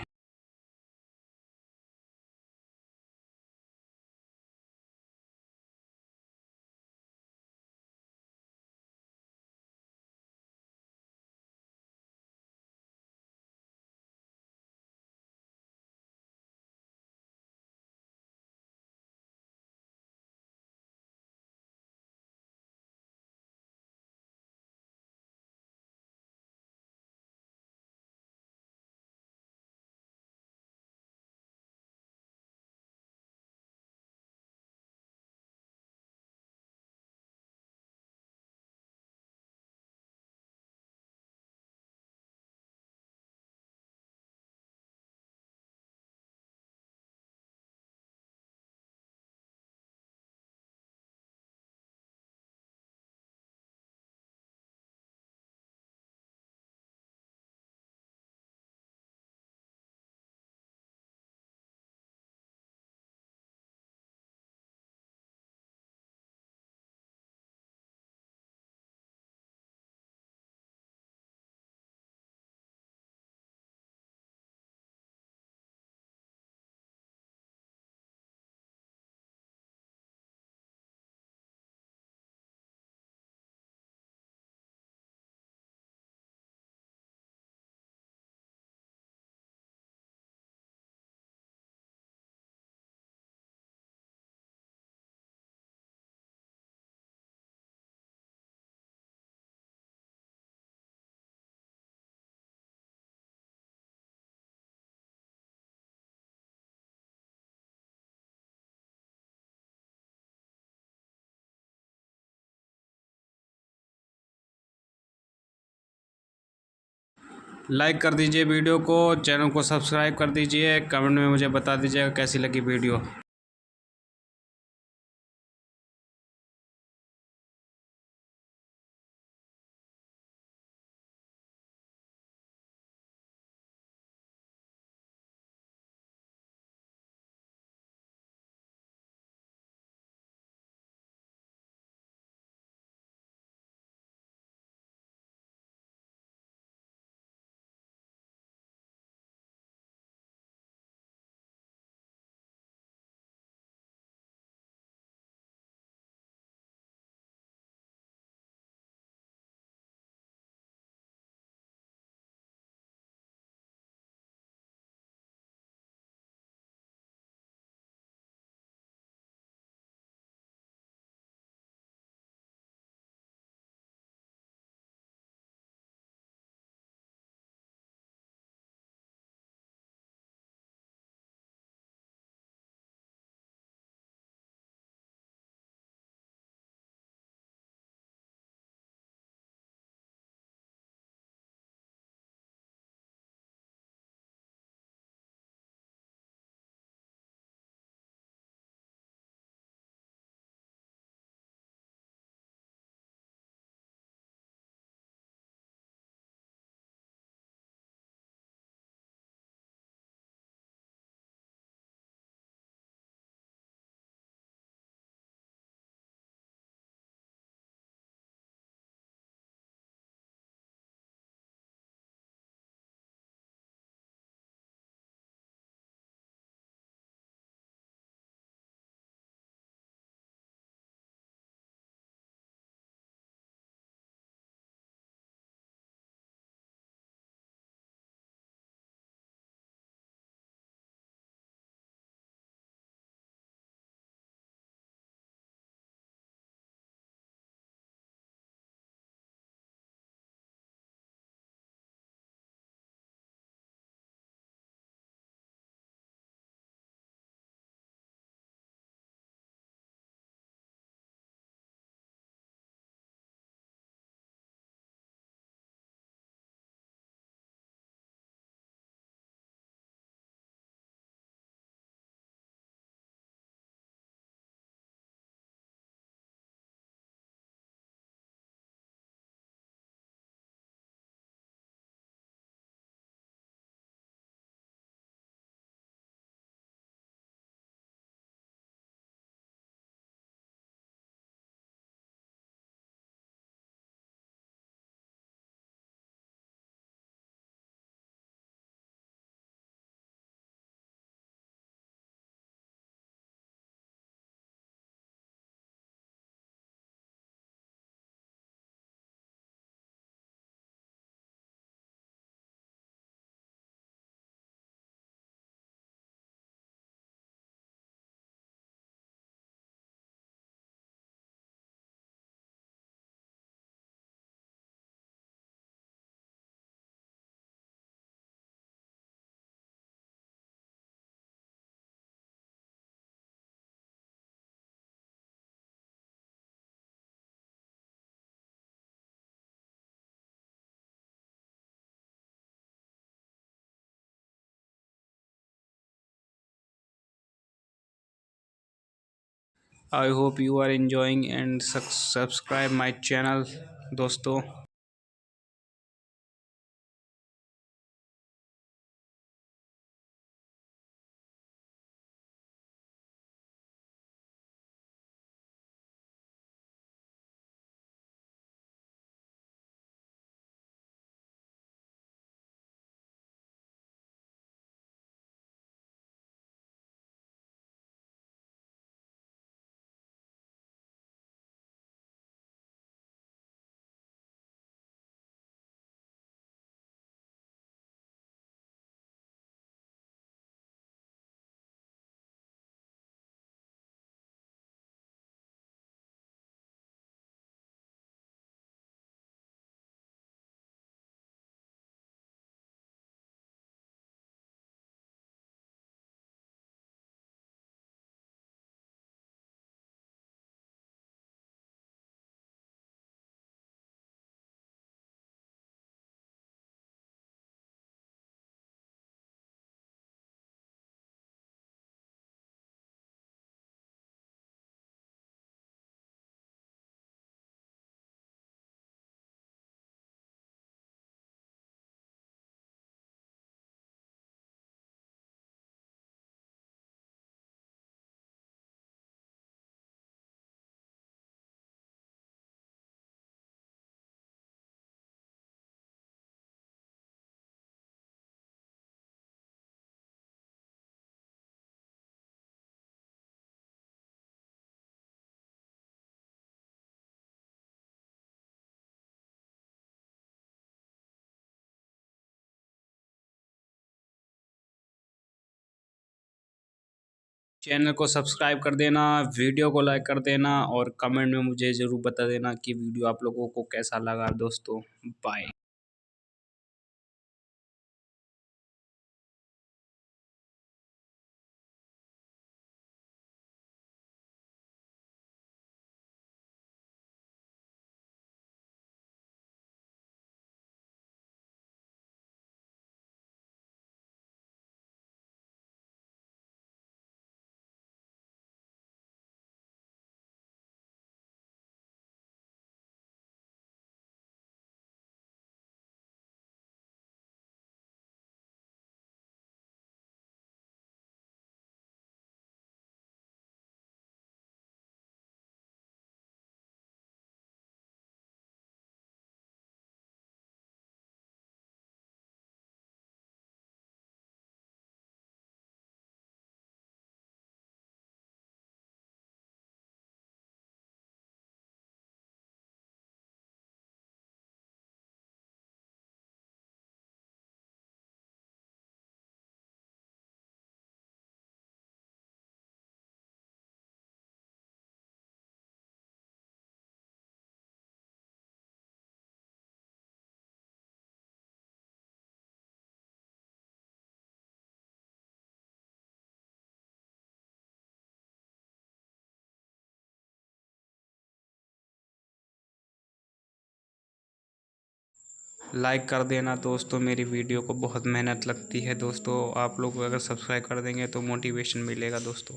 लाइक कर दीजिए वीडियो को, चैनल को सब्सक्राइब कर दीजिए, कमेंट में मुझे बता दीजिएगा कैसी लगी video. I hope you are enjoying and subscribe my channel दोस्तों। चैनल को सब्सक्राइब कर देना, वीडियो को लाइक कर देना और कमेंट में मुझे ज़रूर बता देना कि वीडियो आप लोगों को कैसा लगा दोस्तों। बाय। लाइक कर देना दोस्तों, मेरी वीडियो को बहुत मेहनत लगती है दोस्तों, आप लोग अगर सब्सक्राइब कर देंगे तो मोटिवेशन मिलेगा दोस्तों।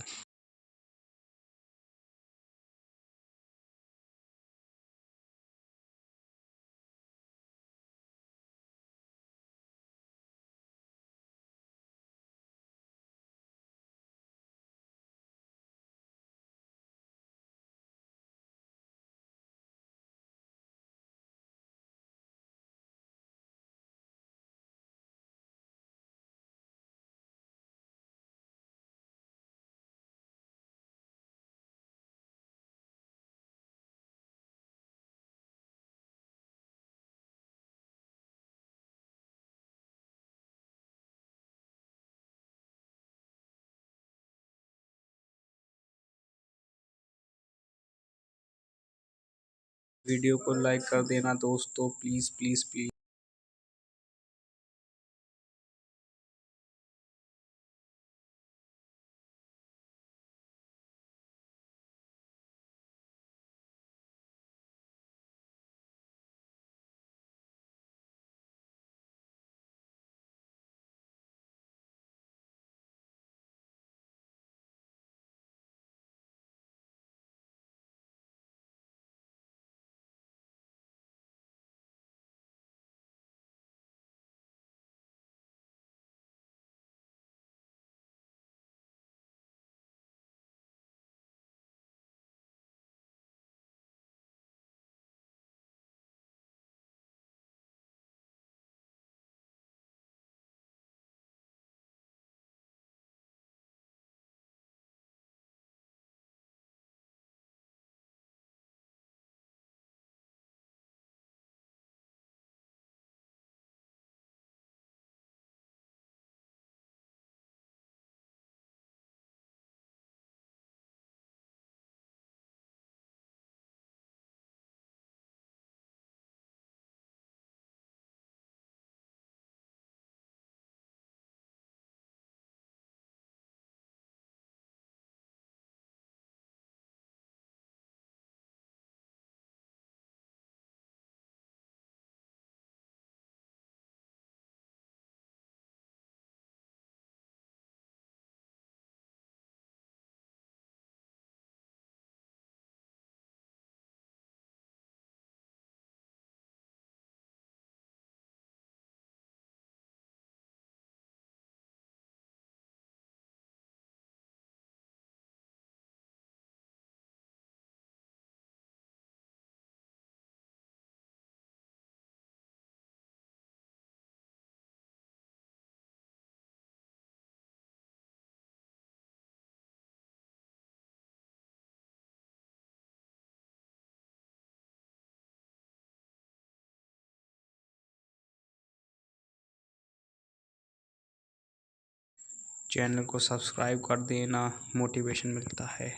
वीडियो को लाइक कर देना दोस्तों, प्लीज़ प्लीज़ प्लीज़। चैनल को सब्सक्राइब कर देना, मोटिवेशन मिलता है।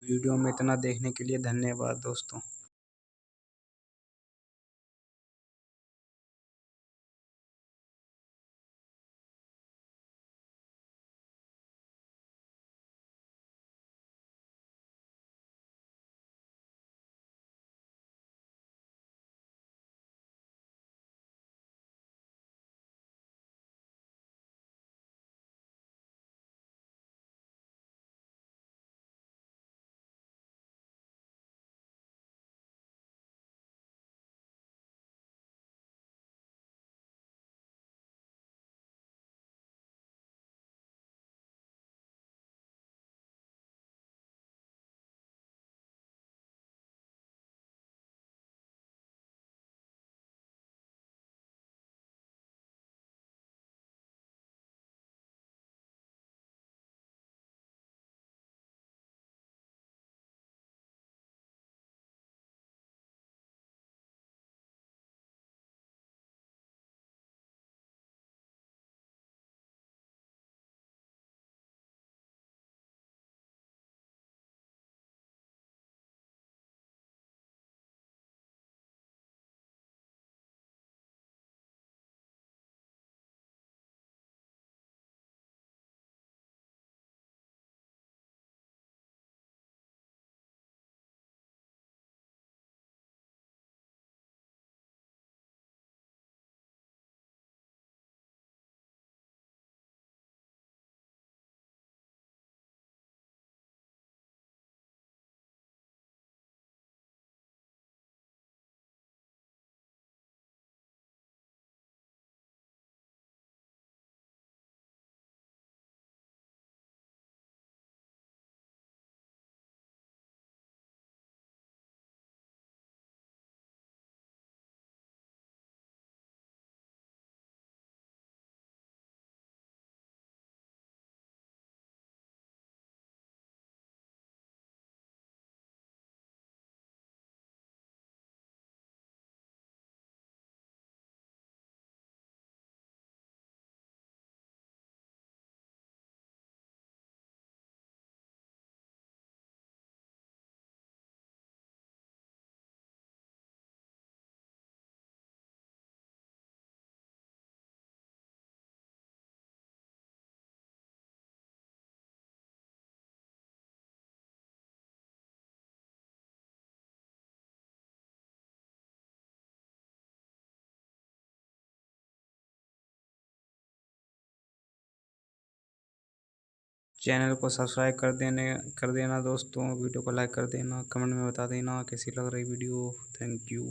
वीडियो में इतना देखने के लिए धन्यवाद दोस्तों। चैनल को सब्सक्राइब कर देना दोस्तों। वीडियो को लाइक कर देना, कमेंट में बता देना कैसी लग रही वीडियो। Thank you.